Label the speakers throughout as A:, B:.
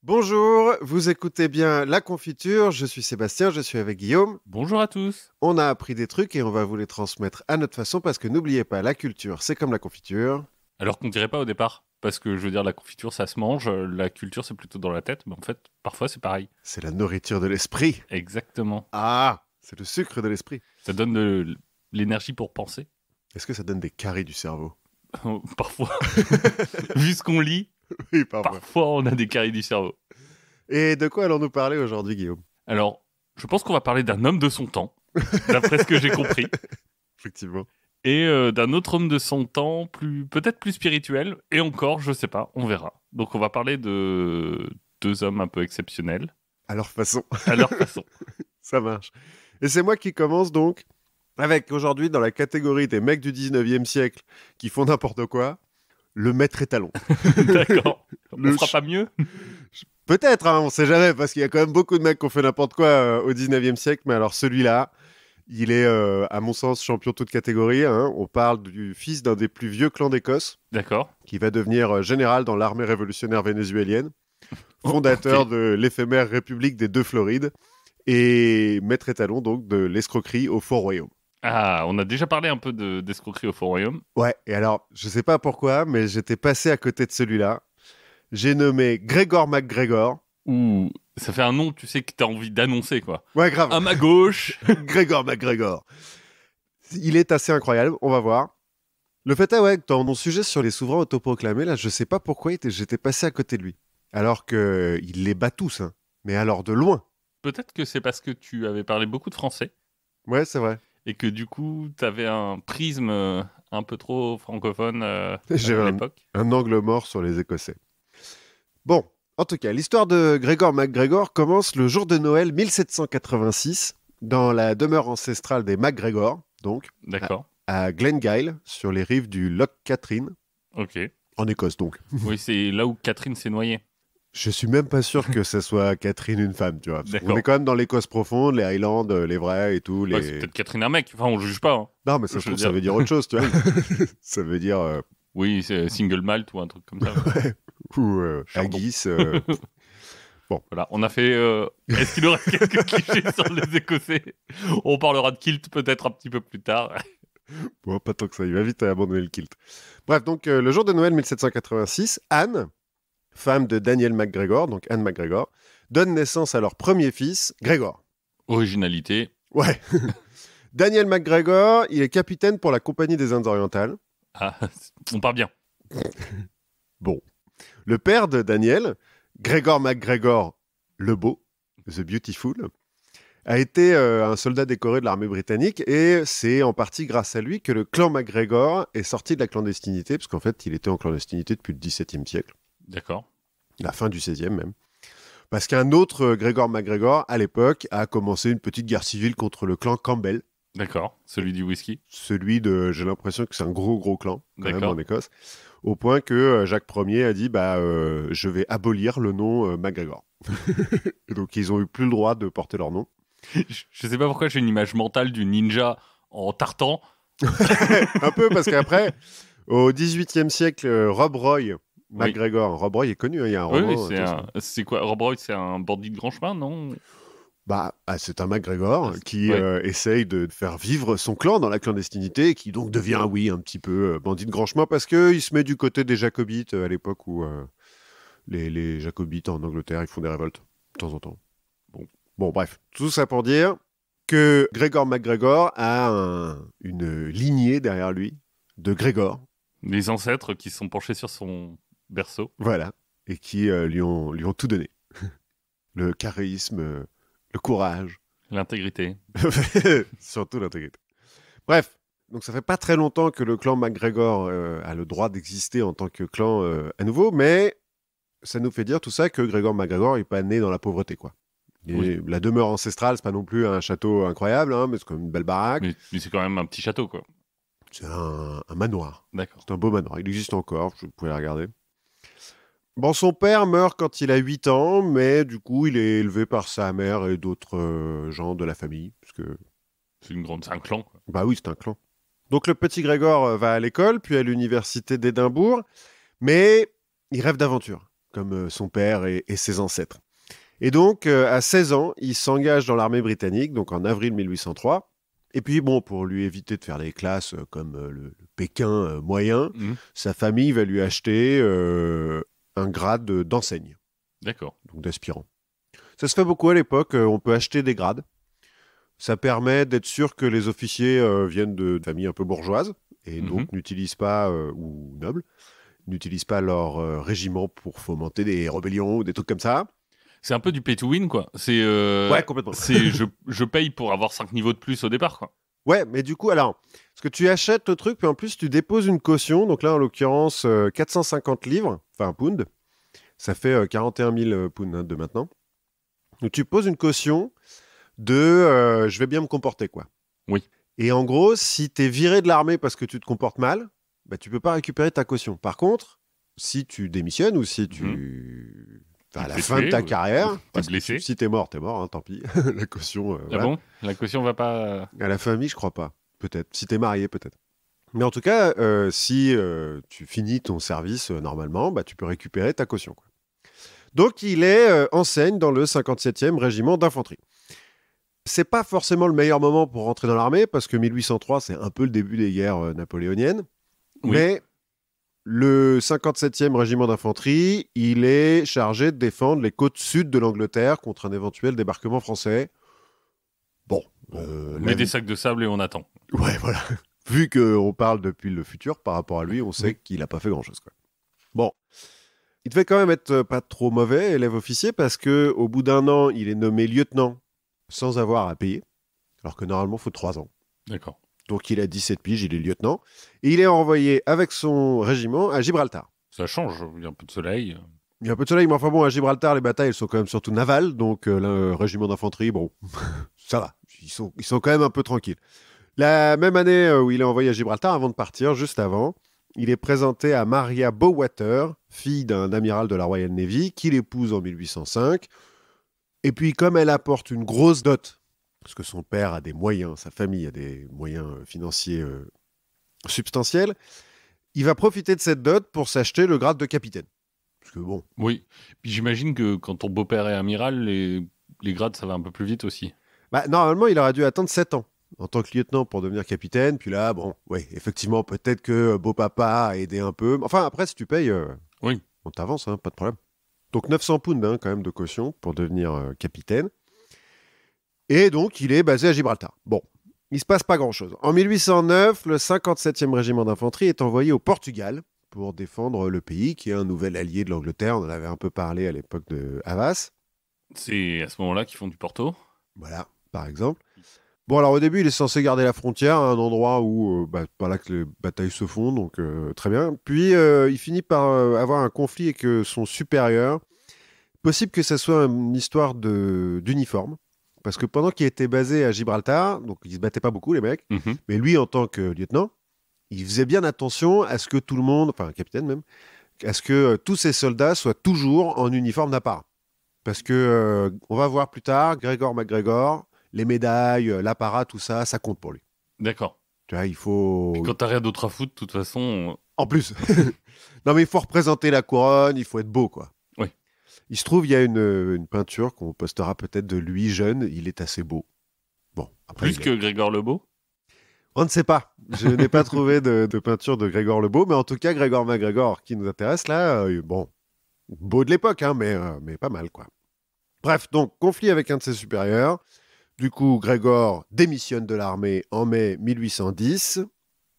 A: Bonjour, vous écoutez bien La Confiture, je suis Sébastien, je suis avec Guillaume.
B: Bonjour à tous.
A: On a appris des trucs et on va vous les transmettre à notre façon parce que n'oubliez pas, la culture, c'est comme la confiture.
B: Alors qu'on dirait pas au départ, parce que je veux dire, la confiture ça se mange, la culture c'est plutôt dans la tête, mais en fait, parfois c'est pareil.
A: C'est la nourriture de l'esprit.
B: Exactement.
A: Ah, c'est le sucre de l'esprit.
B: Ça donne de l'énergie pour penser.
A: Est-ce que ça donne des caries du cerveau?
B: Parfois, vu ce qu'on lit,
A: Oui, parfois.
B: parfois on a des caries du cerveau.
A: Et de quoi allons-nous parler aujourd'hui, Guillaume?
B: Alors, je pense qu'on va parler d'un homme de son temps, d'après ce que j'ai compris,
A: Effectivement.
B: et d'un autre homme de son temps, peut-être plus spirituel, et encore, je sais pas, on verra. Donc on va parler de deux hommes un peu exceptionnels,
A: À leur façon,
B: à leur façon.
A: ça marche. Et c'est moi qui commence donc avec aujourd'hui dans la catégorie des mecs du 19e siècle qui font n'importe quoi, le maître étalon.
B: D'accord. On
A: Le
B: fera pas mieux.
A: Peut-être, hein, on sait jamais, parce qu'il y a quand même beaucoup de mecs qui ont fait n'importe quoi au 19e siècle, mais alors celui-là, il est, à mon sens, champion toute catégorie, hein. On parle du fils d'un des plus vieux clans d'Écosse,
B: D'accord.
A: qui va devenir général dans l'armée révolutionnaire vénézuélienne, fondateur
B: Ok.
A: de l'éphémère République des Deux Florides, et maître étalon donc de l'escroquerie au Fort Royaume.
B: Ah, on a déjà parlé un peu d'escroquerie au Fort Royaume.
A: Ouais, et alors, je sais pas pourquoi, mais j'étais passé à côté de celui-là. J'ai nommé Gregor MacGregor.
B: Ouh, ça fait un nom, tu sais, que t'as envie d'annoncer, quoi.
A: Ouais, grave.
B: À ma gauche.
A: Gregor MacGregor. Il est assez incroyable, on va voir. Le fait est, ouais, que dans mon sujet sur les souverains autoproclamés, là, je sais pas pourquoi j'étais passé à côté de lui. Alors que il les bat tous, hein. Mais alors de loin.
B: Peut-être que c'est parce que tu avais parlé beaucoup de français
A: Ouais, c'est vrai.
B: et que du coup, t'avais un prisme un peu trop francophone
A: J'ai
B: à
A: un,
B: l'époque.
A: un angle mort sur les Écossais. Bon, en tout cas, l'histoire de Gregor MacGregor commence le jour de Noël 1786, dans la demeure ancestrale des MacGregor, donc, à,
B: D'accord.
A: à Glengyle, sur les rives du Loch Catherine,
B: Ok.
A: en Écosse donc.
B: Oui, c'est là où Catherine s'est noyée.
A: Je suis même pas sûr que ce soit Catherine une femme, tu vois. Parce qu'on
B: D'accord.
A: est quand même dans l'Écosse profonde, les Highlands, les vrais et tout.
B: Ouais, c'est
A: Les...
B: peut-être Catherine un mec. Enfin, on juge pas. Hein.
A: Non, mais ça se
B: Je veux
A: trouve, ça
B: dire.
A: veut dire autre chose, tu vois. Ça veut dire...
B: Oui, c'est single malt ou un truc comme ça.
A: ou
B: Chardon.
A: Haggis. Bon,
B: Voilà, on a fait. Est-ce qu'il nous reste quelques clichés sur les Écossais? On parlera de kilt peut-être un petit peu plus tard.
A: bon, pas tant que ça, il va vite à abandonner le kilt. Bref, donc le jour de Noël 1786, Anne, femme de Daniel MacGregor, donc Anne MacGregor, donne naissance à leur premier fils, Gregor.
B: Originalité.
A: Ouais. Daniel MacGregor, il est capitaine pour la Compagnie des Indes orientales.
B: Ah, on part bien.
A: Bon. Le père de Daniel, Gregor MacGregor le Beau, The Beautiful, a été un soldat décoré de l'armée britannique et c'est en partie grâce à lui que le clan MacGregor est sorti de la clandestinité, parce qu'en fait, il était en clandestinité depuis le XVIIe siècle,
B: D'accord.
A: la fin du XVIe même. Parce qu'un autre Gregor MacGregor, à l'époque, a commencé une petite guerre civile contre le clan Campbell,
B: D'accord. Celui du whisky.
A: celui de, j'ai l'impression que c'est un gros clan, quand même,
B: D'accord.
A: en Écosse, au point que Jacques Ier a dit, je vais abolir le nom MacGregor. Et donc, ils ont eu plus le droit de porter leur nom.
B: Je sais pas pourquoi j'ai une image mentale du ninja en tartan.
A: Un peu, parce qu'après, au XVIIIe siècle, Rob Roy
B: Oui.
A: MacGregor, Rob Roy est connu, hein, il y a un
B: Oui, oui,
A: roman.
B: c'est quoi? Rob Roy, c'est un bandit de grand chemin, non?
A: C'est un MacGregor qui
B: Ouais.
A: essaye de faire vivre son clan dans la clandestinité et qui donc devient, oui, un petit peu bandit de grand chemin parce qu'il se met du côté des Jacobites à l'époque où les Jacobites en Angleterre, ils font des révoltes de temps en temps. Bon, bref, tout ça pour dire que Gregor MacGregor a une lignée derrière lui de Grégor,
B: Les ancêtres qui se sont penchés sur son berceau.
A: voilà, et qui lui ont tout donné. Le charisme, le courage,
B: L'intégrité.
A: surtout l'intégrité. Bref, donc ça fait pas très longtemps que le clan MacGregor a le droit d'exister en tant que clan à nouveau, mais ça nous fait dire tout ça que Gregor MacGregor n'est pas né dans la pauvreté, quoi.
B: Oui.
A: La demeure ancestrale, c'est pas non plus un château incroyable, hein, mais c'est quand même une belle baraque.
B: Mais c'est quand même un petit château, quoi.
A: C'est un manoir.
B: D'accord.
A: C'est un beau manoir. Il existe encore, vous pouvez la regarder. Bon, son père meurt quand il a 8 ans, mais du coup, il est élevé par sa mère et d'autres gens de la famille. Parce que,
B: C'est un clan, quoi.
A: bah oui, c'est un clan. Donc le petit Grégor va à l'école, puis à l'université d'Édimbourg, mais il rêve d'aventure. comme son père et ses ancêtres. Et donc, à 16 ans, il s'engage dans l'armée britannique, donc en avril 1803. Et puis, bon, pour lui éviter de faire des classes comme le Pékin moyen, sa famille va lui acheter un grade d'enseigne.
B: D'accord.
A: Donc d'aspirant. Ça se fait beaucoup à l'époque, on peut acheter des grades. Ça permet d'être sûr que les officiers viennent de familles un peu bourgeoises et donc n'utilisent pas, ou nobles, n'utilisent pas leur régiment pour fomenter des rébellions ou des trucs comme ça.
B: C'est un peu du pay to win, quoi. C'est,
A: ouais, complètement.
B: C'est je paye pour avoir 5 niveaux de plus au départ, quoi.
A: Ouais, mais du coup, alors, parce que tu achètes le truc, puis en plus, tu déposes une caution. Donc là, en l'occurrence, 450 livres, enfin pounds. Ça fait 41 000 pounds de maintenant. Donc tu poses une caution de je vais bien me comporter, quoi.
B: Oui.
A: Et en gros, si tu es viré de l'armée parce que tu te comportes mal, bah, tu peux pas récupérer ta caution. Par contre, si tu démissionnes ou si tu... à la fin de ta carrière, parce que si t'es mort, hein, tant pis. La caution...
B: voilà. Bon, la caution va pas...
A: À la famille, je crois pas. Peut-être. Si t'es marié, peut-être. Mais en tout cas, si tu finis ton service normalement, bah, tu peux récupérer ta caution, quoi. Donc, il est enseigne dans le 57e régiment d'infanterie. C'est pas forcément le meilleur moment pour rentrer dans l'armée, parce que 1803, c'est un peu le début des guerres napoléoniennes. Oui. Mais le 57e régiment d'infanterie, il est chargé de défendre les côtes sud de l'Angleterre contre un éventuel débarquement français. Bon.
B: On met des sacs de sable et on attend.
A: Ouais, voilà. Vu qu'on parle depuis le futur, par rapport à lui, on sait qu'il n'a pas fait grand-chose, quoi. Bon. Il devait quand même être pas trop mauvais, élève officier, parce qu'au bout d'un an, il est nommé lieutenant sans avoir à payer, alors que normalement, il faut 3 ans.
B: D'accord.
A: Donc, il a 17 piges, il est lieutenant. Et il est envoyé avec son régiment à Gibraltar.
B: Ça change, il y a un peu de soleil.
A: Il y a un peu de soleil, mais enfin bon, à Gibraltar, les batailles, elles sont quand même surtout navales. Donc, le régiment d'infanterie, bon, ça va. Ils sont quand même un peu tranquilles. La même année où il est envoyé à Gibraltar, avant de partir, juste avant, il est présenté à Maria Bowater, fille d'un amiral de la Royal Navy, qu'il épouse en 1805. Et puis, comme elle apporte une grosse dot, parce que son père a des moyens, sa famille a des moyens financiers substantiels, il va profiter de cette dot pour s'acheter le grade de capitaine. Parce que bon...
B: Oui, puis j'imagine que quand ton beau-père est amiral, les grades, ça va un peu plus vite aussi.
A: Bah, normalement, il aurait dû attendre 7 ans en tant que lieutenant pour devenir capitaine. Puis là, bon, ouais, effectivement, peut-être que beau-papa a aidé un peu. Enfin, après, si tu payes,
B: oui,
A: on t'avance, hein, pas de problème. Donc 900 pounds hein, quand même de caution pour devenir capitaine. Et donc, il est basé à Gibraltar. Bon, il ne se passe pas grand-chose. En 1809, le 57e régiment d'infanterie est envoyé au Portugal pour défendre le pays, qui est un nouvel allié de l'Angleterre. On en avait un peu parlé à l'époque de Havas.
B: C'est à ce moment-là qu'ils font du Porto.
A: Voilà, par exemple. Bon, alors au début, il est censé garder la frontière, à un endroit où, par là que les batailles se font, donc très bien. Puis, il finit par avoir un conflit avec son supérieur. Possible que ça soit une histoire d'uniforme, parce que pendant qu'il était basé à Gibraltar, donc ils se battaient pas beaucoup, les mecs, mais lui, en tant que lieutenant, il faisait bien attention à ce que tout le monde, enfin, capitaine même, à ce que tous ses soldats soient toujours en uniforme d'apparat. Parce que, on va voir plus tard, Gregor MacGregor, les médailles, l'apparat, tout ça, ça compte pour lui.
B: D'accord.
A: Tu vois, il faut...
B: Puis quand t'as rien d'autre à foutre, de toute façon...
A: En plus. Non, mais il faut représenter la couronne, il faut être beau, quoi.
B: Oui.
A: Il se trouve, il y a une peinture qu'on postera peut-être de lui jeune, il est assez beau. Bon, après,
B: plus que Grégor le Beau ?
A: On ne sait pas. Je n'ai pas trouvé de peinture de Grégor le Beau, mais en tout cas, Gregor MacGregor, qui nous intéresse là, bon, beau de l'époque, hein, mais pas mal, quoi. Bref, donc, conflit avec un de ses supérieurs. Du coup, Grégor démissionne de l'armée en mai 1810.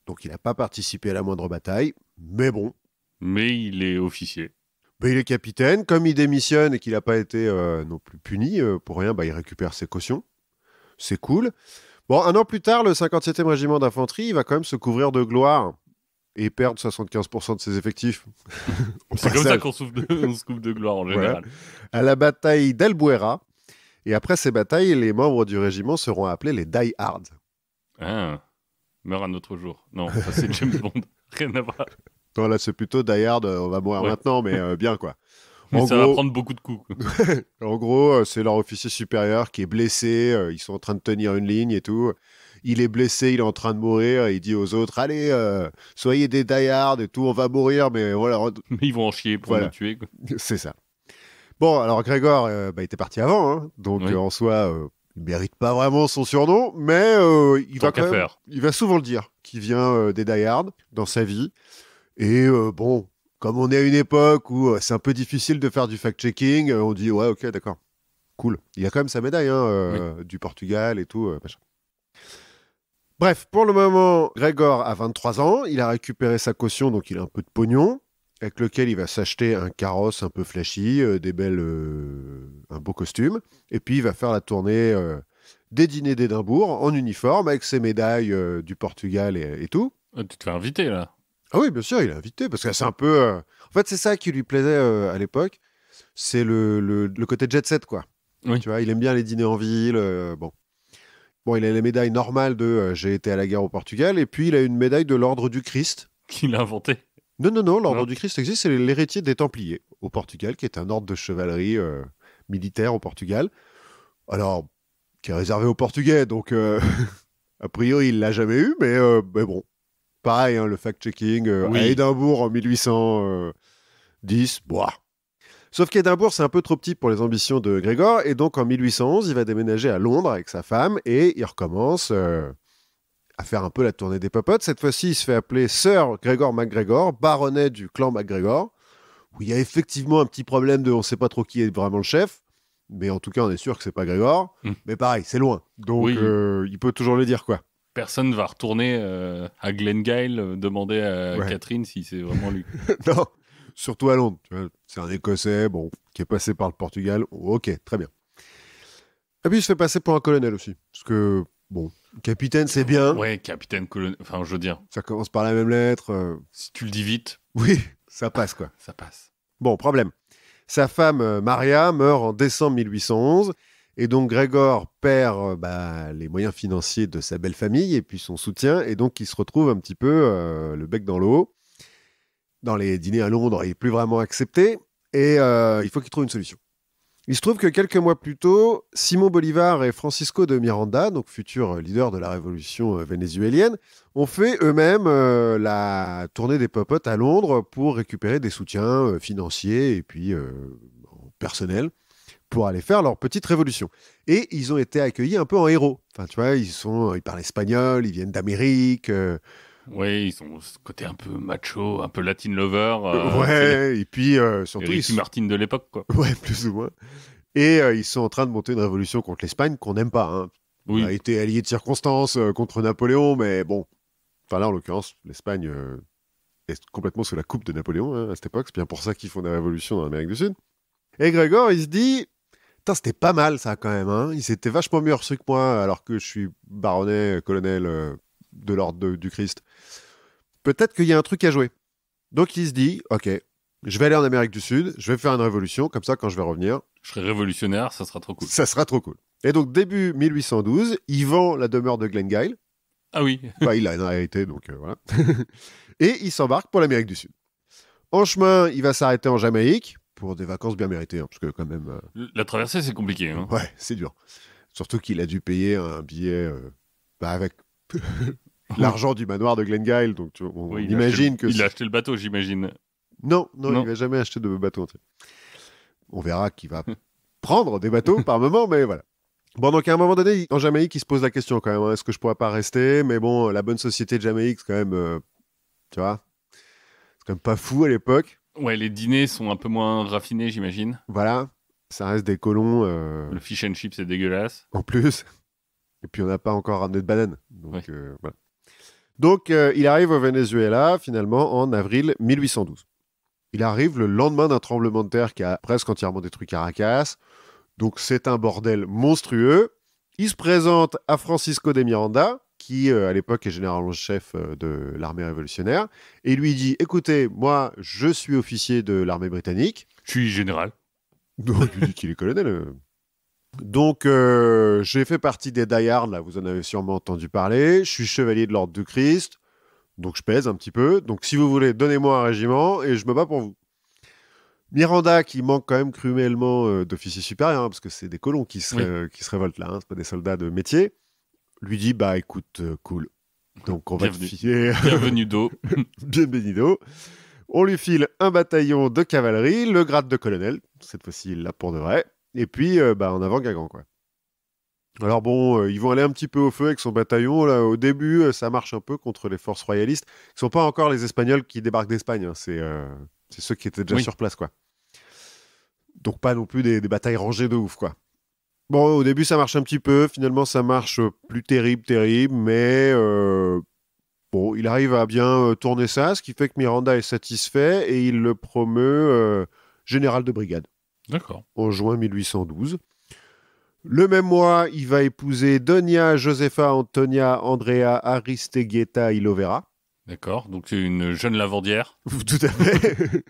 A: Donc, il n'a pas participé à la moindre bataille. Mais bon.
B: Mais il est officier.
A: Ben, il est capitaine. Comme il démissionne et qu'il n'a pas été non plus puni pour rien, il récupère ses cautions. C'est cool. Bon, un an plus tard, le 57e régiment d'infanterie, il va quand même se couvrir de gloire et perdre 75% de ses effectifs.
B: C'est comme ça qu'on se couvre de gloire en général.
A: Ouais. À la bataille d'Albuera. Et après ces batailles, les membres du régiment seront appelés les Die Hard.
B: Ah, meurt un autre jour. Non, ça c'est James Bond. Rien à voir.
A: Non, là c'est plutôt Die Hard, on va mourir maintenant, mais bien quoi.
B: Mais ça va prendre beaucoup de coups.
A: En gros, c'est leur officier supérieur qui est blessé, ils sont en train de tenir une ligne et tout. il est blessé, il est en train de mourir, et il dit aux autres, allez, soyez des die-hard et tout, on va mourir, mais voilà.
B: Mais ils vont en chier pour
A: Voilà.
B: nous tuer, quoi.
A: C'est ça. Bon, alors Grégor, il était parti avant, hein, donc
B: Oui.
A: en soi, il mérite pas vraiment son surnom, mais il
B: Tant
A: va
B: qu'à
A: quand même,
B: faire.
A: il va souvent le dire, qu'il vient des die-hard dans sa vie. Et bon, comme on est à une époque où c'est un peu difficile de faire du fact-checking, on dit ouais, ok, d'accord, cool. Il a quand même sa médaille hein, du Portugal et tout. Machin. Bref, pour le moment, Grégor a 23 ans, il a récupéré sa caution, donc il a un peu de pognon, avec lequel il va s'acheter un carrosse un peu flashy, un beau costume, et puis il va faire la tournée des dîners d'Édimbourg en uniforme, avec ses médailles du Portugal et tout.
B: Tu te fais inviter, là.
A: Ah oui, bien sûr, il est invité, parce que c'est un peu... En fait, c'est ça qui lui plaisait à l'époque, c'est le côté jet set, quoi.
B: Oui.
A: Tu vois, il aime bien les dîners en ville, bon. Bon, il a les médailles normales de j'ai été à la guerre au Portugal, et puis il a une médaille de l'Ordre du Christ.
B: Qui l'a inventé.
A: Non, l'Ordre
B: Non.
A: du Christ existe, c'est l'héritier des Templiers au Portugal, qui est un ordre de chevalerie militaire au Portugal. Alors, qui est réservé aux Portugais, donc a priori, il l'a jamais eu, mais bon. Pareil, hein, le fact-checking
B: Oui.
A: à Édimbourg en 1810, boah. Sauf qu'Édimbourg, c'est un peu trop petit pour les ambitions de Grégor, et donc en 1811, il va déménager à Londres avec sa femme, et il recommence à faire un peu la tournée des popotes. Cette fois-ci, il se fait appeler Sir Gregor MacGregor, baronnet du clan MacGregor, où il y a effectivement un petit problème de on ne sait pas trop qui est vraiment le chef, mais en tout cas, on est sûr que c'est pas Grégor. Mais pareil, c'est loin, donc
B: Oui.
A: il peut toujours le dire, quoi.
B: Personne va retourner à Glengyle demander à
A: Ouais.
B: Catherine si c'est vraiment lui.
A: Non, surtout à Londres. Tu vois, c'est un Écossais, bon, qui est passé par le Portugal. Ok, très bien. Et puis il se fait passer pour un colonel aussi, parce que bon, capitaine c'est bien.
B: Ouais, capitaine colonel. Enfin, je veux dire,
A: Ça commence par la même lettre.
B: si tu le dis vite,
A: Oui, ça passe quoi.
B: ça passe.
A: Bon, problème. Sa femme Maria meurt en décembre 1811. Et donc Grégor perd les moyens financiers de sa belle famille et puis son soutien. Et donc il se retrouve un petit peu le bec dans l'eau. Dans les dîners à Londres, il n'est plus vraiment accepté. Et il faut qu'il trouve une solution. Il se trouve que quelques mois plus tôt, Simon Bolivar et Francisco de Miranda, donc futurs leaders de la révolution vénézuélienne, ont fait eux-mêmes la tournée des popotes à Londres pour récupérer des soutiens financiers et puis personnels pour aller faire leur petite révolution. Et ils ont été accueillis un peu en héros. Enfin, tu vois, ils parlent espagnol, ils viennent d'Amérique.
B: Oui, ils ont ce côté un peu macho, un peu Latin lover.
A: Ouais, et puis surtout...
B: Ricky Martin de l'époque, quoi.
A: Ouais, plus ou moins. Et ils sont en train de monter une révolution contre l'Espagne qu'on n'aime pas. Hein.
B: Oui.
A: On a été alliés de circonstance contre Napoléon, mais bon. Enfin là, en l'occurrence, l'Espagne est complètement sous la coupe de Napoléon hein, à cette époque. C'est bien pour ça qu'ils font des révolutions dans l'Amérique du Sud. Et Grégor, il se dit... Putain, c'était pas mal ça quand même. Hein. Ils étaient vachement mieux reçus que moi, alors que je suis baronnet, colonel de l'ordre du Christ. Peut-être qu'il y a un truc à jouer. Donc il se dit, ok, je vais aller en Amérique du Sud, je vais faire une révolution, comme ça quand je vais revenir,
B: Je serais révolutionnaire, ça sera trop cool.
A: ça sera trop cool. Et donc début 1812, il vend la demeure de Glengyle.
B: Ah oui.
A: Enfin, il a une hérité, donc voilà. Et il s'embarque pour l'Amérique du Sud. En chemin, il va s'arrêter en Jamaïque pour des vacances bien méritées, hein, parce que quand même,
B: La traversée, c'est compliqué. Hein.
A: ouais, c'est dur. Surtout qu'il a dû payer un billet avec l'argent du manoir de Glengyle, donc on
B: Oui,
A: imagine que...
B: Il a acheté le bateau, j'imagine.
A: Non,
B: Non.
A: il va jamais acheter de bateau. On verra qu'il va prendre des bateaux par moment, mais voilà. Bon, donc à un moment donné, en Jamaïque, il se pose la question quand même, hein, est-ce que je pourrais pas rester? Mais bon, la bonne société de Jamaïque, c'est quand même, tu vois, c'est quand même pas fou à l'époque.
B: Ouais, les dîners sont un peu moins raffinés, j'imagine.
A: Voilà, ça reste des colons
B: Le fish and chips, c'est dégueulasse.
A: en plus. Et puis on n'a pas encore ramené de bananes. Donc,
B: Ouais.
A: voilà. Donc il arrive au Venezuela, finalement, en avril 1812. Il arrive le lendemain d'un tremblement de terre qui a presque entièrement détruit Caracas. Donc c'est un bordel monstrueux. Il se présente à Francisco de Miranda, qui à l'époque est général-en-chef de l'armée révolutionnaire, et il lui dit, écoutez, moi je suis officier de l'armée britannique.
B: Je suis général.
A: Donc il lui dit qu'il est colonel. Donc j'ai fait partie des die-hard, là vous en avez sûrement entendu parler. Je suis chevalier de l'ordre du Christ, donc je pèse un petit peu. Donc si vous voulez, donnez-moi un régiment et je me bats pour vous. Miranda, qui manque quand même cruellement d'officiers supérieurs, hein, parce que c'est des colons qui se révoltent là, hein, c'est pas des soldats de métier, lui dit bah écoute, cool. Donc on va te
B: Bienvenue.
A: filer
B: Bienvenue d'eau.
A: bienvenido. On lui file un bataillon de cavalerie, le grade de colonel, cette fois-ci il l'a pour de vrai, et puis en avant Guingamp quoi. Alors bon, ils vont aller un petit peu au feu avec son bataillon. Là, au début, ça marche un peu contre les forces royalistes. Ce sont pas encore les Espagnols qui débarquent d'Espagne, hein. C'est ceux qui étaient déjà sur place, quoi. Donc pas non plus des batailles rangées de ouf, quoi. Bon, au début, ça marche un petit peu. Finalement, ça marche plus terrible, mais bon, il arrive à bien tourner ça, ce qui fait que Miranda est satisfait et il le promeut général de brigade
B: D'accord.
A: en juin 1812. Le même mois, il va épouser Doña Josefa Antonia Andrea Aristeguieta y Lovera.
B: D'accord. Donc c'est une jeune lavandière.
A: Tout à fait.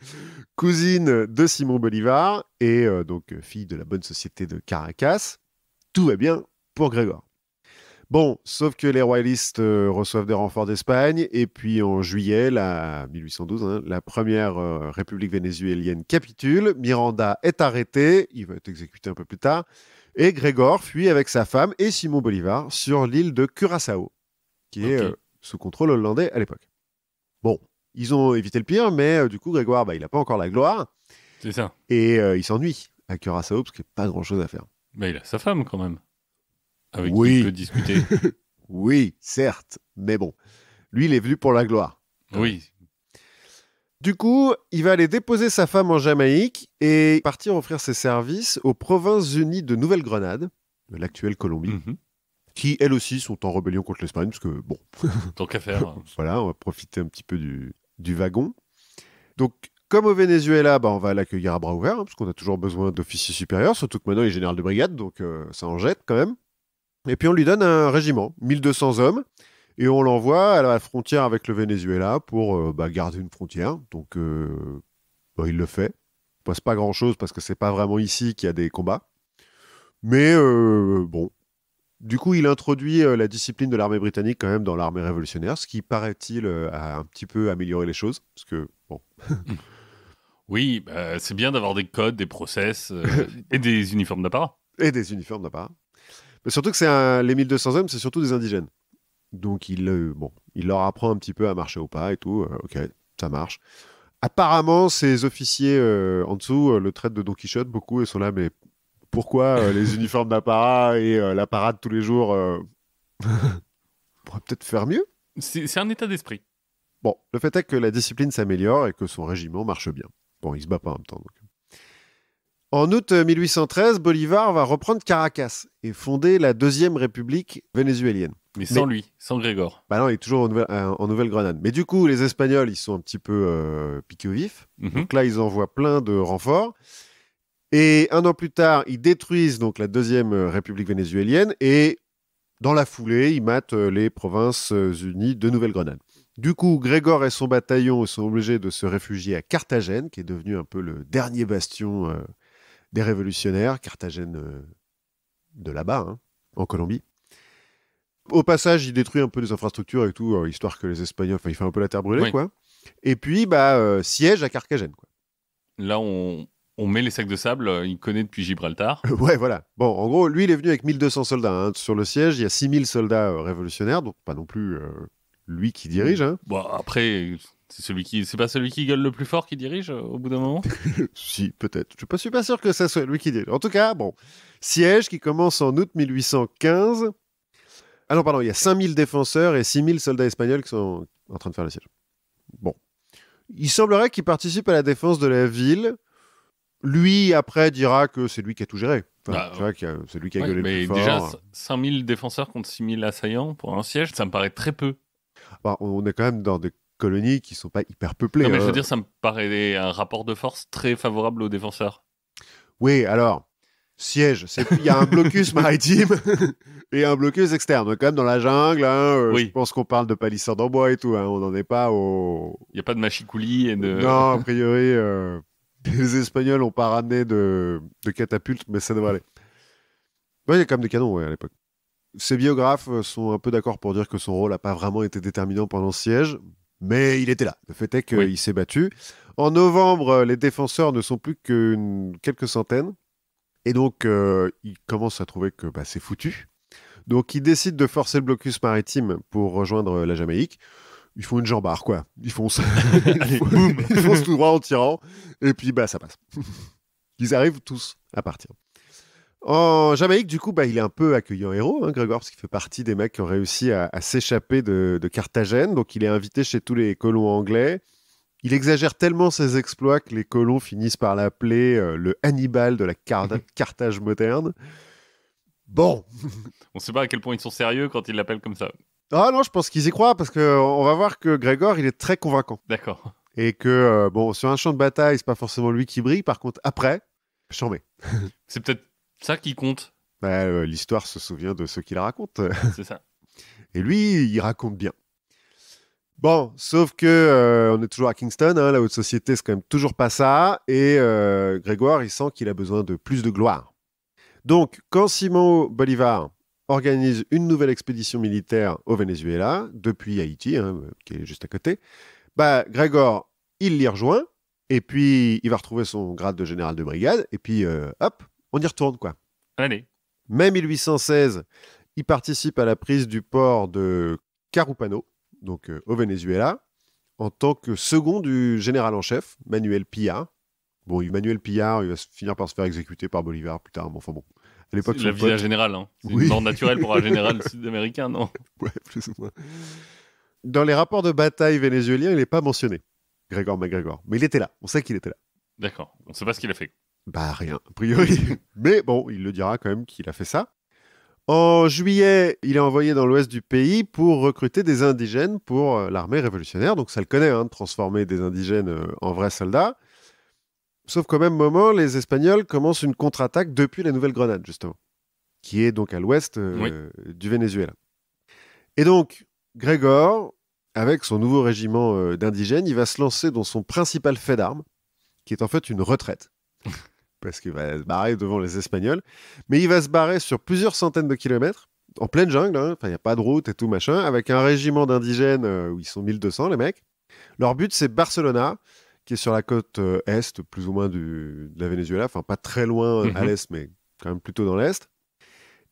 A: Cousine de Simon Bolivar et donc fille de la bonne société de Caracas. Tout va bien pour Grégor. Bon, sauf que les royalistes reçoivent des renforts d'Espagne et puis en juillet 1812, hein, la première république vénézuélienne capitule. Miranda est arrêté, il va être exécuté un peu plus tard. Et Grégor fuit avec sa femme et Simon Bolivar sur l'île de Curaçao, qui est sous contrôle hollandais à l'époque. Bon, ils ont évité le pire, mais du coup, Grégoire, il n'a pas encore la gloire.
B: C'est ça.
A: Et il s'ennuie à Curaçao parce qu'il n'y a pas grand-chose à faire.
B: Mais il a sa femme quand même. Avec qui
A: Oui.
B: il peut discuter.
A: Oui, certes, mais bon. Lui, il est venu pour la gloire.
B: Oui.
A: Du coup, il va aller déposer sa femme en Jamaïque et partir offrir ses services aux Provinces Unies de Nouvelle-Grenade, de l'actuelle Colombie, qui, elles aussi, sont en rébellion contre l'Espagne, parce que, bon...
B: Tant qu'à faire.
A: Voilà, on va profiter un petit peu du wagon. Donc, comme au Venezuela, on va l'accueillir à bras ouverts, hein, parce qu'on a toujours besoin d'officiers supérieurs, surtout que maintenant, il est général de brigade, donc ça en jette quand même. Et puis, on lui donne un régiment, 1200 hommes, et on l'envoie à la frontière avec le Venezuela pour garder une frontière. Donc, il le fait. Il ne passe pas grand-chose parce que c'est pas vraiment ici qu'il y a des combats. Mais bon. Du coup, il introduit la discipline de l'armée britannique quand même dans l'armée révolutionnaire, ce qui, paraît-il, a un petit peu amélioré les choses. Parce que, bon...
B: Oui, c'est bien d'avoir des codes, des process et des uniformes d'apparat.
A: Et des uniformes d'apparat. Mais surtout que les 1200 hommes, c'est surtout des indigènes. Donc, il leur apprend un petit peu à marcher au pas et tout. Ok, ça marche. Apparemment, ces officiers en dessous le traitent de Don Quichotte beaucoup et sont là, mais pourquoi les uniformes d'apparat et la parade tous les jours on pourrait peut-être faire mieux.
B: C'est un état d'esprit.
A: Bon, le fait est que la discipline s'améliore et que son régiment marche bien. Bon, il se bat pas en même temps. Donc. En août 1813, Bolivar va reprendre Caracas et fonder la deuxième république vénézuélienne.
B: Mais sans lui, sans Grégor.
A: Bah non, il est toujours en Nouvelle-Grenade. Mais du coup, les Espagnols, ils sont un petit peu piqués au vif. Donc là, ils envoient plein de renforts. Et un an plus tard, ils détruisent donc la deuxième république vénézuélienne et dans la foulée, ils matent les Provinces Unies de Nouvelle-Grenade. Du coup, Grégor et son bataillon sont obligés de se réfugier à Carthagène, qui est devenu un peu le dernier bastion des révolutionnaires. Carthagène de là-bas, hein, en Colombie. Au passage, il détruit un peu les infrastructures et tout, histoire que les Espagnols... Enfin, il fait un peu la terre brûlée, quoi. Et puis, siège à Carthagène, quoi.
B: Là, on met les sacs de sable, il connaît depuis Gibraltar.
A: Ouais, voilà. Bon, en gros, lui, il est venu avec 1200 soldats. Hein. Sur le siège, il y a 6000 soldats révolutionnaires, donc pas non plus lui qui dirige. Hein.
B: Bon, après, c'est pas celui qui gueule le plus fort qui dirige au bout d'un moment.
A: Si, peut-être. Je suis pas sûr que ça soit lui qui dirige. En tout cas, bon, siège qui commence en août 1815. Ah non, pardon, il y a 5000 défenseurs et 6000 soldats espagnols qui sont en train de faire le siège. Bon. Il semblerait qu'il participe à la défense de la ville. Lui, après, dira que c'est lui qui a tout géré. Enfin, tu vois, c'est lui qui a gueulé le plus fort.
B: Déjà, 5000 défenseurs contre 6000 assaillants pour un siège, ça me paraît très peu.
A: On est quand même dans des colonies qui sont pas hyper peuplées.
B: Non, mais je veux dire, ça me paraît un rapport de force très favorable aux défenseurs.
A: Oui, alors, siège, il y a un blocus maritime et un blocus externe. On est quand même dans la jungle. Hein, oui. Je pense qu'on parle de palissades en bois et tout. Hein, on n'en est pas au...
B: Il n'y a pas de machicoulis et de...
A: Non, a priori... Les Espagnols n'ont pas ramené de catapultes, mais ça devrait aller. Ouais, il y a quand même des canons à l'époque. Ses biographes sont un peu d'accord pour dire que son rôle n'a pas vraiment été déterminant pendant le siège, mais il était là. Le fait est qu'il s'est battu. En novembre, les défenseurs ne sont plus que quelques centaines, et donc ils commencent à trouver que c'est foutu. Donc, ils décident de forcer le blocus maritime pour rejoindre la Jamaïque. Ils font une jambard, quoi. Ils foncent.
B: Allez, boum.
A: Ils foncent tout droit en tirant. Et puis, ça passe. Ils arrivent tous à partir. En Jamaïque, du coup, il est un peu accueilli en héros, hein, Grégor, parce qu'il fait partie des mecs qui ont réussi à s'échapper de Carthagène. Donc, il est invité chez tous les colons anglais. Il exagère tellement ses exploits que les colons finissent par l'appeler le Hannibal de la Carthage moderne. Bon.
B: On sait pas à quel point ils sont sérieux quand ils l'appellent comme ça.
A: Ah non, je pense qu'ils y croient, parce qu'on va voir que Grégor, il est très convaincant.
B: D'accord.
A: Et que, sur un champ de bataille, c'est pas forcément lui qui brille. Par contre, après, j'en mets.
B: C'est peut-être ça qui compte.
A: L'histoire se souvient de ceux qui la racontent.
B: C'est ça.
A: Et lui, il raconte bien. Bon, sauf que on est toujours à Kingston, hein, la haute société, c'est quand même toujours pas ça. Et Grégoire, il sent qu'il a besoin de plus de gloire. Donc, quand Simón Bolívar organise une nouvelle expédition militaire au Venezuela, depuis Haïti, hein, qui est juste à côté, Grégoire, il l'y rejoint, et puis il va retrouver son grade de général de brigade, et puis hop, on y retourne, quoi.
B: Allez.
A: Mai 1816, il participe à la prise du port de Carúpano, donc au Venezuela, en tant que second du général en chef, Manuel Piar. Bon, Manuel Piar, il va finir par se faire exécuter par Bolivar plus tard, mais enfin bon. À l'époque,
B: c'est la vie d'un général, hein. C'est une mort naturelle pour un général sud-américain, non?
A: Ouais, plus ou moins. Dans les rapports de bataille vénézuéliens, il n'est pas mentionné, Grégoire MacGregor. Mais il était là, on sait qu'il était là.
B: D'accord, on ne sait pas ce qu'il a fait.
A: Rien, a priori. Mais bon, il le dira quand même qu'il a fait ça. En juillet, il est envoyé dans l'ouest du pays pour recruter des indigènes pour l'armée révolutionnaire. Donc ça le connaît, de transformer des indigènes en vrais soldats. Sauf qu'au même moment, les Espagnols commencent une contre-attaque depuis la Nouvelle-Grenade, justement, qui est donc à l'ouest du Venezuela. Et donc, Grégor, avec son nouveau régiment d'indigènes, il va se lancer dans son principal fait d'armes, qui est en fait une retraite. Parce qu'il va se barrer devant les Espagnols. Mais il va se barrer sur plusieurs centaines de kilomètres, en pleine jungle, il n'y a pas de route et tout machin, avec un régiment d'indigènes où ils sont 1200, les mecs. Leur but, c'est Barcelona, qui est sur la côte est, plus ou moins de la Venezuela, enfin pas très loin à l'est, mais quand même plutôt dans l'est.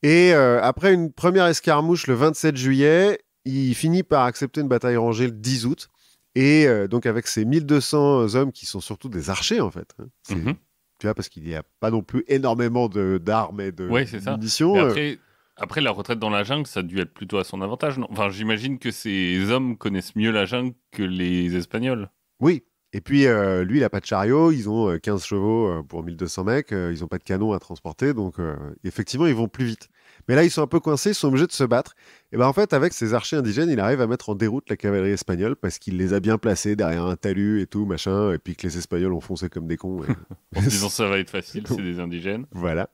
A: Et après une première escarmouche le 27 juillet, il finit par accepter une bataille rangée le 10 août. Et donc avec ces 1200 hommes qui sont surtout des archers, en fait. Tu vois, parce qu'il n'y a pas non plus énormément d'armes et de munitions.
B: Après, la retraite dans la jungle, ça a dû être plutôt à son avantage, non? Enfin, j'imagine que ces hommes connaissent mieux la jungle que les Espagnols.
A: Oui. Et puis, lui, il n'a pas de chariot. Ils ont 15 chevaux pour 1200 mecs. Ils n'ont pas de canon à transporter. Donc, effectivement, ils vont plus vite. Mais là, ils sont un peu coincés. Ils sont obligés de se battre. Et en fait, avec ces archers indigènes, il arrive à mettre en déroute la cavalerie espagnole parce qu'il les a bien placés derrière un talus et tout, machin. Et puis que les Espagnols ont foncé comme des cons.
B: En disant ça va être facile, c'est des indigènes.
A: Voilà.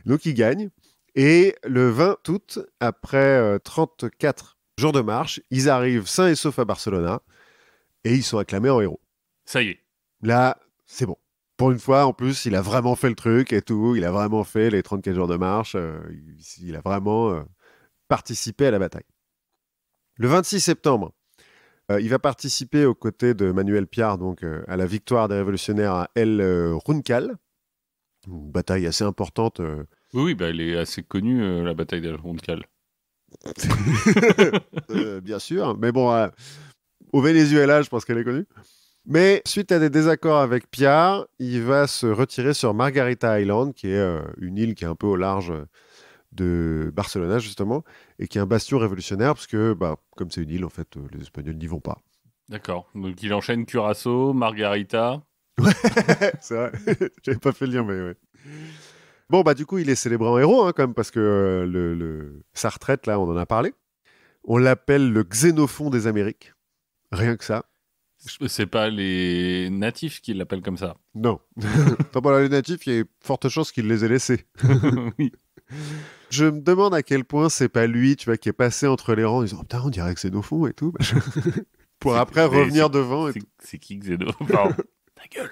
A: Donc, ils gagnent. Et le 20 août, après 34 jours de marche, ils arrivent sains et saufs à Barcelona. Et ils sont acclamés en héros.
B: Ça y est.
A: Là, c'est bon. Pour une fois, en plus, il a vraiment fait le truc et tout. Il a vraiment fait les 34 jours de marche. Il a vraiment participé à la bataille. Le 26 septembre, il va participer aux côtés de Manuel Piar donc, à la victoire des révolutionnaires à El Runcal. Une bataille assez importante.
B: Oui, elle est assez connue, la bataille d'El Runcal.
A: Bien sûr. Mais bon, au Venezuela, je pense qu'elle est connue. Mais suite à des désaccords avec Piar, il va se retirer sur Margarita Island, qui est une île qui est un peu au large de Barcelona, justement, et qui est un bastion révolutionnaire, parce que, comme c'est une île, en fait, les Espagnols n'y vont pas.
B: D'accord. Donc il enchaîne Curaçao, Margarita.
A: Ouais, c'est vrai. J'avais pas fait le lien, mais ouais. Bon, du coup, il est célébré en héros, quand même, parce que sa retraite, là, on en a parlé. On l'appelle le Xénophon des Amériques. Rien que ça.
B: C'est pas les natifs qui l'appellent comme ça.
A: Non. Tant pour les natifs, il y a forte chance qu'il les ait laissés.
B: Oui.
A: Je me demande à quel point c'est pas lui, tu vois, qui est passé entre les rangs en disant putain, on dirait Xénophon et tout. Pour après revenir devant.
B: C'est qui Xénophon? Pardon. Ta gueule.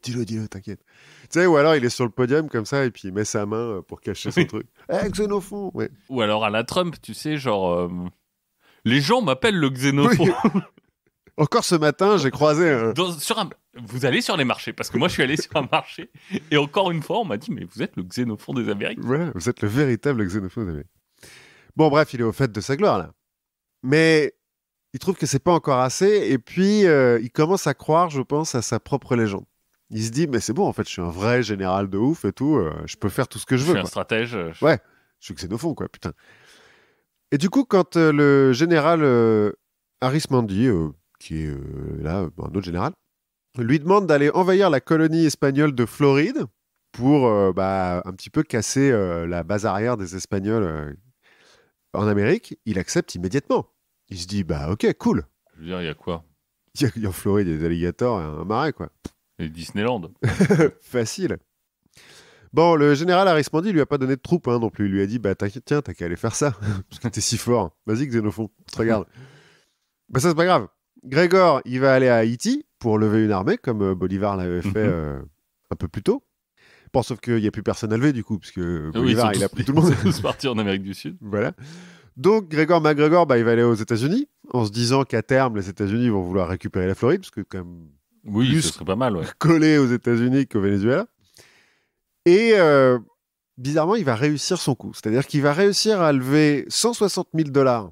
A: Dis-le, t'inquiète. Tu sais, ou alors il est sur le podium comme ça et puis il met sa main pour cacher son truc. Xénophon, ouais.
B: Ou alors à la Trump, tu sais, genre. Les gens m'appellent le Xénophon.
A: Oui. Encore ce matin, j'ai croisé un...
B: Vous allez sur les marchés, parce que moi je suis allé sur un marché, et encore une fois on m'a dit, mais vous êtes le Xénophon des Amériques.
A: Ouais, vous êtes le véritable Xénophon des Amériques. Bon, bref, il est au fait de sa gloire, là. Mais il trouve que c'est pas encore assez, et puis il commence à croire, je pense, à sa propre légende. Il se dit, mais c'est bon, en fait, je suis un vrai général de ouf et tout, je peux faire tout ce que je
B: Je
A: veux,
B: suis un
A: quoi.
B: stratège.
A: Ouais, je suis xénophon, quoi, putain. Et du coup, quand le général Arismendi, qui est là, un autre général, lui demande d'aller envahir la colonie espagnole de Floride pour un petit peu casser la base arrière des Espagnols en Amérique, il accepte immédiatement. Il se dit, bah ok, cool.
B: Je veux dire, il y a quoi?
A: Il y a en Floride, il y a des alligators et un marais, quoi.
B: Et Disneyland.
A: Facile. Bon, le général Arismendi lui a pas donné de troupes non plus. Il lui a dit, bah t'inquiète, tiens, t'as qu'à aller faire ça, parce que t'es si fort. Vas-y, Xénophon, on te regarde. Bah ça, c'est pas grave. Grégor, il va aller à Haïti pour lever une armée, comme Bolivar l'avait fait un peu plus tôt. Bon, sauf qu'il n'y a plus personne à lever, du coup, parce que Bolivar, il a pris tout le monde.
B: Ils sont tous partis en Amérique du Sud.
A: Voilà. Donc, Grégor MacGregor, il va aller aux États-Unis, en se disant qu'à terme, les États-Unis vont vouloir récupérer la Floride, parce que quand même
B: Oui,
A: plus
B: ce serait pas mal, ouais.
A: collé aux États-Unis qu'au Venezuela. Et bizarrement, il va réussir son coup. C'est-à-dire qu'il va réussir à lever 160 000 $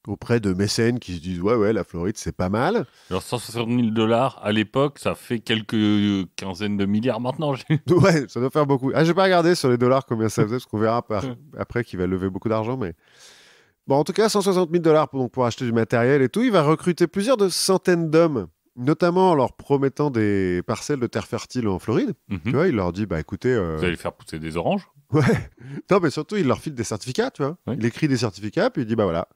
A: auprès de mécènes qui se disent ouais, la Floride, c'est pas mal.
B: Alors 160 000 $ à l'époque, ça fait quelques quinzaines de milliards maintenant.
A: Ouais, ça doit faire beaucoup. Ah, j'ai pas regardé sur les dollars combien ça faisait, parce qu'on verra après qu'il va lever beaucoup d'argent, mais... Bon, en tout cas, 160 000 $ pour acheter du matériel et tout. Il va recruter plusieurs de centaines d'hommes, notamment en leur promettant des parcelles de terre fertile en Floride. Tu vois, il leur dit, bah écoutez...
B: Vous allez faire pousser des oranges?
A: Ouais. Non, mais surtout, il leur file des certificats, tu vois.
B: Oui.
A: Il écrit des certificats, puis il dit, bah voilà,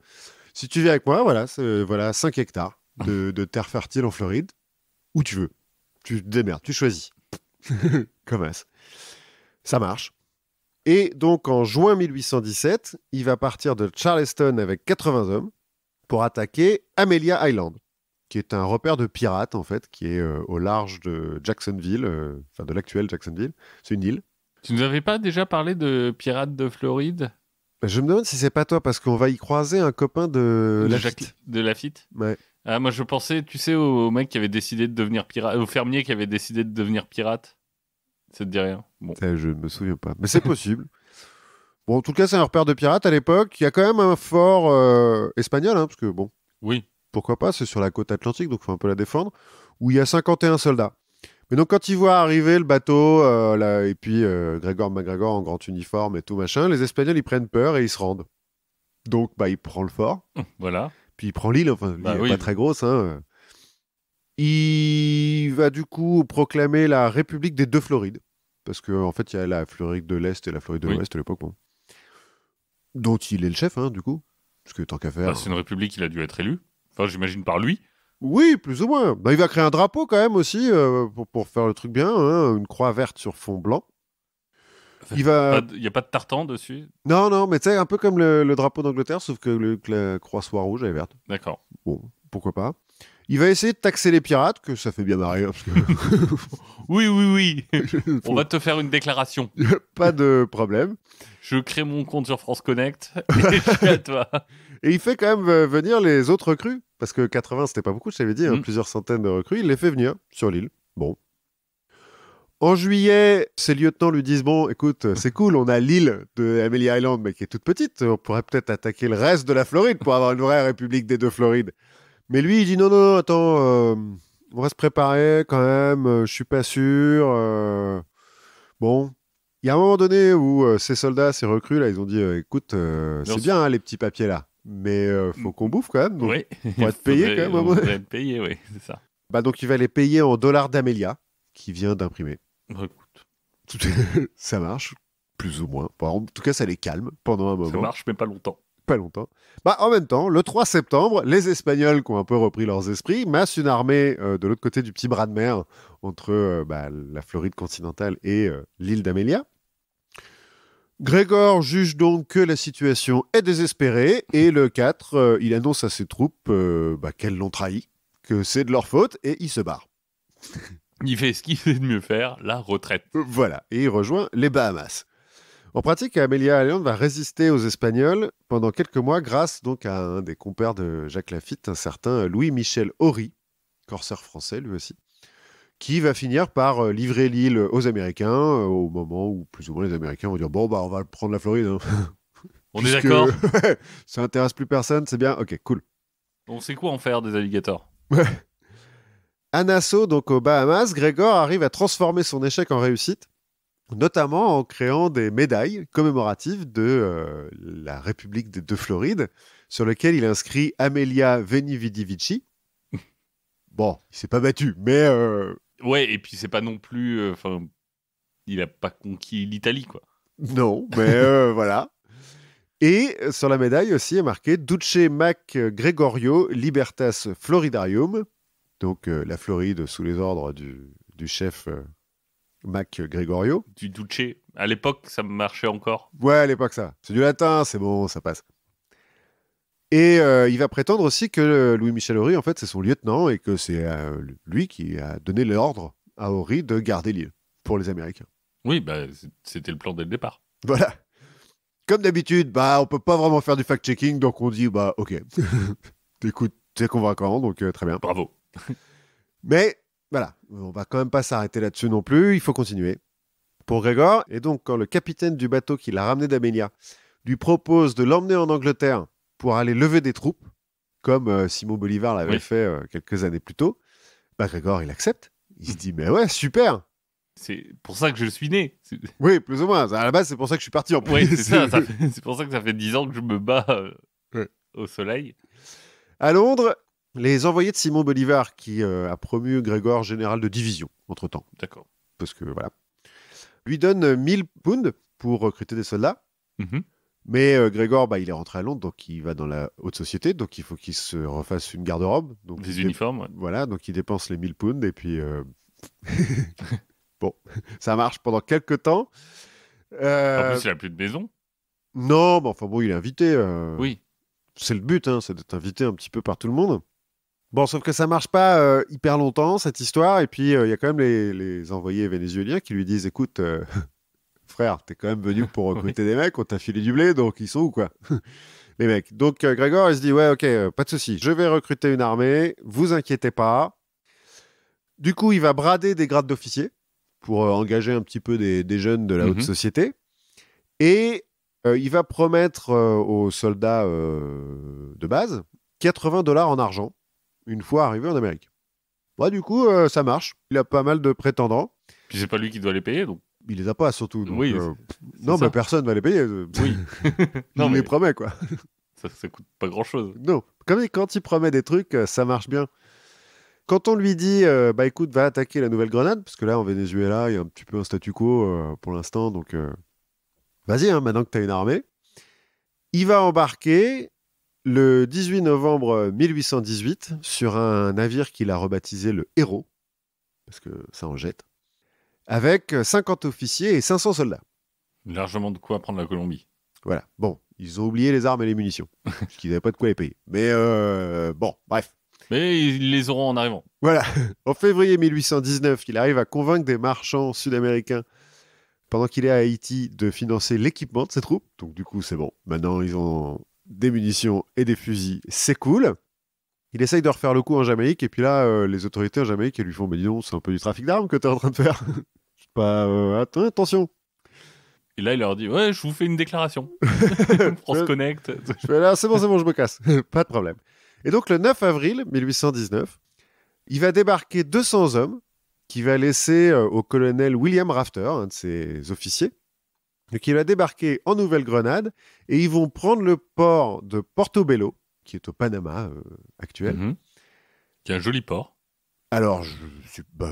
A: si tu viens avec moi, voilà 5 hectares de terre fertile en Floride, où tu veux. Tu te démerdes, tu choisis. Comme ça marche. Et donc, en juin 1817, il va partir de Charleston avec 80 hommes pour attaquer Amelia Island, qui est un repère de pirates, en fait, qui est au large de Jacksonville, de l'actuel Jacksonville. C'est une île.
B: Tu nous avais pas déjà parlé de Pirates de Floride?
A: Je me demande si c'est pas toi, parce qu'on va y croiser un copain de Lafitte.
B: De Lafitte?
A: Ouais.
B: Ah, moi, je pensais, tu sais, au mec qui avait décidé de devenir pirate, au fermier qui avait décidé de devenir pirate. Ça te dit rien? Bon.
A: Ça, je me souviens pas. Mais c'est possible. Bon, en tout cas, c'est un repère de pirates à l'époque. Il y a quand même un fort espagnol, parce que, bon,
B: Oui.
A: pourquoi pas, c'est sur la côte atlantique, donc il faut un peu la défendre, où il y a 51 soldats. Mais donc, quand ils voient arriver le bateau, et puis Grégor MacGregor en grand uniforme et tout machin, les Espagnols, ils prennent peur et ils se rendent. Donc, il prend le fort.
B: Voilà.
A: Puis il prend l'île, l'île n'est pas très grosse. Il va du coup proclamer la République des deux Florides. Parce qu'en fait, il y a la Floride de l'Est et la Floride de l'Ouest à l'époque. Bon. Dont il est le chef, du coup. Parce que tant qu'à faire...
B: c'est une république, il a dû être élu. Enfin, j'imagine par lui.
A: Oui, plus ou moins. Il va créer un drapeau quand même aussi, pour faire le truc bien. Une croix verte sur fond blanc. Il n'y a
B: pas de tartan dessus?
A: Non, mais tu sais, un peu comme le drapeau d'Angleterre, sauf que la croix soit rouge et verte.
B: D'accord.
A: Bon, pourquoi pas. Il va essayer de taxer les pirates, que ça fait bien marrer. Parce que...
B: oui. On va te faire une déclaration.
A: Pas de problème.
B: Je crée mon compte sur France Connect et je suis à toi.
A: Et il fait quand même venir les autres recrues. Parce que 80, c'était pas beaucoup, je t'avais dit, plusieurs centaines de recrues. Il les fait venir sur l'île. Bon. En juillet, ses lieutenants lui disent, bon, écoute, c'est cool, on a l'île de Amelia Island, mais qui est toute petite. On pourrait peut-être attaquer le reste de la Floride pour avoir une vraie république des deux Florides. Mais lui, il dit, non, attends, on va se préparer quand même, je suis pas sûr. Bon, il y a un moment donné où ces soldats, ces recrues, là, ils ont dit, écoute, c'est bien, les petits papiers là, mais faut qu'on bouffe quand même. Donc,
B: oui,
A: faut être payé quand même.
B: On devrait être payé, oui, c'est ça.
A: Donc il va les payer en dollars d'Amelia, qui vient d'imprimer.
B: Écoute.
A: Ça marche, plus ou moins. Bon, en tout cas, ça les calme pendant un moment.
B: Ça marche, mais pas longtemps.
A: Pas longtemps. En même temps, le 3 septembre, les Espagnols qui ont un peu repris leurs esprits massent une armée de l'autre côté du petit bras de mer entre la Floride continentale et l'île d'Amelia. Grégor juge donc que la situation est désespérée et le 4, il annonce à ses troupes qu'elles l'ont trahi, que c'est de leur faute et il se barre.
B: Il fait ce qu'il fait de mieux faire, la retraite.
A: Voilà, et il rejoint les Bahamas. En pratique, Amelia Island va résister aux Espagnols pendant quelques mois grâce donc à un des compères de Jacques Lafitte, un certain Louis-Michel Horry, corsaire français lui aussi, qui va finir par livrer l'île aux Américains au moment où plus ou moins les Américains vont dire bon on va prendre la Floride.
B: On est d'accord.
A: Ça intéresse plus personne, c'est bien. Ok, cool.
B: On sait quoi en faire des alligators.
A: À Nassau, donc aux Bahamas, Grégor arrive à transformer son échec en réussite, notamment en créant des médailles commémoratives de la République de Floride, sur lesquelles il inscrit Amelia Veni Vidi Vici. Bon, il s'est pas battu, mais...
B: Ouais, et puis c'est pas non plus... il a pas conquis l'Italie, quoi.
A: Non, mais voilà. Et sur la médaille aussi est marqué Duce Mac Gregorio Libertas Floridarium, donc la Floride sous les ordres du chef Mac Gregorio.
B: Du Duce. À l'époque, ça marchait encore.
A: Ouais, à l'époque ça. C'est du latin, c'est bon, ça passe. Et il va prétendre aussi que Louis-Michel Horry, en fait, c'est son lieutenant et que c'est lui qui a donné l'ordre à Horry de garder l'île pour les Américains.
B: Oui, c'était le plan dès le départ.
A: Voilà. Comme d'habitude, on peut pas vraiment faire du fact-checking, donc on dit, ok, écoute, c'est convaincant, donc très bien.
B: Bravo.
A: Mais voilà, on va quand même pas s'arrêter là-dessus non plus, il faut continuer. Pour Grégor, et donc quand le capitaine du bateau qui l'a ramené d'Amélia lui propose de l'emmener en Angleterre pour aller lever des troupes, comme Simon Bolivar l'avait fait quelques années plus tôt, Grégor, il accepte. Il se dit, mais ouais, super.
B: C'est pour ça que je suis né.
A: Oui, plus ou moins. À la base, c'est pour ça que je suis parti en plus.
B: Oui, c'est ça. C'est pour ça que ça fait 10 ans que je me bats au soleil.
A: À Londres, les envoyés de Simon Bolivar, qui a promu Grégor général de division, entre-temps.
B: D'accord.
A: Parce que, voilà. Lui donne 1000 pounds pour recruter des soldats.
B: Mm-hmm.
A: Mais Grégor, il est rentré à Londres, donc il va dans la haute société, donc il faut qu'il se refasse une garde-robe. Donc
B: des uniformes, ouais.
A: Voilà, donc il dépense les 1000 pounds, et puis... Bon, ça marche pendant quelques temps.
B: En plus, il n'a plus de maison.
A: Non, mais enfin bon, il est invité.
B: Oui.
A: C'est le but, c'est d'être invité un petit peu par tout le monde. Bon, sauf que ça marche pas hyper longtemps, cette histoire. Et puis, il y a quand même les envoyés vénézuéliens qui lui disent, écoute, frère, t'es quand même venu pour recruter des mecs, on t'a filé du blé, donc ils sont où, quoi? Les mecs. Donc, Grégor, il se dit, ouais, ok, pas de souci. Je vais recruter une armée, vous inquiétez pas. Du coup, il va brader des grades d'officier pour engager un petit peu des jeunes de la haute société. Et il va promettre aux soldats de base $80 en argent une fois arrivé en Amérique. Du coup, ça marche. Il a pas mal de prétendants.
B: Puis c'est pas lui qui doit les payer, donc.
A: Il les a pas, surtout. Donc,
B: oui,
A: non, mais personne va les payer.
B: Oui.
A: Il les promet, quoi.
B: Ça coûte pas grand-chose.
A: Non. Quand il promet des trucs, ça marche bien. Quand on lui dit, écoute, va attaquer la Nouvelle-Grenade, parce que là, en Venezuela, il y a un petit peu un statu quo pour l'instant, donc vas-y, maintenant que tu as une armée. Il va embarquer le 18 novembre 1818 sur un navire qu'il a rebaptisé le Héros, parce que ça en jette, avec 50 officiers et 500 soldats.
B: Largement de quoi prendre la Colombie.
A: Voilà. Bon, ils ont oublié les armes et les munitions, parce qu'ils n'avaient pas de quoi les payer. Mais bon, bref.
B: Mais ils les auront en arrivant.
A: Voilà. En février 1819, il arrive à convaincre des marchands sud-américains, pendant qu'il est à Haïti, de financer l'équipement de ses troupes. Donc du coup, c'est bon. Maintenant, ils ont des munitions et des fusils. C'est cool. Il essaye de refaire le coup en Jamaïque. Et puis là, les autorités en Jamaïque elles lui font « Mais dis donc, c'est un peu du trafic d'armes que tu es en train de faire. » Attention.
B: Et là, il leur dit « Ouais, je vous fais une déclaration. France Connect. »
A: Je fais là, c'est bon, je me casse. Pas de problème. Et donc, le 9 avril 1819, il va débarquer 200 hommes qui va laisser au colonel William Rafter, un de ses officiers, qui va débarquer en Nouvelle-Grenade et ils vont prendre le port de Portobello, qui est au Panama actuel.
B: Qui est un joli port.
A: Alors,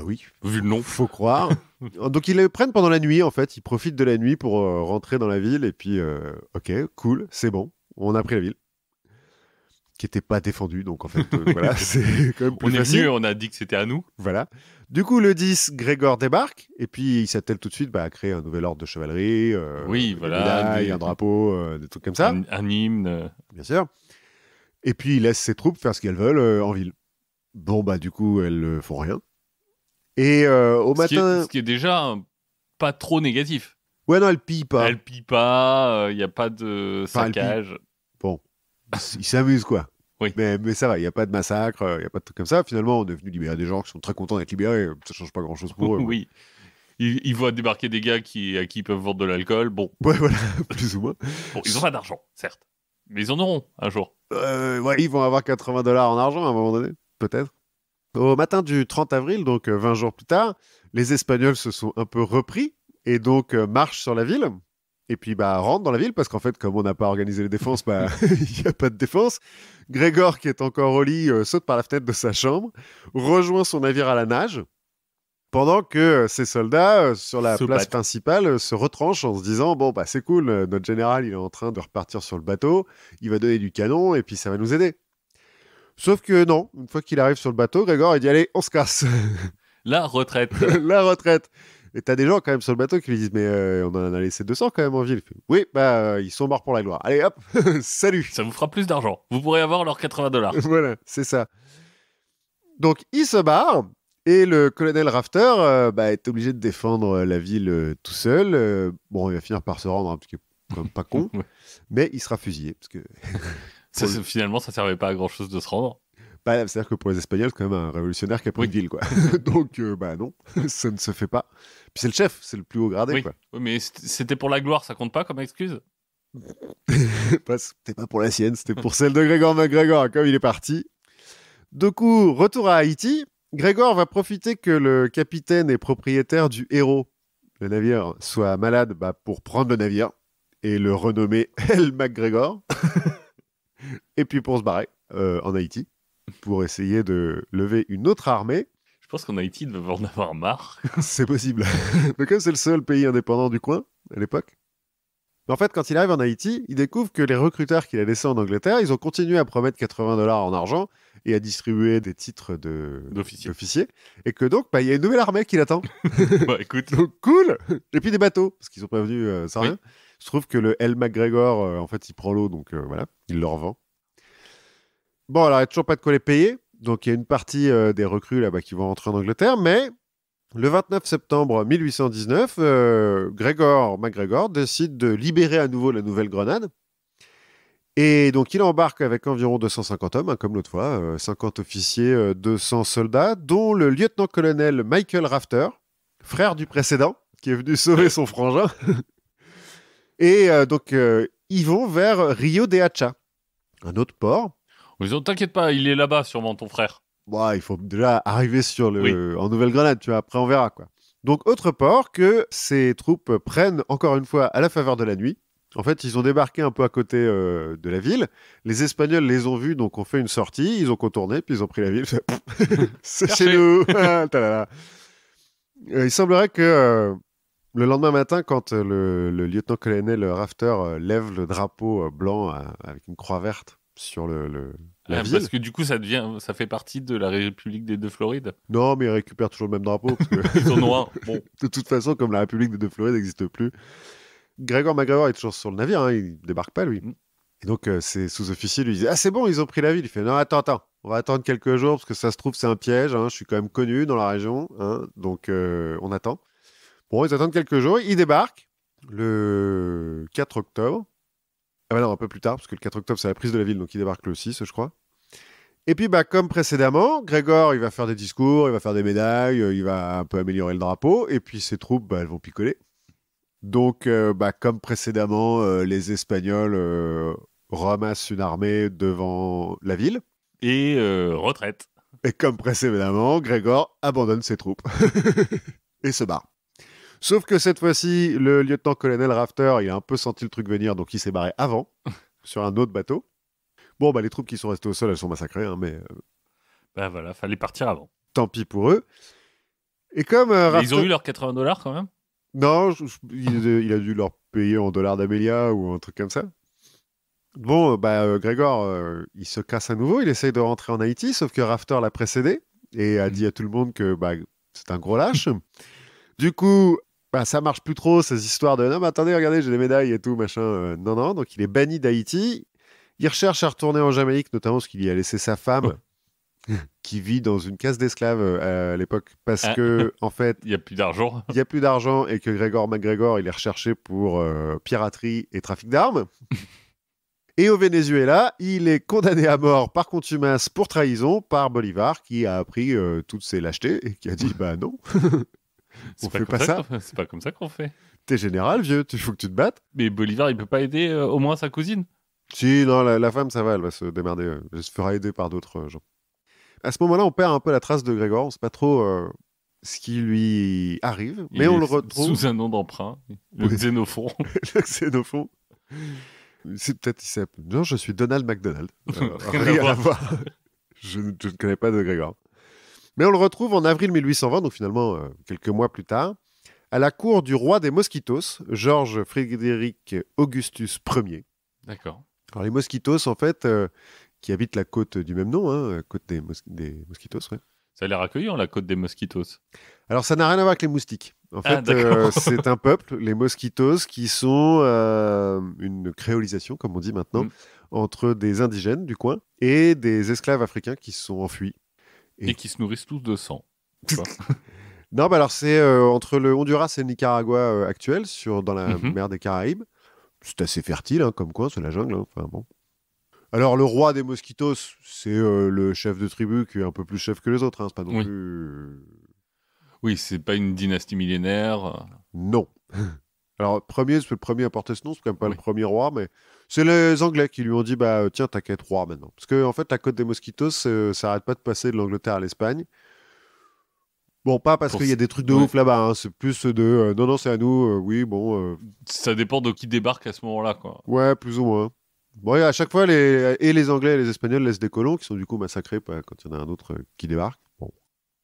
A: oui.
B: Vu le nom.
A: Faut croire. Donc, ils le prennent pendant la nuit, en fait. Ils profitent de la nuit pour rentrer dans la ville et puis, ok, cool, c'est bon, on a pris la ville. Qui n'était pas défendu, donc en fait, voilà, c'est quand même plus facile.
B: On est venu, on a dit que c'était à nous.
A: Voilà. Du coup, le 10, Grégor débarque, et puis il s'attelle tout de suite à créer un nouvel ordre de chevalerie, médailles, un drapeau, des trucs comme ça.
B: Un hymne.
A: Bien sûr. Et puis, il laisse ses troupes faire ce qu'elles veulent en ville. Bon, du coup, elles font rien. Et au matin...
B: Ce qui est déjà pas trop négatif.
A: Ouais, non, elles pillent pas.
B: Elles pillent pas, il n'y a pas de saccage.
A: Bon. Ils s'amusent, quoi.
B: Oui.
A: Mais ça va, il n'y a pas de massacre, il n'y a pas de trucs comme ça. Finalement, on est venu libérer des gens qui sont très contents d'être libérés. Ça ne change pas grand-chose pour eux.
B: Oui. Ils voient débarquer des gars à qui ils peuvent vendre de l'alcool. Bon,
A: Ouais, voilà, plus ou moins.
B: bon ils n'ont pas d'argent, certes. Mais ils en auront un jour.
A: Ouais, ils vont avoir $80 en argent à un moment donné, peut-être. Au matin du 30 avril, donc 20 jours plus tard, les Espagnols se sont un peu repris et donc marchent sur la ville. Et puis rentrent dans la ville parce qu'en fait, comme on n'a pas organisé les défenses, il n'y a pas de défense. Grégor, qui est encore au lit, saute par la fenêtre de sa chambre, rejoint son navire à la nage, pendant que ces soldats, sur la place
B: Sopate.
A: principale, se retranchent en se disant bon, c'est cool, notre général, il est en train de repartir sur le bateau, il va donner du canon et puis ça va nous aider. Sauf que non, une fois qu'il arrive sur le bateau, Grégor, il dit allez, on se casse.
B: La retraite.
A: La retraite. Et t'as des gens quand même sur le bateau qui lui disent mais on en a laissé 200 quand même en ville. Il fait, oui, ils sont morts pour la gloire. Allez hop, salut.
B: Ça vous fera plus d'argent. Vous pourrez avoir leurs $80.
A: Voilà, c'est ça. Donc il se barre et le colonel Rafter est obligé de défendre la ville tout seul. Bon, il va finir par se rendre, parce qu'il est quand même pas con,
B: Ouais.
A: mais il sera fusillé parce que
B: Finalement, ça servait pas à grand chose de se rendre.
A: c'est-à-dire que pour les Espagnols, c'est quand même un révolutionnaire qui a pris
B: Oui.
A: une ville, quoi. Donc, non, ça ne se fait pas. Puis c'est le chef, c'est le plus haut gradé,
B: Oui.
A: quoi.
B: Oui, mais c'était pour la gloire, ça compte pas comme excuse?
A: C'était pas pour la sienne, c'était pour celle de Grégor MacGregor, comme il est parti. Du coup, retour à Haïti, Grégor va profiter que le capitaine et propriétaire du Héros, le navire, soit malade pour prendre le navire et le renommer El MacGregor. Et puis pour se barrer en Haïti, pour essayer de lever une autre armée.
B: Je pense qu'en Haïti, ils devaient en avoir marre.
A: C'est possible. Mais comme c'est le seul pays indépendant du coin, à l'époque. Mais en fait, quand il arrive en Haïti, il découvre que les recruteurs qu'il a laissés en Angleterre, ils ont continué à promettre $80 en argent et à distribuer des titres d'officiers. Et que donc, il y a une nouvelle armée qui l'attend.
B: Bah écoute,
A: Donc, cool. Et puis des bateaux, parce qu'ils sont prévenus sans
B: Oui.
A: rien. Il se trouve que le El MacGregor, en fait, il prend l'eau, donc voilà, il le revend. Bon, alors, il n'y a toujours pas de quoi les payer. Donc, il y a une partie des recrues là-bas qui vont rentrer en Angleterre, mais le 29 septembre 1819, Grégor MacGregor décide de libérer à nouveau la Nouvelle-Grenade. Et donc, il embarque avec environ 250 hommes, comme l'autre fois, 50 officiers, 200 soldats, dont le lieutenant-colonel Michael Rafter, frère du précédent, qui est venu sauver son frangin. Et donc, ils vont vers Rio de Hacha, un autre port.
B: ils ont t'inquiète pas, il est là-bas, sûrement ton frère.
A: Il faut déjà arriver en Nouvelle-Grenade, tu vois, après on verra, quoi. Donc, autre port que ces troupes prennent encore une fois à la faveur de la nuit. En fait, ils ont débarqué un peu à côté de la ville. Les Espagnols les ont vus, donc ont fait une sortie. Ils ont contourné, puis ils ont pris la ville. C'est chez nous. Il semblerait que le lendemain matin, quand le lieutenant-colonel Rafter lève le drapeau blanc avec une croix verte sur la ville.
B: Parce que du coup, ça fait partie de la République des Deux-Florides.
A: Non, mais ils récupèrent toujours le même drapeau. Parce que
B: Ils en ont un. Bon,
A: de toute façon, comme la République des Deux-Florides n'existe plus, Grégor MacGregor est toujours sur le navire, il débarque pas, lui. Et donc, ses sous-officiers lui disent « Ah, c'est bon, ils ont pris la ville. » Il fait « Non, attends, on va attendre quelques jours, parce que ça se trouve, c'est un piège. Je suis quand même connu dans la région. Donc, on attend. » Bon, ils attendent quelques jours. Ils débarquent le 4 octobre. Ah non, un peu plus tard, parce que le 4 octobre, c'est la prise de la ville, donc ils débarquent le 6, je crois. Et puis, comme précédemment, Grégor, il va faire des discours, il va faire des médailles, il va un peu améliorer le drapeau, et puis ses troupes, elles vont picoler. Donc, comme précédemment, les Espagnols ramassent une armée devant la ville.
B: et retraite.
A: Et comme précédemment, Grégor abandonne ses troupes et se barre. Sauf que cette fois-ci, le lieutenant-colonel Rafter, il a un peu senti le truc venir, donc il s'est barré avant, sur un autre bateau. Bon, les troupes qui sont restées au sol, elles sont massacrées, mais
B: Voilà, fallait partir avant.
A: tant pis pour eux. Et comme
B: Mais
A: Rafter...
B: ils ont eu leurs $80 quand même.
A: Non, il a dû leur payer en dollars d'Amélia ou un truc comme ça. Bon, Grégor, il se casse à nouveau, il essaye de rentrer en Haïti, sauf que Rafter l'a précédé et a dit à tout le monde que c'est un gros lâche. Du coup, ça marche plus trop, ces histoires de « Non, mais attendez, regardez, j'ai des médailles et tout, machin. » Non, donc il est banni d'Haïti. Il recherche à retourner en Jamaïque, notamment parce qu'il y a laissé sa femme, qui vit dans une case d'esclaves à l'époque, parce que, en fait,
B: Il n'y a plus d'argent.
A: il n'y a plus d'argent et que Grégor MacGregor, il est recherché pour piraterie et trafic d'armes. Et au Venezuela, il est condamné à mort par contumace pour trahison par Bolivar, qui a appris toutes ces lâchetés et qui a dit non. On fait pas ça.
B: C'est pas comme ça qu'on fait.
A: T'es général, vieux, il faut que tu te battes.
B: Mais Bolivar, il peut pas aider au moins sa cousine?
A: Si, non, la femme, ça va, elle va se démerder. Elle se fera aider par d'autres gens. À ce moment-là, on perd un peu la trace de Grégor. On sait pas trop ce qui lui arrive, mais on le retrouve.
B: Sous un nom d'emprunt, le Xénophon.
A: Le Xénophon. C'est peut-être, il s'appelle. Non, je suis Donald McDonald.
B: Rien à
A: voir. Je ne connais pas de Grégor. Mais on le retrouve en avril 1820, donc finalement quelques mois plus tard, à la cour du roi des Mosquitos, Georges Frédéric Augustus Ier.
B: D'accord.
A: Alors les Mosquitos, en fait, qui habitent la côte du même nom, hein, côte des Mosquitos, ouais.
B: Ça a l'air accueillant, la côte des Mosquitos.
A: Alors ça n'a rien à voir avec les moustiques. En fait, c'est un peuple, les Mosquitos, qui sont une créolisation, comme on dit maintenant, entre des indigènes du coin et des esclaves africains qui se sont enfuis.
B: Et qui se nourrissent tous de sang.
A: Non, bah alors c'est entre le Honduras et le Nicaragua actuel, dans la mer des Caraïbes. C'est assez fertile hein, comme coin, c'est la jungle. Hein. Enfin, bon. Alors le roi des Mosquitos, c'est le chef de tribu qui est un peu plus chef que les autres. Hein. C'est pas non plus...
B: Oui, c'est pas une dynastie millénaire.
A: Non. Alors c'est le premier à porter ce nom, c'est quand même pas le premier roi, mais c'est les Anglais qui lui ont dit bah tiens, t'as qu'à être roi maintenant. Parce que en fait, la côte des Mosquitos, ça arrête pas de passer de l'Angleterre à l'Espagne. Bon, pas parce qu'il y a des trucs de ouf là-bas, hein. C'est plus de non, c'est à nous, oui, bon.
B: Ça dépend de qui débarque à ce moment-là, quoi.
A: Ouais, plus ou moins. Bon, à chaque fois, les Anglais et les Espagnols laissent des colons qui sont du coup massacrés quand il y en a un autre qui débarque. Bon.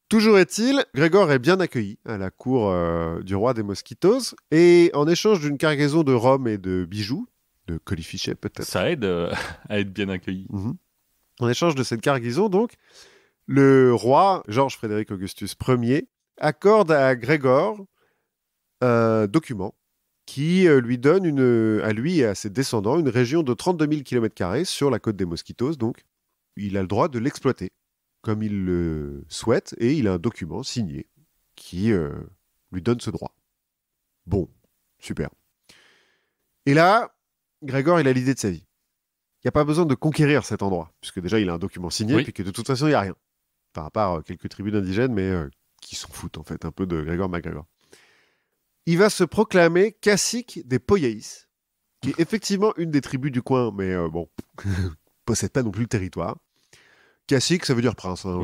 A: Toujours est-il, Grégor est bien accueilli à la cour du roi des Mosquitos et en échange d'une cargaison de rhum et de bijoux, de colifichets peut-être.
B: Ça aide à être bien accueilli.
A: En échange de cette cargaison, donc, le roi, Georges Frédéric Augustus Ier, accorde à Grégor un document qui lui donne à lui et à ses descendants une région de 32 000 km² sur la côte des Mosquitos. Donc, il a le droit de l'exploiter comme il le souhaite et il a un document signé qui lui donne ce droit. Bon, super. Et là, Grégor, il a l'idée de sa vie. Il n'y a pas besoin de conquérir cet endroit, puisque déjà, il a un document signé, puis que de toute façon, il n'y a rien. Enfin, à part quelques tribus d'indigènes, mais qui s'en foutent, en fait, un peu de Grégor MacGregor. Il va se proclamer cacique des Poyaïs, qui est effectivement une des tribus du coin, mais bon, possède pas non plus le territoire. Cacique, ça veut dire prince, hein,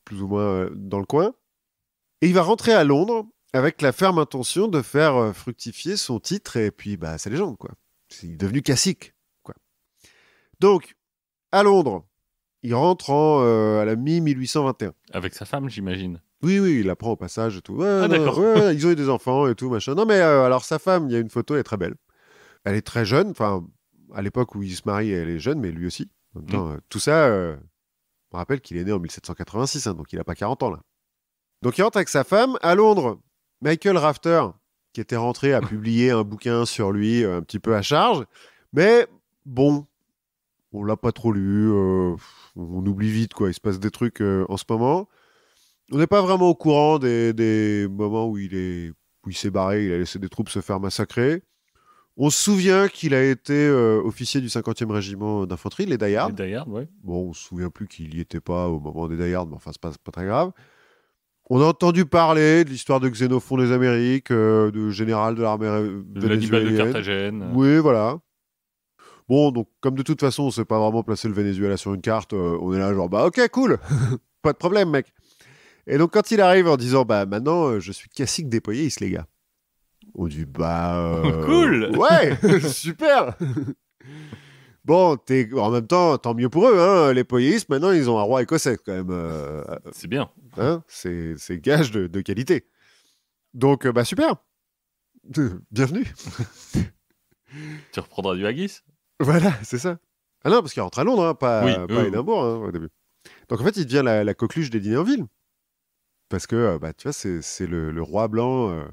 A: plus ou moins dans le coin. Et il va rentrer à Londres avec la ferme intention de faire fructifier son titre et puis sa légende, quoi. Il est devenu cacique, quoi. Donc, à Londres, il rentre à la mi-1821.
B: Avec sa femme, j'imagine.
A: Oui, il apprend au passage et tout.
B: D'accord.
A: Ils ont eu des enfants et tout, machin. Non, mais alors sa femme, il y a une photo, elle est très belle. Elle est très jeune. Enfin, à l'époque où il se marie, elle est jeune, mais lui aussi. En même temps, tout ça, on rappelle qu'il est né en 1786, hein, donc il n'a pas 40 ans, là. Donc il rentre avec sa femme à Londres. Michael Rafter, qui était rentré, a publié un bouquin sur lui, un petit peu à charge. Mais bon, on l'a pas trop lu. On oublie vite, quoi. Il se passe des trucs en ce moment. On n'est pas vraiment au courant des moments où il s'est barré, il a laissé des troupes se faire massacrer. On se souvient qu'il a été officier du 50e régiment d'infanterie, les Die Hard.
B: Les Die Hard, ouais.
A: Bon, on se souvient plus qu'il y était pas au moment des Die Hard, mais enfin, c'est pas très grave. On a entendu parler de l'histoire de Xénophon des Amériques, de général de l'armée vénézuélienne.
B: De Carthagène.
A: Oui, voilà. Bon, donc, comme de toute façon, on ne sait pas vraiment placer le Venezuela sur une carte, on est là genre, ok, cool, pas de problème, mec. Et donc, quand il arrive en disant, maintenant, je suis cacique des Poyaïs, les gars. On dit,
B: cool.
A: Ouais, super. Bon, en même temps, tant mieux pour eux, hein. Les Poyaïs, maintenant, ils ont un roi écossais, quand même.
B: C'est bien.
A: Hein, c'est gage de qualité. Donc, super. Bienvenue.
B: Tu reprendras du haggis.
A: Voilà, c'est ça. Ah non, parce qu'il rentre à Londres, hein, pas à Édimbourg, hein, au début. Donc, en fait, il devient la coqueluche des dîners en ville. Parce que, tu vois, c'est le roi blanc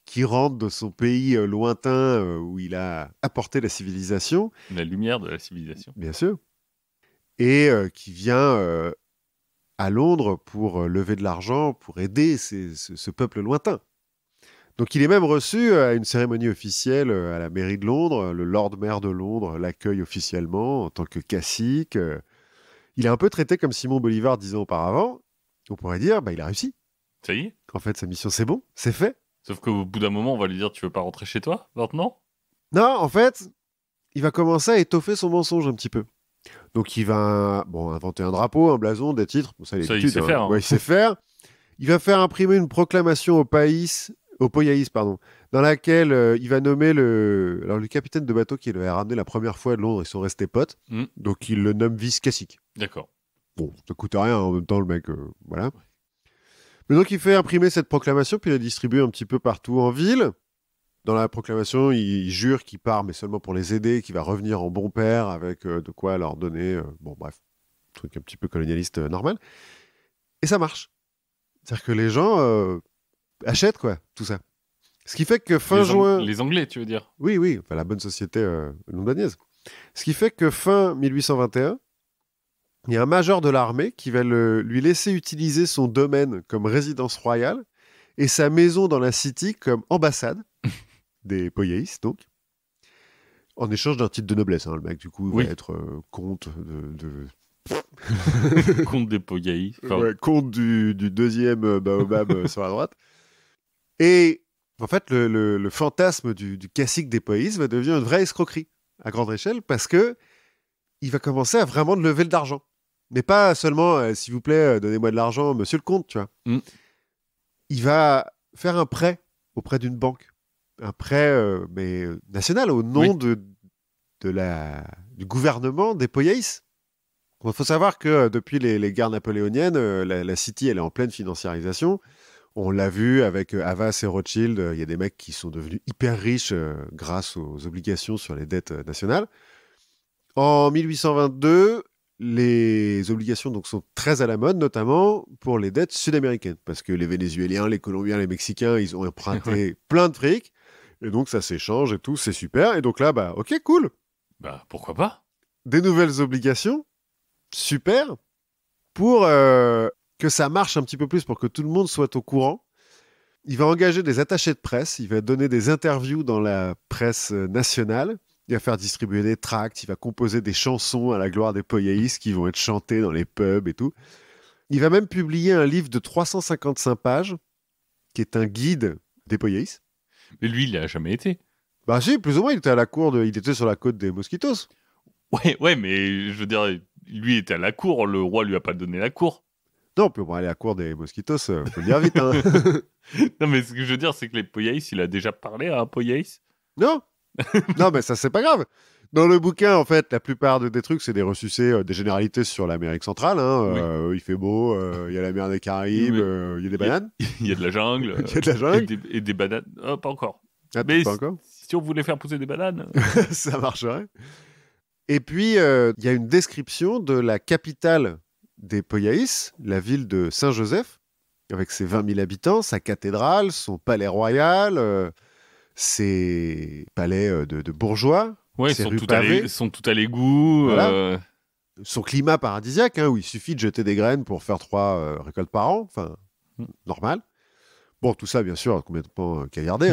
A: qui rentre de son pays lointain où il a apporté la civilisation.
B: La lumière de la civilisation.
A: Bien sûr. Et qui vient à Londres pour lever de l'argent, pour aider ce peuple lointain. Donc il est même reçu à une cérémonie officielle à la mairie de Londres. Le Lord Maire de Londres l'accueille officiellement en tant que cacique. Il est un peu traité comme Simon Bolivar 10 ans auparavant. On pourrait dire, il a réussi.
B: Ça y est.
A: En fait, sa mission, c'est bon, c'est fait.
B: Sauf qu'au bout d'un moment, on va lui dire, tu veux pas rentrer chez toi maintenant?
A: Non, en fait, il va commencer à étoffer son mensonge un petit peu. Donc, il va inventer un drapeau, un blason, des titres. Bon, ça,
B: Ça, il sait faire. Hein.
A: Ouais, il sait faire. Il va faire imprimer une proclamation au Poyaïs, pardon, dans laquelle il va nommer le capitaine de bateau qui l'avait ramené la première fois de Londres. Ils sont restés potes. Donc, il le nomme vice-cacique.
B: D'accord.
A: Bon, ça coûte rien en même temps, le mec, voilà. Mais donc, il fait imprimer cette proclamation, puis il la distribue un petit peu partout en ville. Dans la proclamation, il jure qu'il part, mais seulement pour les aider, qu'il va revenir en bon père avec de quoi leur donner. Bon, bref, truc un petit peu colonialiste normal. Et ça marche. C'est-à-dire que les gens achètent, quoi, tout ça. Ce qui fait que fin juin...
B: Les Anglais, tu veux dire?
A: Oui, enfin la bonne société londonienne. Ce qui fait que fin 1821, il y a un major de l'armée qui va lui laisser utiliser son domaine comme résidence royale et sa maison dans la City comme ambassade des Poyaïs, donc, en échange d'un titre de noblesse. Hein. Le mec, du coup, va être comte de...
B: Comte des Poyaïs. Enfin...
A: Ouais, comte du deuxième baobab sur la droite. Et en fait, le fantasme du cacique des Poyaïs va devenir une vraie escroquerie à grande échelle parce que il va commencer à vraiment lever de l'argent. Mais pas seulement, s'il vous plaît, donnez-moi de l'argent, monsieur le comte, tu vois. Il va faire un prêt auprès d'une banque. Un prêt national au nom du gouvernement des Poyaïs. Il faut savoir que depuis les guerres napoléoniennes, la City elle est en pleine financiarisation. On l'a vu avec Havas et Rothschild, il y a des mecs qui sont devenus hyper riches grâce aux obligations sur les dettes nationales. En 1822, les obligations donc, sont très à la mode, notamment pour les dettes sud-américaines. Parce que les Vénézuéliens, les Colombiens, les Mexicains, ils ont emprunté plein de fric. Et donc, ça s'échange et tout, c'est super. Et donc là, ok, cool.
B: Pourquoi pas?
A: Des nouvelles obligations, super. Pour que ça marche un petit peu plus, pour que tout le monde soit au courant. Il va engager des attachés de presse, il va donner des interviews dans la presse nationale. Il va faire distribuer des tracts, il va composer des chansons à la gloire des Poyaïs qui vont être chantées dans les pubs et tout. Il va même publier un livre de 355 pages qui est un guide des Poyaïs.
B: Mais lui, il n'a jamais été.
A: Bah si, plus ou moins, il était sur la côte des Mosquitos.
B: Ouais, mais je veux dire, lui était à la cour, le roi lui a pas donné la cour.
A: Non, puis on va aller à la cour des Mosquitos, faut le dire vite. Hein.
B: Non, mais ce que je veux dire, c'est que les Poyaïs, il a déjà parlé à un Poyaïs.
A: Non, non, mais ça, c'est pas grave. Dans le bouquin, en fait, la plupart des trucs, c'est des ressucés, des généralités sur l'Amérique centrale. Hein. Il fait beau, il y a la mer des Caraïbes, il y a des bananes.
B: Il y a de la jungle.
A: Il y a de la jungle.
B: Et des bananes. Oh, pas encore.
A: Ah,
B: mais
A: pas encore.
B: Si on voulait faire pousser des bananes.
A: Ça marcherait. Et puis, il y a une description de la capitale des Poyaïs, la ville de Saint-Joseph, avec ses 20 000 habitants, sa cathédrale, son palais royal, ses palais de bourgeois.
B: Ouais, ils sont tout à l'égout.
A: Voilà. Son climat paradisiaque, où il suffit de jeter des graines pour faire 3 récoltes par an. Enfin, normal. Bon, tout ça, bien sûr, complètement caviardé.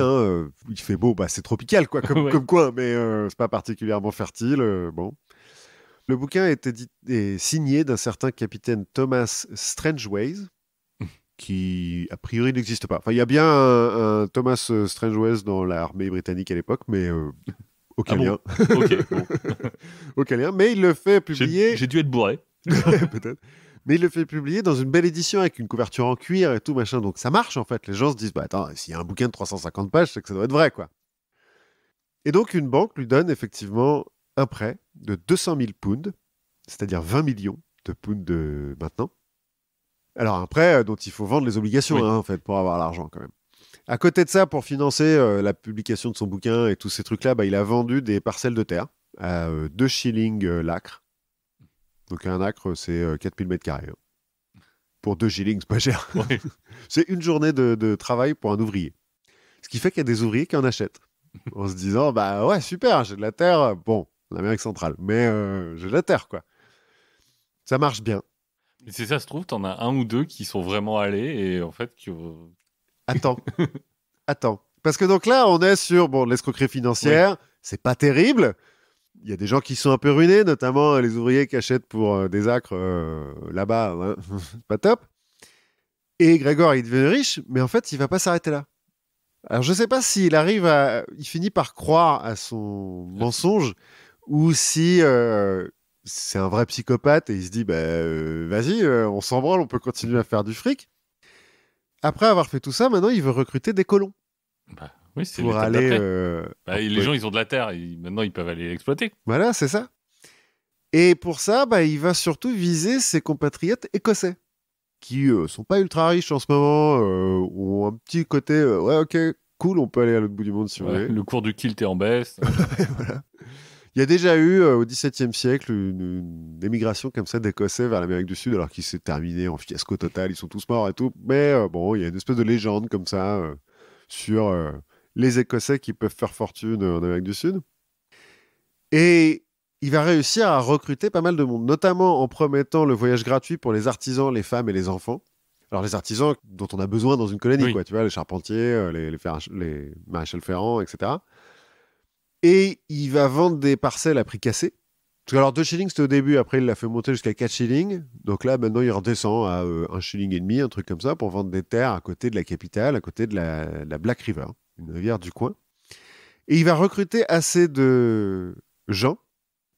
A: Il fait beau, c'est tropical, quoi, comme coin, mais c'est pas particulièrement fertile. Bon. Le bouquin est signé d'un certain capitaine Thomas Strangeways, qui, a priori, n'existe pas. Enfin, il y a bien un Thomas Strangeways dans l'armée britannique à l'époque, mais aucun lien.
B: Ok, bon.
A: Aucun lien, mais il le fait publier...
B: J'ai dû être bourré.
A: Peut-être. Mais il le fait publier dans une belle édition avec une couverture en cuir et tout, machin. Donc ça marche, en fait. Les gens se disent, attends, s'il y a un bouquin de 350 pages, c'est que ça doit être vrai, quoi. Et donc, une banque lui donne effectivement un prêt de 200 000 pounds, c'est-à-dire 20 millions de pounds de maintenant. Alors, un prêt dont il faut vendre les obligations, en fait, pour avoir l'argent, quand même. À côté de ça, pour financer la publication de son bouquin et tous ces trucs-là, il a vendu des parcelles de terre à 2 shillings l'acre. Donc un acre, c'est 4000 mètres carrés. Pour 2 shillings, c'est pas cher.
B: Ouais.
A: C'est une journée de travail pour un ouvrier. Ce qui fait qu'il y a des ouvriers qui en achètent. En se disant, ouais, super, j'ai de la terre. Bon, en Amérique centrale, mais j'ai de la terre, quoi. Ça marche bien.
B: Et c'est ça, se trouve, t'en as un ou deux qui sont vraiment allés et en fait...
A: Attends. Parce que donc là, on est sur l'escroquerie financière. C'est pas terrible. Il y a des gens qui sont un peu ruinés, notamment les ouvriers qui achètent pour des acres là-bas. C'est pas top. Et Grégor, il devient riche, mais en fait, il va pas s'arrêter là. Alors, je sais pas s'il arrive à... Il finit par croire à son mensonge ou si c'est un vrai psychopathe et il se dit, vas-y, on s'en branle, on peut continuer à faire du fric. Après avoir fait tout ça, maintenant, il veut recruter des colons.
B: Bah, oui, c'est
A: Pour
B: l'étape
A: aller...
B: d'après. Les gens, ils ont de la terre. Maintenant, ils peuvent aller l'exploiter.
A: Voilà, c'est ça. Et pour ça, il va surtout viser ses compatriotes écossais, qui sont pas ultra riches en ce moment, ont un petit côté, ouais, ok, cool, on peut aller à l'autre bout du monde si vous voulez.
B: Le cours du kilt est en baisse.
A: Voilà. Il y a déjà eu, au XVIIe siècle, une émigration comme ça d'Écossais vers l'Amérique du Sud, alors qu'il s'est terminé en fiasco total, ils sont tous morts et tout. Mais bon, il y a une espèce de légende comme ça sur les Écossais qui peuvent faire fortune en Amérique du Sud. Et il va réussir à recruter pas mal de monde, notamment en promettant le voyage gratuit pour les artisans, les femmes et les enfants. Alors les artisans dont on a besoin dans une colonie, quoi, tu vois, les charpentiers, les maréchals ferrants, etc. Et il va vendre des parcelles à prix cassé. Parce que alors 2 shillings c'était au début, après il l'a fait monter jusqu'à 4 shillings. Donc là maintenant il redescend à 1 shilling et demi, un truc comme ça, pour vendre des terres à côté de la capitale, à côté de la Black River, une rivière du coin. Et il va recruter assez de gens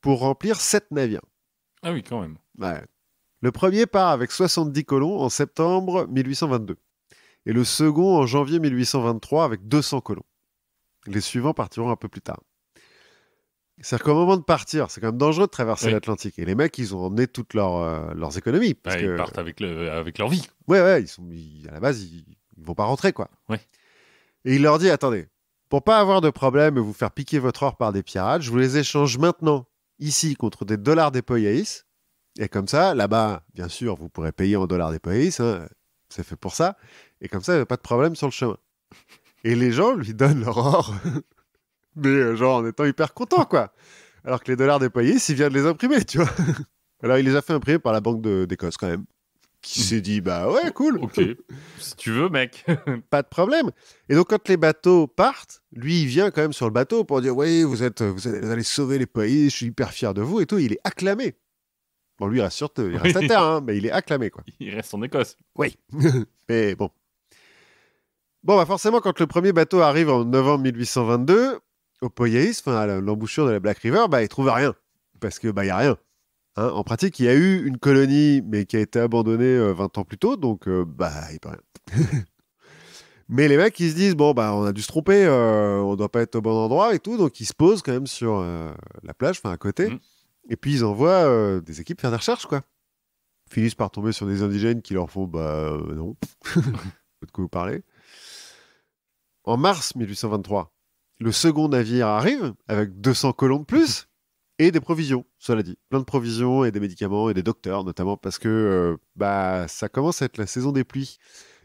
A: pour remplir 7 navires.
B: Ah oui, quand même.
A: Ouais. Le premier part avec 70 colons en septembre 1822. Et le second en janvier 1823 avec 200 colons. Les suivants partiront un peu plus tard. C'est-à-dire qu'au moment de partir, c'est quand même dangereux de traverser l'Atlantique. Et les mecs, ils ont emmené toutes leurs économies. Parce que...
B: Ils partent avec leur vie.
A: Ouais, à la base, ils vont pas rentrer, quoi.
B: Ouais.
A: Et il leur dit, attendez, pour pas avoir de problème et vous faire piquer votre or par des pirates, je vous les échange maintenant, ici, contre des dollars des Poyaïs. Et comme ça, là-bas, bien sûr, vous pourrez payer en dollars des Poyaïs, hein, c'est fait pour ça. Et comme ça, il n'y a pas de problème sur le chemin. Et les gens lui donnent leur or, mais genre en étant hyper contents, quoi. Alors que les dollars des Poyaïs, il vient de les imprimer, tu vois. Alors, il les a fait imprimer par la Banque d'Écosse, quand même. Qui s'est dit, bah ouais, cool.
B: Ok, si tu veux, mec.
A: Pas de problème. Et donc, quand les bateaux partent, lui, il vient quand même sur le bateau pour dire, oui, vous allez sauver les Poyaïs, je suis hyper fier de vous et tout. Il est acclamé. Bon, lui, il reste à terre, hein, mais il est acclamé, quoi.
B: Il reste en Écosse.
A: Oui. Mais bon. Bon, forcément, quand le premier bateau arrive en novembre 1822, au Poyaïs, à l'embouchure de la Black River, il trouve rien. Parce que, il y a rien. Hein, en pratique, il y a eu une colonie, mais qui a été abandonnée 20 ans plus tôt, donc, il peut rien. Mais les mecs, ils se disent, bon, on a dû se tromper, on doit pas être au bon endroit et tout, donc ils se posent quand même sur la plage, à côté. Et puis, ils envoient des équipes faire des recherches, quoi. Ils finissent par tomber sur des indigènes qui leur font, non. De quoi vous parlez. En mars 1823, le second navire arrive avec 200 colons de plus et des provisions, cela dit. Plein de provisions et des médicaments et des docteurs, notamment parce que ça commence à être la saison des pluies.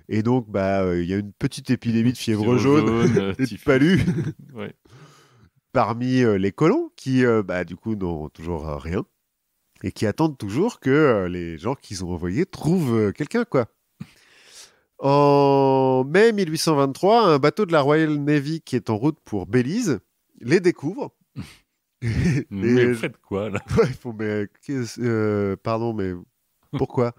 A: Et donc, il y a une petite épidémie de fièvre jaune et de palud
B: ouais.
A: parmi les colons qui, du coup, n'ont toujours rien et qui attendent toujours que les gens qu'ils ont envoyés trouvent quelqu'un, quoi. En mai 1823, un bateau de la Royal Navy qui est en route pour Belize les découvre.
B: Mais vous faites quoi, là?
A: Ouais, ils font, pardon, mais pourquoi?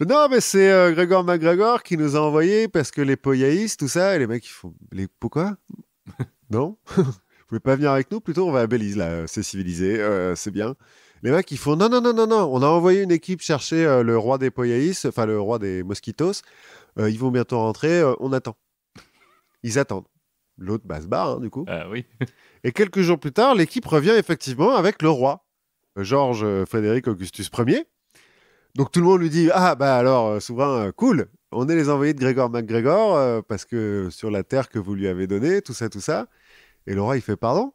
A: Non, mais c'est Grégor MacGregor qui nous a envoyés parce que les Poyaïs, tout ça, et les mecs, ils font, pourquoi? Non? Vous pouvez pas venir avec nous? Plutôt, on va à Belize, là, c'est civilisé, c'est bien. Les mecs, ils font, non, on a envoyé une équipe chercher le roi des Poyaïs, enfin le roi des Mosquitos. Ils vont bientôt rentrer, on attend. Ils attendent. L'autre se barre, du coup.
B: Ah oui.
A: Et quelques jours plus tard, l'équipe revient effectivement avec le roi, Georges Frédéric Augustus Ier. Donc tout le monde lui dit, alors, souverain, cool, on est les envoyés de Grégor MacGregor, parce que sur la terre que vous lui avez donnée, tout ça. Et le roi, il fait, pardon?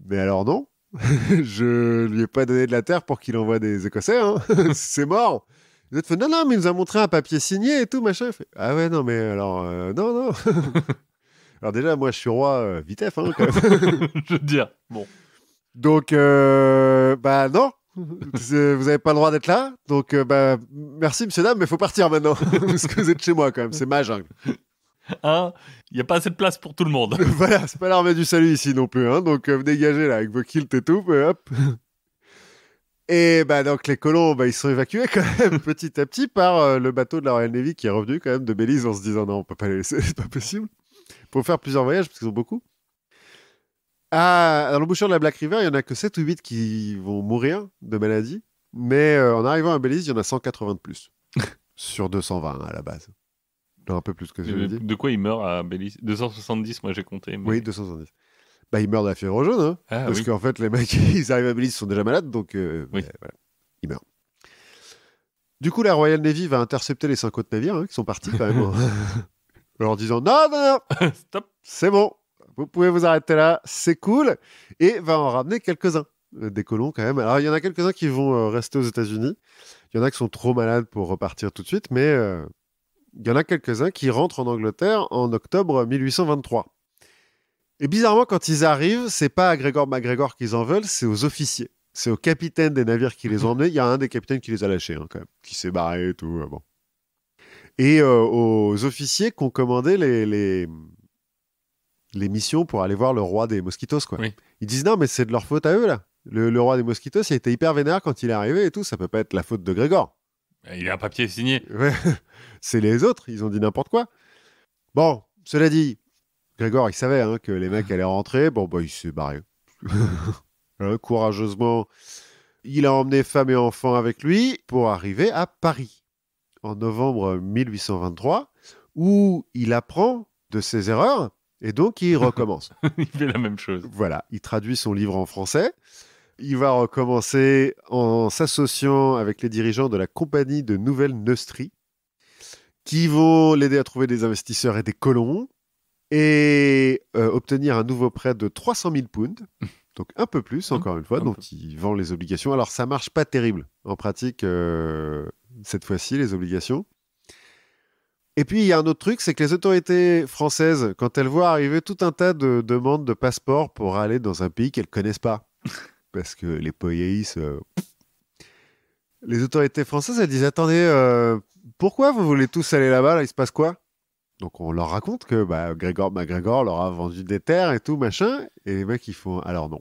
A: Mais alors non, je lui ai pas donné de la terre pour qu'il envoie des Écossais, hein. C'est mort. Les autres font, non, mais il nous a montré un papier signé et tout, machin. Il fait, ah ouais, non, mais alors, non. Alors déjà, moi, je suis roi vitef, hein, quand même.
B: Je veux dire, bon.
A: Donc, non, vous n'avez pas le droit d'être là. Donc, merci, monsieur, dame, mais il faut partir maintenant. Parce que vous êtes chez moi, quand même. C'est ma jungle.
B: Hein, il n'y a pas assez de place pour tout le monde.
A: Voilà, c'est pas l'armée du salut ici non plus. Hein, donc, vous dégagez là avec vos kilts et tout. Hop. Et bah donc les colons, ils sont évacués quand même petit à petit par le bateau de la Royal Navy qui est revenu quand même de Belize en se disant non, on peut pas les laisser, c'est pas possible. Pour faire plusieurs voyages parce qu'ils ont beaucoup. Ah, dans l'embouchure de la Black River, il y en a que 7 ou 8 qui vont mourir de maladie, mais en arrivant à Belize, il y en a 180 de plus sur 220 à la base. Non, un peu plus que ce que je dis.
B: De quoi il meurt à Belize? 270, moi j'ai compté. Mais...
A: Oui, 270. Ils meurent de la fièvre jaune, hein,
B: Ah,
A: parce
B: oui.
A: qu'en fait, les mecs, ils arrivent à Belize, ils sont déjà malades, donc
B: Oui.
A: voilà, ils meurent. Du coup, la Royal Navy va intercepter les 5 autres navires qui sont partis quand même, en leur disant non, non, non,
B: Stop.
A: c'est bon, vous pouvez vous arrêter là, c'est cool, et va en ramener quelques-uns, des colons quand même. Alors, il y en a quelques-uns qui vont rester aux États-Unis, il y en a qui sont trop malades pour repartir tout de suite, mais il y en a quelques-uns qui rentrent en Angleterre en octobre 1823. Et bizarrement, quand ils arrivent, c'est pas à Gregor MacGregor qu'ils en veulent, c'est aux officiers. C'est aux capitaines des navires qui les ont emmenés. Il y a un des capitaines qui les a lâchés, quand même, qui s'est barré et tout. Bon. Et aux officiers qui ont commandé les missions pour aller voir le roi des Mosquitos, quoi.
B: Oui.
A: Ils disent non, mais c'est de leur faute à eux, là. Le roi des Mosquitos, il était hyper vénère quand il est arrivé et tout. Ça peut pas être la faute de Grégor.
B: Il a un papier signé.
A: Ouais. C'est les autres, ils ont dit n'importe quoi. Bon, cela dit, Grégor, il savait que les mecs allaient rentrer. Bon, il s'est barré. Courageusement, il a emmené femme et enfants avec lui pour arriver à Paris en novembre 1823, où il apprend de ses erreurs et donc il recommence.
B: Il fait la même chose.
A: Voilà, il traduit son livre en français. Il va recommencer en s'associant avec les dirigeants de la compagnie de Nouvelle Neustrie, qui vont l'aider à trouver des investisseurs et des colons, et obtenir un nouveau prêt de 300 000 pounds, donc un peu plus, encore une fois, dont il vend les obligations. Alors, ça marche pas terrible, en pratique, cette fois-ci, les obligations. Et puis, il y a un autre truc, c'est que les autorités françaises, quand elles voient arriver tout un tas de demandes de passeport pour aller dans un pays qu'elles connaissent pas, parce que les poyéis, les autorités françaises, elles disent, attendez, pourquoi vous voulez tous aller là-bas, là, il se passe quoi? Donc on leur raconte que Gregor MacGregor leur a vendu des terres et tout, machin, et les mecs ils font, alors non.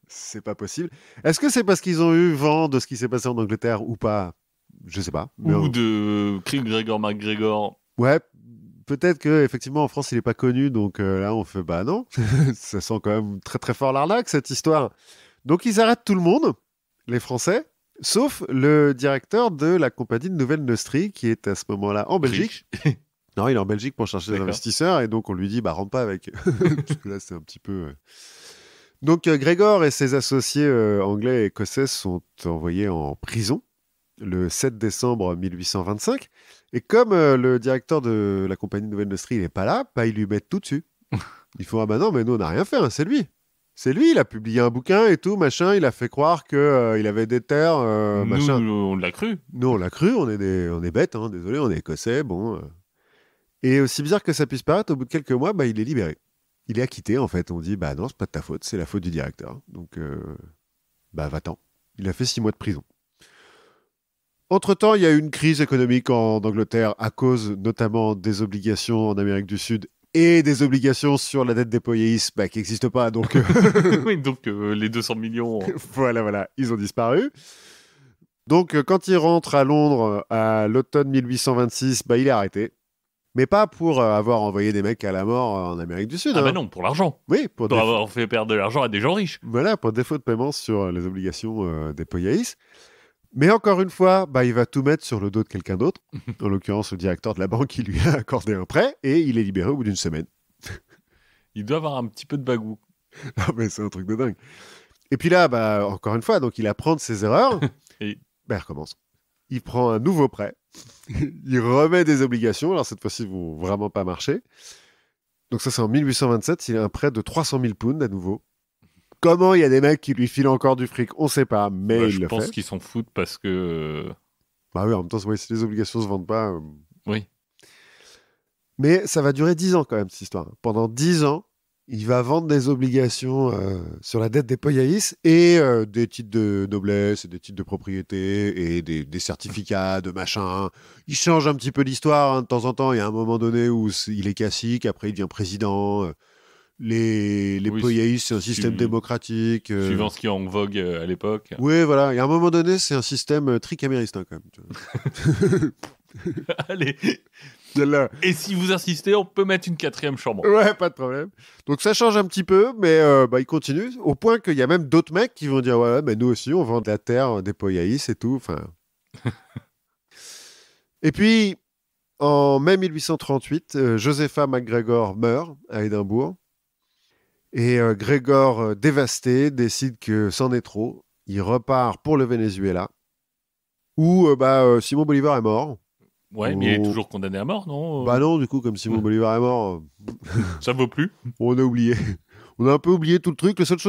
A: C'est pas possible. Est-ce que c'est parce qu'ils ont eu vent de ce qui s'est passé en Angleterre ou pas? Je sais pas. Mais
B: Ou de Gregor MacGregor.
A: Ouais, peut-être que effectivement en France il est pas connu, donc là on fait bah non. Ça sent quand même très très fort l'arnaque cette histoire. Donc ils arrêtent tout le monde, les Français, sauf le directeur de la compagnie de Nouvelle Neustrie qui est à ce moment-là en Belgique. Non, il est en Belgique pour chercher des investisseurs et donc on lui dit rentre pas avec. Parce que là c'est un petit peu. Donc Grégor et ses associés anglais et écossais sont envoyés en prison le 7 décembre 1825. Et comme le directeur de la compagnie de Nouvelle Neustrie n'est pas là, ils lui mettent tout dessus. Ils font ah bah non mais nous on n'a rien fait, c'est lui. C'est lui, il a publié un bouquin et tout, machin, il a fait croire qu'il avait des terres, machin.
B: Nous, on l'a cru.
A: Nous, on l'a cru, on est bêtes, désolé, on est écossais, bon. Et aussi bizarre que ça puisse paraître, au bout de quelques mois, il est libéré. Il est acquitté, en fait. On dit, non, c'est pas de ta faute, c'est la faute du directeur. Donc, va-t'en. Il a fait 6 mois de prison. Entre-temps, il y a eu une crise économique en Angleterre à cause notamment des obligations en Amérique du Sud et des obligations sur la dette des poyéis qui n'existent pas. Donc,
B: oui, donc les 200 millions...
A: voilà, ils ont disparu. Donc, quand il rentre à Londres à l'automne 1826, il est arrêté. Mais pas pour avoir envoyé des mecs à la mort en Amérique du Sud.
B: Ah non, pour l'argent.
A: Oui,
B: pour avoir fait perdre de l'argent à des gens riches.
A: Voilà, pour défaut de paiement sur les obligations des poyéis. Mais encore une fois, il va tout mettre sur le dos de quelqu'un d'autre, en l'occurrence le directeur de la banque qui lui a accordé un prêt, et il est libéré au bout d'une semaine.
B: Il doit avoir un petit peu de bagou.
A: Ah mais c'est un truc de dingue. Et puis là, encore une fois, donc il apprend de ses erreurs,
B: et
A: il recommence. Il prend un nouveau prêt, il remet des obligations, alors cette fois-ci, ils vont vraiment pas marcher. Donc ça, c'est en 1827, il a un prêt de 300 000 pounds à nouveau. Comment il y a des mecs qui lui filent encore du fric, on sait pas, mais il le fait.
B: Je pense qu'ils s'en foutent parce que...
A: oui, en même temps, si les obligations se vendent pas...
B: Oui.
A: Mais ça va durer 10 ans quand même, cette histoire. Pendant 10 ans, il va vendre des obligations sur la dette des poyéis et des titres de noblesse, et des titres de propriété et des certificats de machin. Il change un petit peu l'histoire de temps en temps. Il y a un moment donné où il est cacique, après il devient président. Les
B: Oui,
A: poyaïs, c'est un système démocratique.
B: Suivant ce qui est en vogue à l'époque.
A: Oui, voilà. Et à un moment donné, c'est un système tricamériste, hein, quand même. Tu vois.
B: Allez.
A: Celle-là.
B: Et si vous insistez, on peut mettre une 4e chambre.
A: Ouais, pas de problème. Donc ça change un petit peu, mais il continue. Au point qu'il y a même d'autres mecs qui vont dire ouais, mais nous aussi, on vend de la terre, des poyaïs et tout. Enfin. Et puis, en mai 1838, Josepha MacGregor meurt à Édimbourg. Et Grégor, dévasté, décide que c'en est trop. Il repart pour le Venezuela, où Simon Bolivar est mort.
B: Ouais, mais il est toujours condamné à mort, non?
A: Bah non, du coup, comme Simon Bolivar est mort,
B: Ça vaut plus.
A: on a oublié. On a un peu oublié tout le truc. Le seul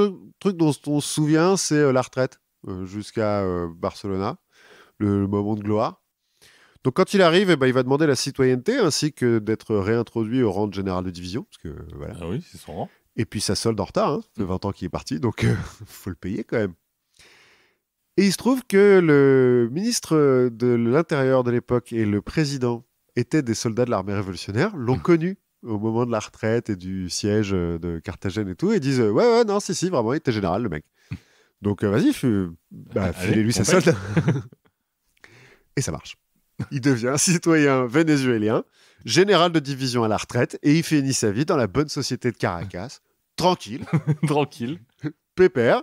A: truc dont on se souvient, c'est la retraite jusqu'à Barcelona, le moment de gloire. Donc quand il arrive, il va demander la citoyenneté ainsi que d'être réintroduit au rang de général de division. Parce que, voilà.
B: Ah oui, c'est son rang.
A: Et puis ça solde en retard, hein. Ça fait 20 ans qu'il est parti, donc faut le payer quand même. Et il se trouve que le ministre de l'Intérieur de l'époque et le président étaient des soldats de l'armée révolutionnaire, l'ont connu au moment de la retraite et du siège de Carthagène et tout, et disent ouais, non, si, vraiment, il était général, le mec. Donc vas-y, filez-lui sa solde. Et ça marche. Il devient citoyen vénézuélien, général de division à la retraite, et il finit sa vie dans la bonne société de Caracas, tranquille,
B: Tranquille.
A: pépère.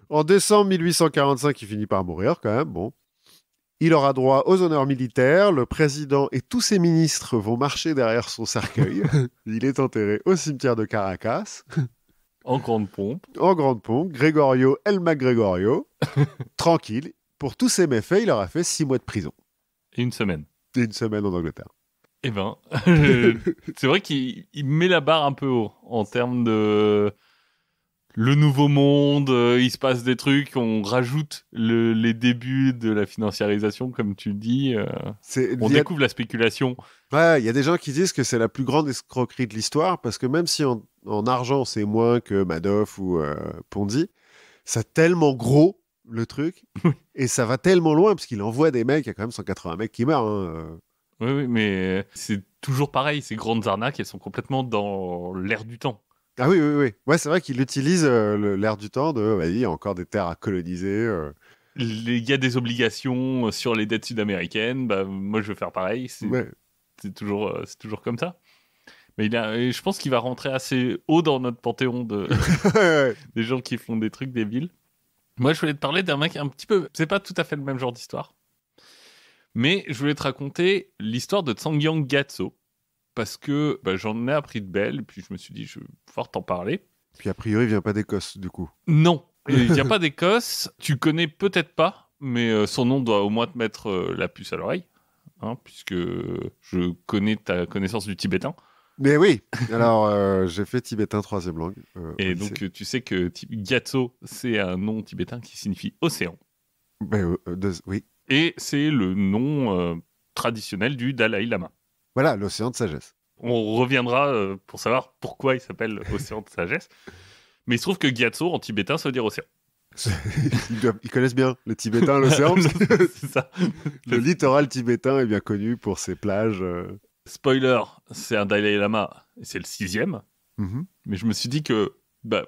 A: En décembre 1845, il finit par mourir quand même. Bon, il aura droit aux honneurs militaires. Le président et tous ses ministres vont marcher derrière son cercueil. Il est enterré au cimetière de Caracas.
B: En grande pompe.
A: En grande pompe. Gregorio El Magregorio. Tranquille. Pour tous ses méfaits, il aura fait 6 mois de prison.
B: Et une semaine.
A: Et une semaine en Angleterre.
B: Eh ben, c'est vrai qu'il met la barre un peu haut en termes de le nouveau monde, il se passe des trucs, on rajoute les débuts de la financiarisation, comme tu le dis, on découvre la spéculation.
A: Ouais, il y a des gens qui disent que c'est la plus grande escroquerie de l'histoire, parce que même si en argent c'est moins que Madoff ou Ponzi, c'est tellement gros le truc, et ça va tellement loin, parce qu'il envoie des mecs, il y a quand même 180 mecs qui meurent. Hein.
B: Oui, mais c'est toujours pareil, ces grandes arnaques, elles sont complètement dans l'air du temps.
A: Ah oui. Ouais, c'est vrai qu'il utilise l'air du temps de, il y a encore des terres à coloniser.
B: Il y a des obligations sur les dettes sud-américaines, moi je veux faire pareil, c'est toujours comme ça. Mais je pense qu'il va rentrer assez haut dans notre panthéon des gens qui font des trucs débiles. Moi je voulais te parler d'un mec un petit peu, c'est pas tout à fait le même genre d'histoire, mais je voulais te raconter l'histoire de Tsangyang Gyatso. Parce que j'en ai appris de belles, puis je me suis dit, je vais pouvoir t'en parler.
A: Puis a priori, il vient pas d'Écosse, du coup.
B: Non, il vient pas d'Écosse. Tu connais peut-être pas, mais son nom doit au moins te mettre la puce à l'oreille, hein, puisque je connais ta connaissance du tibétain.
A: Mais oui, alors j'ai fait tibétain 3e langue.
B: Et donc tu sais que Gyatso, c'est un nom tibétain qui signifie océan.
A: Oui.
B: Et c'est le nom traditionnel du Dalai Lama.
A: Voilà, l'océan de sagesse.
B: On reviendra pour savoir pourquoi il s'appelle océan de sagesse. Mais il se trouve que Gyatso, en tibétain, ça veut dire océan.
A: Ils connaissent bien le tibétain, l'océan.
B: C'est ça.
A: Le littoral tibétain est bien connu pour ses plages.
B: Spoiler, c'est un Dalai Lama, et c'est le 6e.
A: Mm-hmm.
B: Mais je me suis dit que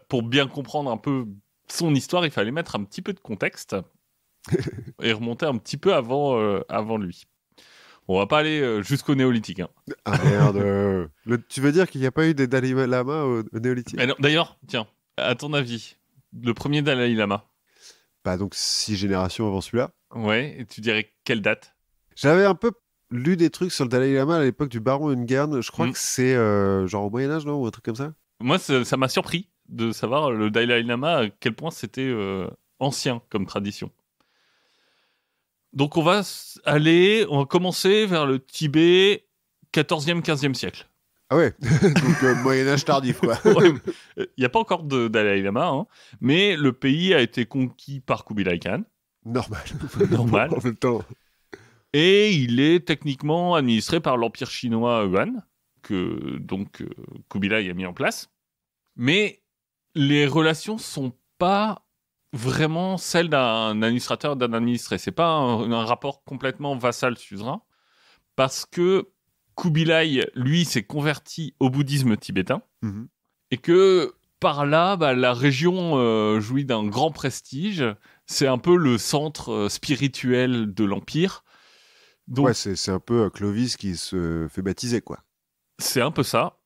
B: pour bien comprendre un peu son histoire, il fallait mettre un petit peu de contexte et remonter un petit peu avant lui. On va pas aller jusqu'au néolithique. Hein.
A: Ah merde. Tu veux dire qu'il n'y a pas eu des Dalai Lama au néolithique?
B: D'ailleurs, tiens, à ton avis, le premier Dalai Lama?
A: Donc 6 générations avant celui-là.
B: Ouais, et tu dirais quelle date?
A: J'avais un peu lu des trucs sur le Dalai Lama à l'époque du baron Ungern. Je crois que c'est genre au Moyen-Âge, non? Ou un truc comme ça?
B: Moi, ça m'a surpris de savoir le Dalai Lama à quel point c'était ancien comme tradition. Donc on va commencer vers le Tibet, 14e, 15e siècle.
A: Ah ouais, donc Moyen-Âge tardif, quoi.
B: Il n'y a pas encore de Dalai Lama, hein, mais le pays a été conquis par Kubilai Khan.
A: Normal.
B: Normal.
A: En même temps.
B: Et il est techniquement administré par l'Empire chinois Yuan, que donc Kubilai a mis en place. Mais les relations sont pas vraiment celle d'un administrateur, d'un administré. C'est pas un rapport complètement vassal-suzerain, parce que Kubilai, lui, s'est converti au bouddhisme tibétain, Et que par là, la région jouit d'un grand prestige. C'est un peu le centre spirituel de l'Empire.
A: Donc, ouais, c'est un peu Clovis qui se fait baptiser, quoi.
B: C'est un peu ça.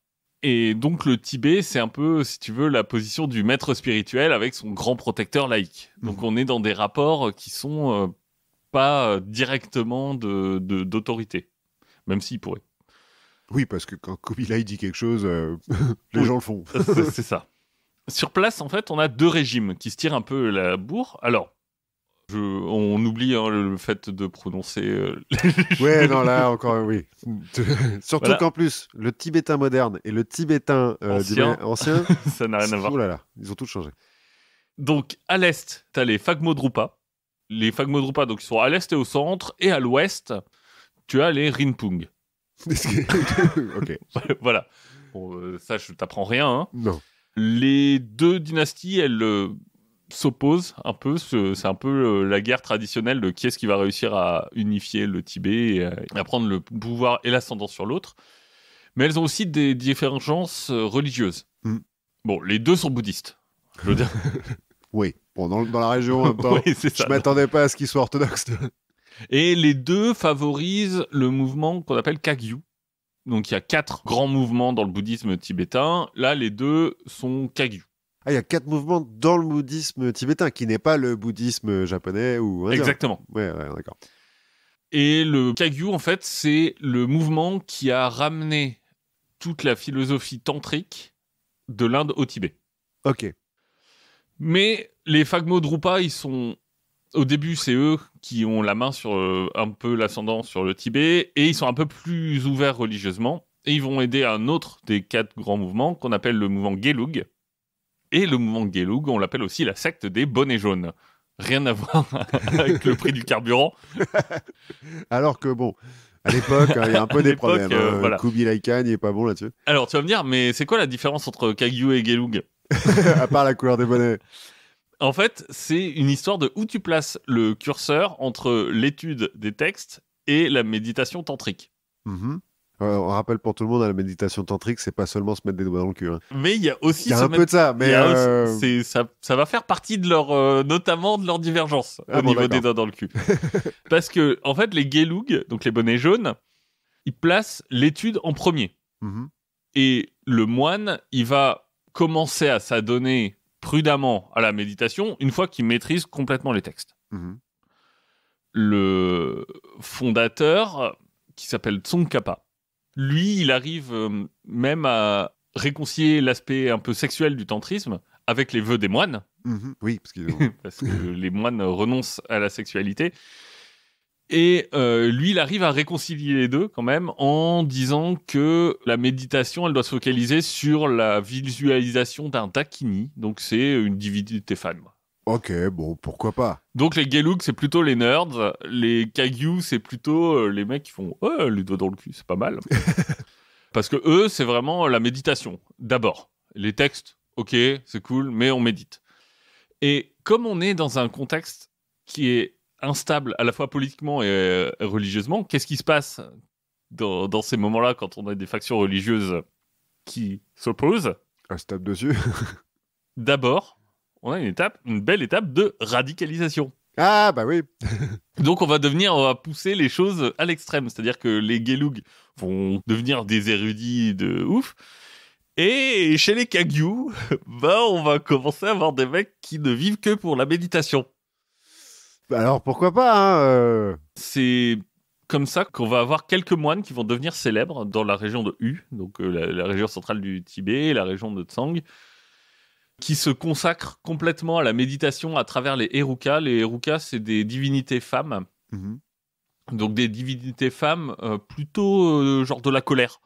B: Et donc le Tibet, c'est un peu, si tu veux, la position du maître spirituel avec son grand protecteur laïque. Donc on est dans des rapports qui sont pas directement d'autorité, même s'il pourrait.
A: Oui, parce que quand Kubilai dit quelque chose, les gens le font.
B: C'est ça. Sur place, en fait, on a 2 régimes qui se tirent un peu la bourre. Alors, on oublie le fait de prononcer...
A: Ouais, non, là, encore, oui. Surtout qu'en plus, le tibétain moderne et le tibétain ancien
B: ça n'a rien à voir.
A: Oh là là, ils ont tout changé.
B: Donc, à l'est, tu as les Phagmodrupa. Les Phagmodrupa, donc, ils sont à l'est et au centre. Et à l'ouest, tu as les Rinpoung.
A: Ok.
B: Voilà. Bon, ça, je t'apprends rien. Hein.
A: Non.
B: Les 2 dynasties, elles... s'opposent un peu, c'est un peu la guerre traditionnelle de qui est-ce qui va réussir à unifier le Tibet et à prendre le pouvoir et l'ascendant sur l'autre. Mais elles ont aussi des divergences religieuses. Bon, les 2 sont bouddhistes, je veux dire.
A: Oui, bon, dans la région, en même temps,
B: oui, c'est ça.
A: Je m'attendais pas à ce qu'ils soient orthodoxes.
B: Et les 2 favorisent le mouvement qu'on appelle Kagyu. Donc il y a 4 grands mouvements dans le bouddhisme tibétain. Là, les 2 sont Kagyu.
A: Ah, il y a 4 mouvements dans le bouddhisme tibétain, qui n'est pas le bouddhisme japonais ou indien.
B: Exactement.
A: Ouais, d'accord.
B: Et le Kagyu, en fait, c'est le mouvement qui a ramené toute la philosophie tantrique de l'Inde au Tibet.
A: Ok.
B: Mais les Phagmodrupa, ils sont... Au début, c'est eux qui ont la main sur un peu l'ascendant sur le Tibet, et ils sont un peu plus ouverts religieusement, et ils vont aider un autre des 4 grands mouvements, qu'on appelle le mouvement Gelug. Et le mouvement Gelug, on l'appelle aussi la secte des bonnets jaunes. Rien à voir avec le prix du carburant.
A: Alors que bon, à l'époque, il y a un peu des problèmes.
B: Voilà.
A: Kubilai Khan, il est pas bon là-dessus.
B: Alors, tu vas me dire, mais c'est quoi la différence entre Kagyu et Gelug?
A: À part la couleur des bonnets.
B: En fait, c'est une histoire de où tu places le curseur entre l'étude des textes et la méditation tantrique.
A: On rappelle pour tout le monde, la méditation tantrique, c'est pas seulement se mettre des doigts dans le cul. Hein.
B: Mais il y a aussi...
A: Il y a un peu de ça, mais...
B: ça va faire partie de leur... notamment de leur divergence au niveau des doigts dans le cul. Parce que, en fait, les Gelug, donc les bonnets jaunes, ils placent l'étude en premier. Et le moine, il va commencer à s'adonner prudemment à la méditation une fois qu'il maîtrise complètement les textes. Le fondateur, qui s'appelle Tsongkhapa, lui, il arrive même à réconcilier l'aspect un peu sexuel du tantrisme avec les vœux des moines.
A: Oui,
B: parce que les moines renoncent à la sexualité. Et lui, il arrive à réconcilier les 2 quand même en disant que la méditation, elle doit se focaliser sur la visualisation d'un dakini. Donc c'est une divinité femme.
A: Ok, bon, pourquoi pas.
B: Donc les Gelug, c'est plutôt les nerds. Les Kagyu, c'est plutôt les mecs qui font les doigts dans le cul, c'est pas mal. Parce que eux, c'est vraiment la méditation. D'abord, les textes, ok, c'est cool, mais on médite. Et comme on est dans un contexte qui est instable à la fois politiquement et religieusement, qu'est-ce qui se passe dans ces moments-là quand on a des factions religieuses qui s'opposent?
A: On se tape dessus.
B: D'abord, on a une belle étape de radicalisation.
A: Ah, bah oui.
B: Donc on va pousser les choses à l'extrême, c'est-à-dire que les Gelug vont devenir des érudits de ouf, et chez les Kagyu, on va commencer à avoir des mecs qui ne vivent que pour la méditation.
A: Alors pourquoi pas, hein
B: C'est comme ça qu'on va avoir quelques moines qui vont devenir célèbres dans la région de Hu, donc la région centrale du Tibet, la région de Tsang, qui se consacrent complètement à la méditation à travers les Herukas. Les Herukas, c'est des divinités femmes. Donc des divinités femmes plutôt genre de la colère.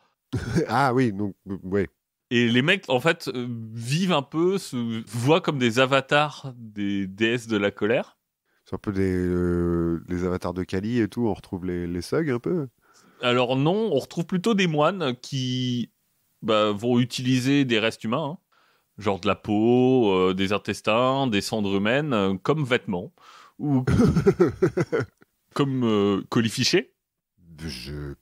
A: Ah oui, donc ouais.
B: Et les mecs, en fait, vivent un peu, se voient comme des avatars des déesses de la colère.
A: C'est un peu les avatars de Kali et tout, on retrouve les thugs un peu.
B: Alors non, on retrouve plutôt des moines qui vont utiliser des restes humains, hein, genre de la peau, des intestins, des cendres humaines, comme vêtements, ou comme colifichets.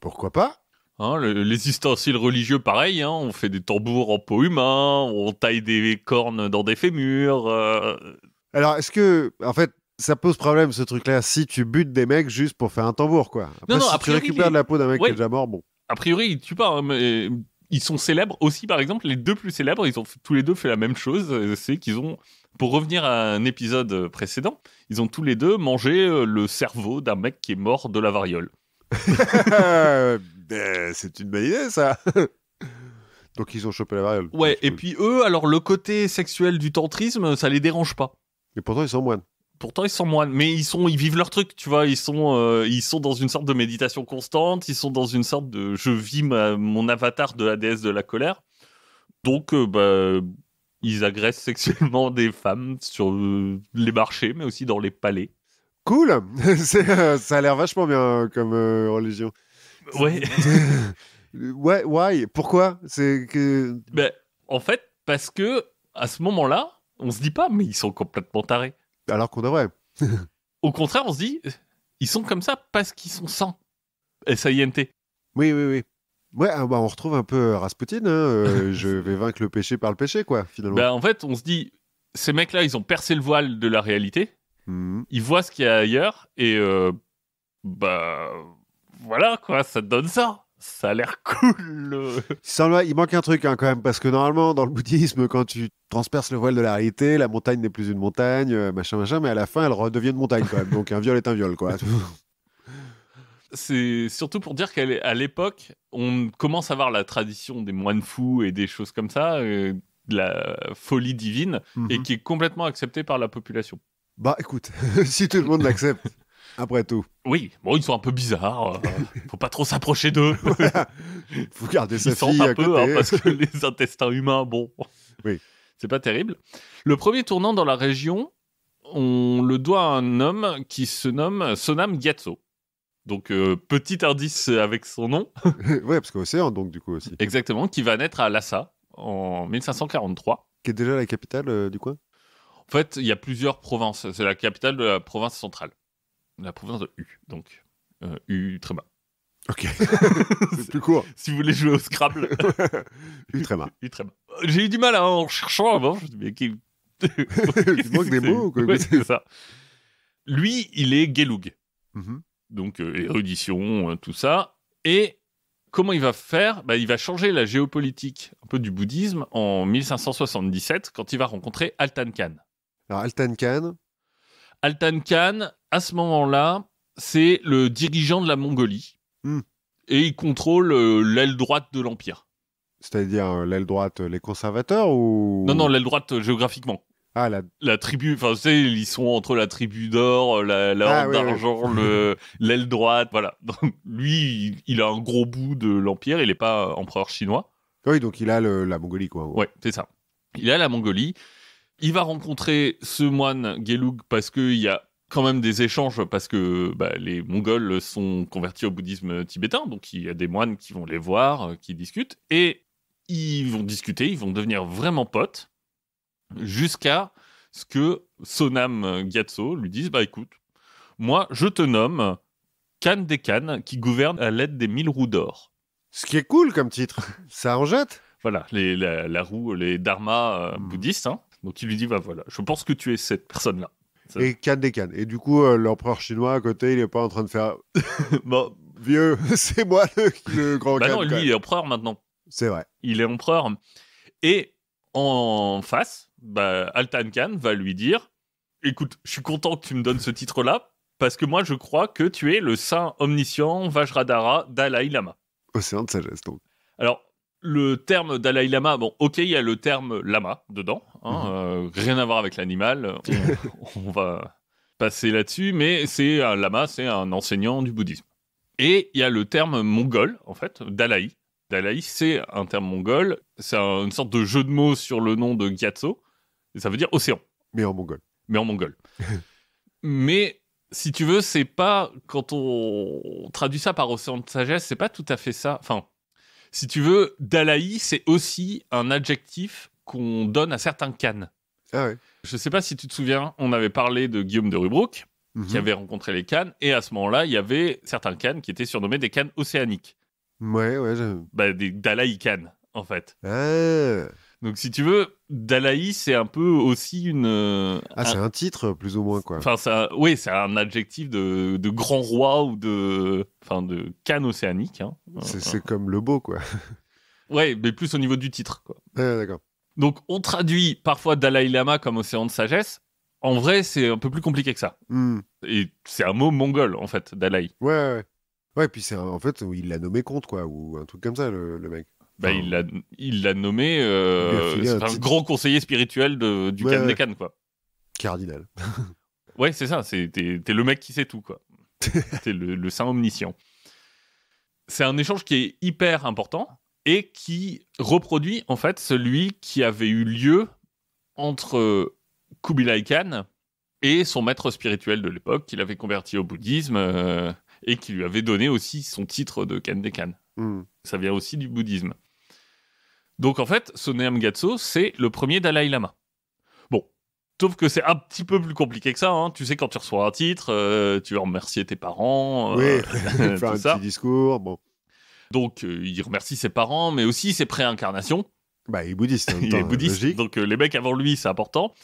A: Pourquoi pas?
B: Hein, les ustensiles religieux, pareil, hein, on fait des tambours en peau humain, on taille des cornes dans des fémurs.
A: Alors, est-ce que, en fait, ça pose problème ce truc-là si tu butes des mecs juste pour faire un tambour, quoi. Après,
B: Non,
A: si
B: a
A: tu
B: priori,
A: récupères de la peau d'un mec qui est déjà mort, bon.
B: A priori, ils tuent pas, hein, mais ils sont célèbres aussi, par exemple, les deux plus célèbres, ils ont tous les deux fait la même chose, c'est qu'ils ont, pour revenir à un épisode précédent, ils ont tous les deux mangé le cerveau d'un mec qui est mort de la variole.
A: C'est une bonne idée, ça. Donc ils ont chopé la variole.
B: Ouais, et puis eux, alors le côté sexuel du tantrisme, ça les dérange pas.
A: Et pourtant ils sont moines.
B: Pourtant ils sont moines, mais ils vivent leur truc, tu vois, ils sont dans une sorte de méditation constante, ils sont dans une sorte de je vis mon avatar de la déesse de la colère. Donc ils agressent sexuellement des femmes sur les marchés, mais aussi dans les palais.
A: Cool. Ça a l'air vachement bien comme religion.
B: Ouais.
A: Ouais, why? Pourquoi? C'est que.
B: En fait, parce que à ce moment-là, on se dit pas, mais ils sont complètement tarés.
A: Alors qu'on devrait.
B: Au contraire, on se dit, ils sont comme ça parce qu'ils sont sains. S-A-I-N-T.
A: Oui. Ouais, on retrouve un peu Rasputin. Hein, je vais vaincre le péché par le péché, quoi, finalement.
B: En fait, on se dit, ces mecs-là, ils ont percé le voile de la réalité.
A: Mmh.
B: Ils voient ce qu'il y a ailleurs et voilà quoi, ça te donne ça. Ça a l'air cool.
A: Il manque un truc hein, quand même, parce que normalement, dans le bouddhisme, quand tu transperces le voile de la réalité, la montagne n'est plus une montagne, machin, mais à la fin, elle redevient une montagne quand même. Donc un viol est un viol, quoi.
B: C'est surtout pour dire qu'à l'époque, on commence à voir la tradition des moines fous et des choses comme ça, de la folie divine, et qui est complètement acceptée par la population.
A: Bah écoute, si tout le monde l'accepte, après tout.
B: Oui, bon, ils sont un peu bizarres, faut pas trop s'approcher d'eux.
A: Voilà. Faut garder sa
B: ils
A: fille
B: sentent un
A: à
B: peu,
A: côté.
B: hein, parce que les intestins humains, bon,
A: oui.
B: C'est pas terrible. Le premier tournant dans la région, on le doit à un homme qui se nomme Sonam Gyatso. Donc, petit indice avec son nom.
A: Ouais, parce qu'Océan, donc, du coup, aussi.
B: Exactement, qui va naître à Lhasa en 1543.
A: Qui est déjà la capitale du coin.
B: En fait, il y a plusieurs provinces. C'est la capitale de la province centrale. La province de U, donc. U très bas.
A: Ok. C'est plus court.
B: Si vous voulez jouer au Scrabble.
A: U très bas.
B: U très bas. J'ai eu du mal en cherchant avant. Je me dis, mais
A: il manque des mots ou quoi?
B: Ouais, c'est ça. Lui, il est Gelug.
A: Mm-hmm.
B: Donc, érudition, tout ça. Et comment il va faire? Il va changer la géopolitique un peu du bouddhisme en 1577 quand il va rencontrer Altan Khan.
A: Alors, Altan Khan.
B: Altan Khan, à ce moment-là, c'est le dirigeant de la Mongolie. Et il contrôle l'aile droite de l'Empire.
A: C'est-à-dire l'aile droite, les conservateurs ou...
B: Non, l'aile droite géographiquement.
A: Ah,
B: la tribu, enfin, tu sais, ils sont entre la tribu d'or, la horde d'argent, l'aile droite, voilà. Donc, lui, il a un gros bout de l'Empire, il n'est pas empereur chinois.
A: Oui, donc il a la Mongolie, quoi.
B: Ouais, c'est ça. Il a la Mongolie. Il va rencontrer ce moine Gelug parce qu'il y a quand même des échanges, parce que les Mongols sont convertis au bouddhisme tibétain, donc il y a des moines qui vont les voir, qui discutent, et ils vont discuter, ils vont devenir vraiment potes, jusqu'à ce que Sonam Gyatso lui dise, écoute, moi je te nomme Khan des Khans, qui gouverne à l'aide des 1000 roues d'or.
A: Ce qui est cool comme titre, ça en jette.
B: Voilà, la roue, les dharmas bouddhistes, hein. Donc il lui dit, voilà, je pense que tu es cette personne-là.
A: Et Khan des Khans. Et du coup, l'empereur chinois à côté, il est pas en train de faire...
B: bon,
A: vieux, c'est moi le grand Khan.
B: Non, lui, il est empereur maintenant.
A: C'est vrai.
B: Il est empereur. Et en face, Altan Khan va lui dire, écoute, je suis content que tu me donnes ce titre-là, parce que moi, je crois que tu es le saint omniscient Vajradhara Dalai Lama.
A: Océan de sagesse, donc.
B: Alors, le terme Dalai Lama, bon, ok, il y a le terme lama dedans, hein, rien à voir avec l'animal, on va passer là-dessus, mais un lama, c'est un enseignant du bouddhisme. Et il y a le terme mongol, en fait, Dalai. Dalai, c'est un terme mongol, c'est une sorte de jeu de mots sur le nom de Gyatso, et ça veut dire océan.
A: Mais en mongol.
B: Mais, si tu veux, c'est pas, quand on traduit ça par océan de sagesse, c'est pas tout à fait ça, enfin... Si tu veux, Dalai, c'est aussi un adjectif qu'on donne à certains khans.
A: Ah ouais.
B: Je sais pas si tu te souviens, on avait parlé de Guillaume de Rubruck, qui avait rencontré les khans, et à ce moment-là, il y avait certains khans qui étaient surnommés des khans océaniques.
A: Ouais.
B: Des Dalai Khan, en fait.
A: Ah,
B: Donc, si tu veux, Dalai, c'est un peu aussi
A: c'est un titre, plus ou moins, quoi.
B: Enfin, c'est un adjectif de grand roi ou de Khan océanique. Hein.
A: C'est comme le beau, quoi.
B: Ouais, mais plus au niveau du titre, quoi.
A: Ah, d'accord.
B: Donc, on traduit parfois Dalai Lama comme océan de sagesse. En vrai, c'est un peu plus compliqué que ça. Et c'est un mot mongol, en fait, Dalai.
A: Ouais. Ouais, puis en fait, il l'a nommé comte, quoi, ou un truc comme ça, le mec.
B: Il l'a nommé c'est un grand conseiller spirituel du Khan des Khans, quoi.
A: Cardinal.
B: Ouais, c'est ça. T'es le mec qui sait tout, quoi. T'es le saint omniscient. C'est un échange qui est hyper important et qui reproduit, en fait, celui qui avait eu lieu entre Kubilai Khan et son maître spirituel de l'époque, qu'il avait converti au bouddhisme et qui lui avait donné aussi son titre de Khan des Khans. Ça vient aussi du bouddhisme. Donc en fait, Sonam Gyatso, c'est le premier Dalai Lama. Bon, sauf que c'est un petit peu plus compliqué que ça. Hein. Tu sais, quand tu reçois un titre, tu vas remercier tes parents.
A: Oui, faire un petit discours. Bon.
B: Donc il remercie ses parents, mais aussi ses préincarnations.
A: Il est bouddhiste.
B: Il est bouddhiste, logique. Donc les mecs avant lui, c'est important,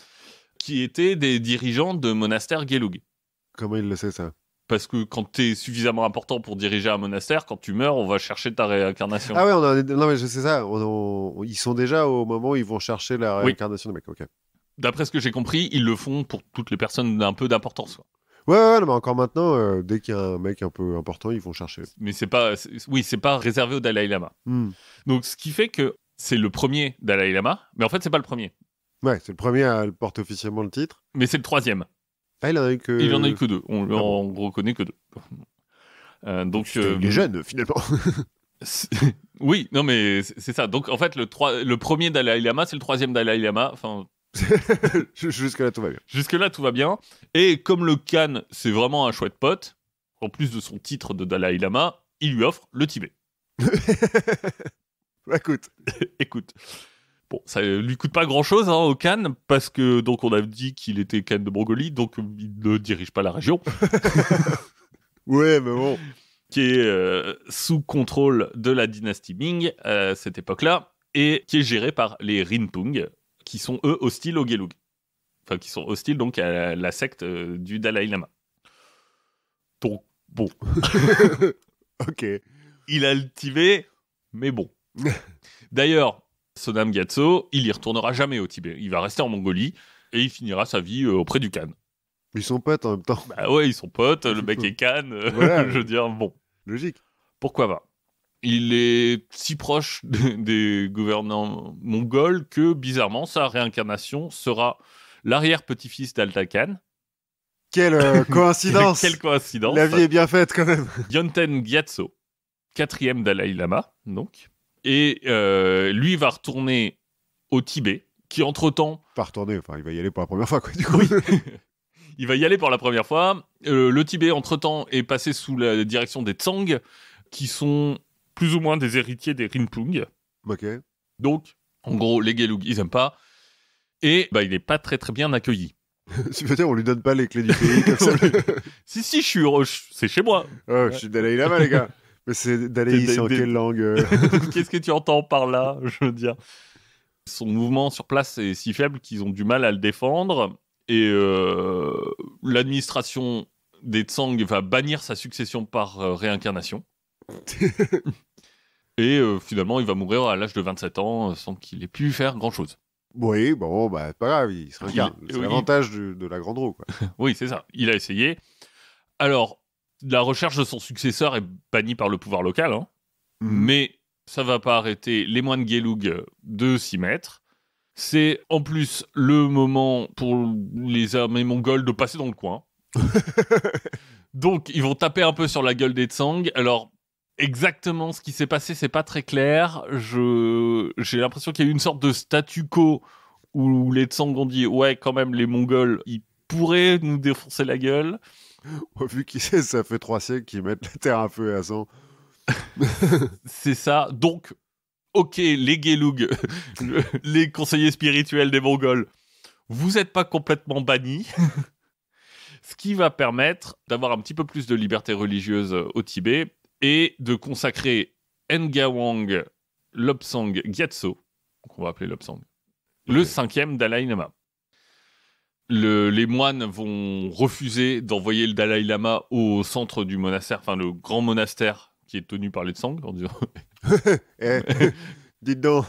B: qui étaient des dirigeants de monastères Gelug.
A: Comment il le sait, ça?
B: Parce que quand t'es suffisamment important pour diriger un monastère, quand tu meurs, on va chercher ta réincarnation.
A: Ah ouais, non mais je sais ça. Ils sont déjà au moment où ils vont chercher la réincarnation des mecs. Ok.
B: D'après ce que j'ai compris, ils le font pour toutes les personnes d'un peu d'importance. Quoi.
A: Ouais, mais encore maintenant, dès qu'il y a un mec un peu important, ils vont chercher.
B: Mais c'est pas réservé au Dalai Lama. Donc ce qui fait que c'est le premier Dalai Lama, mais en fait c'est pas le premier.
A: Ouais, c'est le premier à porter officiellement le titre.
B: Mais c'est le troisième.
A: Ah, il en a eu que...
B: Il en a eu que deux. On en reconnaît que deux. Donc,
A: il est jeune, finalement.
B: Oui, non, mais c'est ça. Donc, en fait, le premier Dalai Lama, c'est le troisième Dalai Lama. Enfin...
A: Jusque-là, tout va bien.
B: Jusque-là, tout va bien. Et comme le Khan, c'est vraiment un chouette pote, en plus de son titre de Dalai Lama, il lui offre le Tibet.
A: Écoute.
B: Écoute. Bon, ça lui coûte pas grand-chose au Khan, parce que, donc, on a dit qu'il était Khan de Mongolie, donc il ne dirige pas la région.
A: Ouais, mais bon.
B: Qui est sous contrôle de la dynastie Ming à cette époque-là, et qui est géré par les Rinpung, qui sont eux hostiles au Gelug. Enfin, qui sont hostiles donc à la secte du Dalai Lama. Donc, bon.
A: Ok.
B: Il a le Tibet, mais bon. D'ailleurs, Sonam Gyatso, il y retournera jamais au Tibet. Il va rester en Mongolie et il finira sa vie auprès du Khan.
A: Ils sont potes en même temps.
B: Bah ouais, ils sont potes, le mec est Khan.
A: Voilà.
B: Je veux dire, bon.
A: Logique.
B: Pourquoi pas? Il est si proche des gouvernants mongols que, bizarrement, sa réincarnation sera l'arrière-petit-fils d'Alta Khan.
A: Quelle coïncidence.
B: Quelle coïncidence.
A: La vie est bien faite, quand même.
B: Yonten Gyatso, 4e Dalai Lama, donc. Et lui va retourner au Tibet, qui entre-temps...
A: Pas retourner, enfin, il va y aller pour la première fois, quoi, du coup.
B: Oui. Il va y aller pour la première fois. Le Tibet, entre-temps, est passé sous la direction des Tsang, qui sont plus ou moins des héritiers des Rinpung.
A: Ok.
B: Donc, en gros, les Gelug, ils aiment pas. Et il n'est pas très très bien accueilli.
A: Tu veux dire, on lui donne pas les clés du pays comme ça.
B: Si, c'est chez moi.
A: Oh, je suis Dalai Lama, les gars. Mais c'est Dalai, c'est en quelle langue
B: Qu'est-ce que tu entends par là, je veux dire. Son mouvement sur place est si faible qu'ils ont du mal à le défendre. Et l'administration des Tsang va bannir sa succession par réincarnation. Et finalement, il va mourir à l'âge de 27 ans sans qu'il ait pu faire grand-chose.
A: Oui, bon, pas grave, il se réincarne. C'est l'avantage de la grande roue, quoi.
B: Oui, c'est ça. Il a essayé. Alors, la recherche de son successeur est bannie par le pouvoir local, hein. Mais ça va pas arrêter les moines Gelug de s'y mettre. C'est en plus le moment pour les armées mongoles de passer dans le coin. Donc, ils vont taper un peu sur la gueule des Tsang. Alors, exactement ce qui s'est passé, c'est pas très clair. J'ai l'impression qu'il y a eu une sorte de statu quo où les Tsang ont dit « Ouais, quand même, les Mongols, ils pourraient nous défoncer la gueule. »
A: Vu qu'ils sait, ça fait 3 siècles qu'ils mettent la terre à feu et à sang.
B: C'est ça. Donc, ok, les Gelug, les conseillers spirituels des Mongols, vous n'êtes pas complètement bannis. Ce qui va permettre d'avoir un petit peu plus de liberté religieuse au Tibet et de consacrer Ngawang Lobsang Gyatso, qu'on va appeler Lobsang, le 5e Dalai Lama. Les moines vont refuser d'envoyer le Dalai Lama au centre du monastère, enfin le grand monastère qui est tenu par les Tsang, en disant
A: dites donc,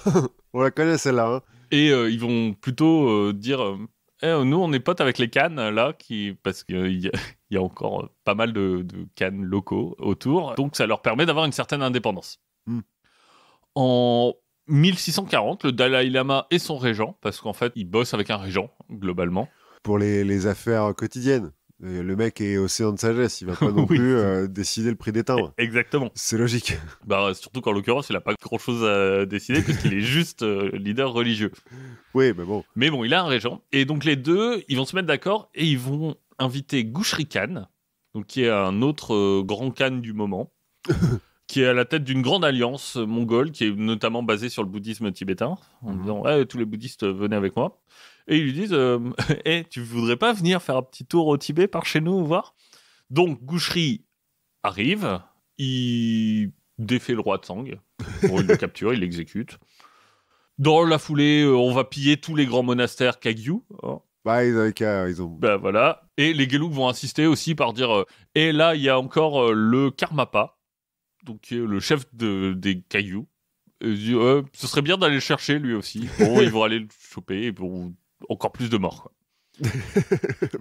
A: on la connaît celle-là. Hein.
B: Et ils vont plutôt dire nous on est potes avec les Khan là, parce qu'il y a encore pas mal de Khan locaux autour, donc ça leur permet d'avoir une certaine indépendance. En 1640, le Dalai Lama est son régent, parce qu'en fait il bosse avec un régent globalement.
A: Pour les affaires quotidiennes. Le mec est océan de sagesse, il va pas non plus décider le prix des timbres.
B: Exactement.
A: C'est logique.
B: Surtout qu'en l'occurrence, il n'a pas grand-chose à décider, puisqu'il est juste leader religieux.
A: Oui, mais bon.
B: Mais bon, il a un régent. Et donc les deux, ils vont se mettre d'accord et ils vont inviter Gushri Khan, donc, qui est un autre grand khan du moment, qui est à la tête d'une grande alliance mongole, qui est notamment basée sur le bouddhisme tibétain, en disant tous les bouddhistes venaient avec moi. Et ils lui disent tu voudrais pas venir faire un petit tour au Tibet par chez nous, voir? Donc Gushri arrive, il défait le roi Tsang. Bon, il le capture, il l'exécute. Dans la foulée, on va piller tous les grands monastères Kagyu. Hein.
A: Bah, ils ont...
B: Bah, voilà. Et les Gelug vont insister aussi par dire et là, il y a encore le Karmapa, donc le chef des Kagyu. Ce serait bien d'aller le chercher lui aussi. Bon, ils vont aller le choper et bon, encore plus de morts. Quoi.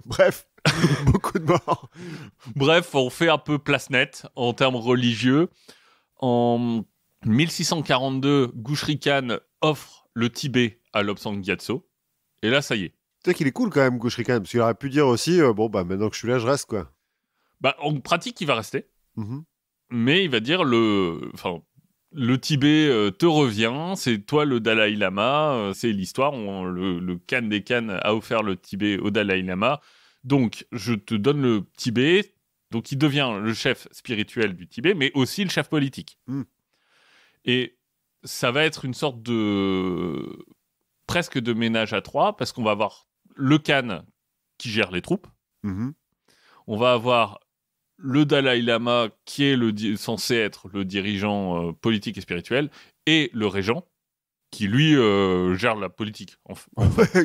A: Bref, beaucoup de morts.
B: Bref, on fait un peu place nette en termes religieux. En 1642, Gushri Khan offre le Tibet à Lobsang Gyatso. Et là, ça y est.
A: Tu sais qu'il est cool quand même, Gushri Khan, parce qu'il aurait pu dire aussi, maintenant que je suis là, je reste, quoi.
B: En pratique, il va rester. Mais il va dire le Tibet te revient, c'est toi le Dalai Lama, c'est l'histoire, le Khan des Khan a offert le Tibet au Dalai Lama, donc je te donne le Tibet, donc il devient le chef spirituel du Tibet, mais aussi le chef politique. Et ça va être une sorte de presque de ménage à trois, parce qu'on va avoir le Khan qui gère les troupes, on va avoir le Dalai Lama, qui est censé être le dirigeant politique et spirituel, et le régent, qui lui gère la politique.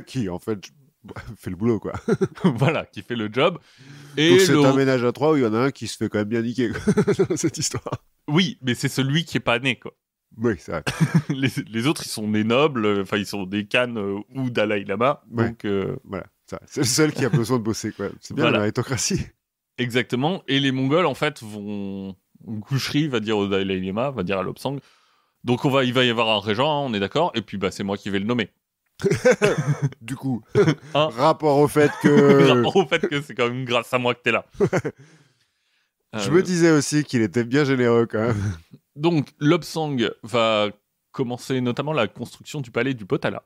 A: Qui, en fait, fait le boulot, quoi.
B: Voilà, qui fait le job. Et
A: donc c'est un ménage à trois où il y en a un qui se fait quand même bien niquer, dans cette histoire.
B: Oui, mais c'est celui qui est pas né, quoi.
A: Oui, c'est vrai.
B: les autres, ils sont des nobles, ils sont des Khan ou Dalai Lama.
A: Ouais.
B: Donc,
A: voilà, c'est le seul qui a besoin de bosser, quoi. C'est bien la méritocratie.
B: Exactement. Et les Mongols, en fait, Gushri va dire au Dalai Lama, va dire à Lobsang. Donc, il va y avoir un régent, hein, on est d'accord. Et puis, c'est moi qui vais le nommer.
A: Du coup, rapport au fait que
B: c'est quand même grâce à moi que t'es là.
A: Je me disais aussi qu'il était bien généreux, quand même.
B: Donc, Lobsang va commencer notamment la construction du palais du Potala.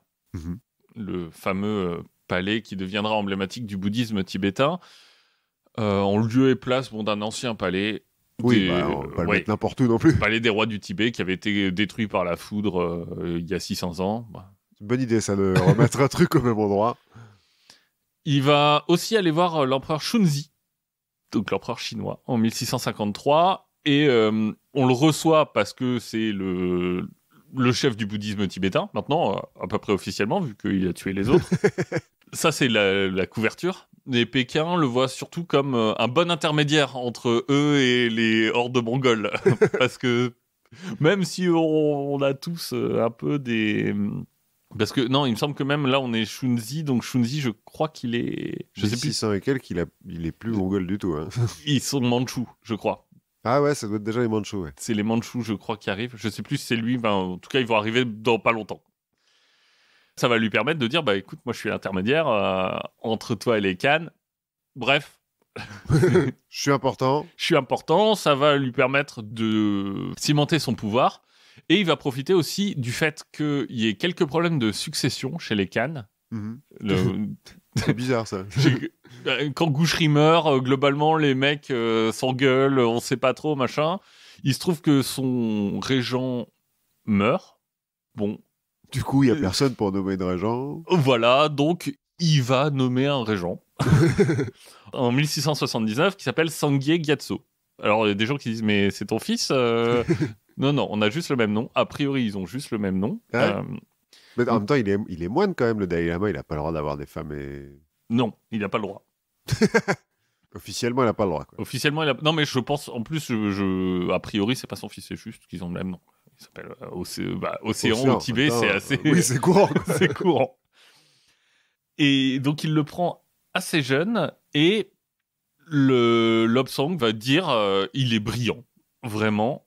B: Le fameux palais qui deviendra emblématique du bouddhisme tibétain. En lieu et place d'un ancien palais.
A: Oui, on va pas le mettre n'importe où non plus.
B: Palais des rois du Tibet qui avait été détruit par la foudre il y a 600 ans.
A: C'est une bonne idée, ça, de remettre un truc au même endroit.
B: Il va aussi aller voir l'empereur Shunzi, donc l'empereur chinois, en 1653. Et on le reçoit parce que c'est le chef du bouddhisme tibétain, maintenant, à peu près officiellement, vu qu'il a tué les autres. Ça, c'est la couverture. Et Pékin le voit surtout comme un bon intermédiaire entre eux et les hordes mongoles. Parce que même si on a tous un peu des... Parce que, non, il me semble que même là, on est Shunzi. Donc Shunzi, je crois qu'il est... Je sais plus.
A: 600 et quelques, il est plus mongol du tout. Hein.
B: Ils sont mandchous, je crois.
A: Ah ouais, ça doit être déjà les mandchous, ouais.
B: C'est les mandchous, je crois, qui arrivent. Je sais plus si c'est lui. En tout cas, ils vont arriver dans pas longtemps. Ça va lui permettre de dire, écoute, moi je suis l'intermédiaire entre toi et les Khan. Bref.
A: Je suis important.
B: Ça va lui permettre de cimenter son pouvoir. Et il va profiter aussi du fait qu'il y ait quelques problèmes de succession chez les Khan.
A: C'est bizarre, ça.
B: Quand Gushri meurt, globalement, les mecs s'engueulent, on sait pas trop, machin. Il se trouve que son régent meurt. Bon.
A: Du coup, il n'y a personne pour nommer de régent.
B: Voilà, donc il va nommer un régent en 1679 qui s'appelle Sangye Gyatso. Alors, il y a des gens qui disent, mais c'est ton fils Non, on a juste le même nom. A priori, ils ont juste le même nom.
A: Ouais. Mais en même temps, il est moine quand même, le Dalai Lama. Il n'a pas le droit d'avoir des femmes et...
B: Non, il n'a pas le droit.
A: Officiellement, il n'a pas le droit. Quoi.
B: Officiellement, Non, mais je pense, en plus, a priori, c'est pas son fils, c'est juste qu'ils ont le même nom. Il s'appelle Océan au Tibet, c'est assez...
A: Oui, c'est courant.
B: C'est courant. Et donc, il le prend assez jeune, et Lobsang va dire il est brillant, vraiment.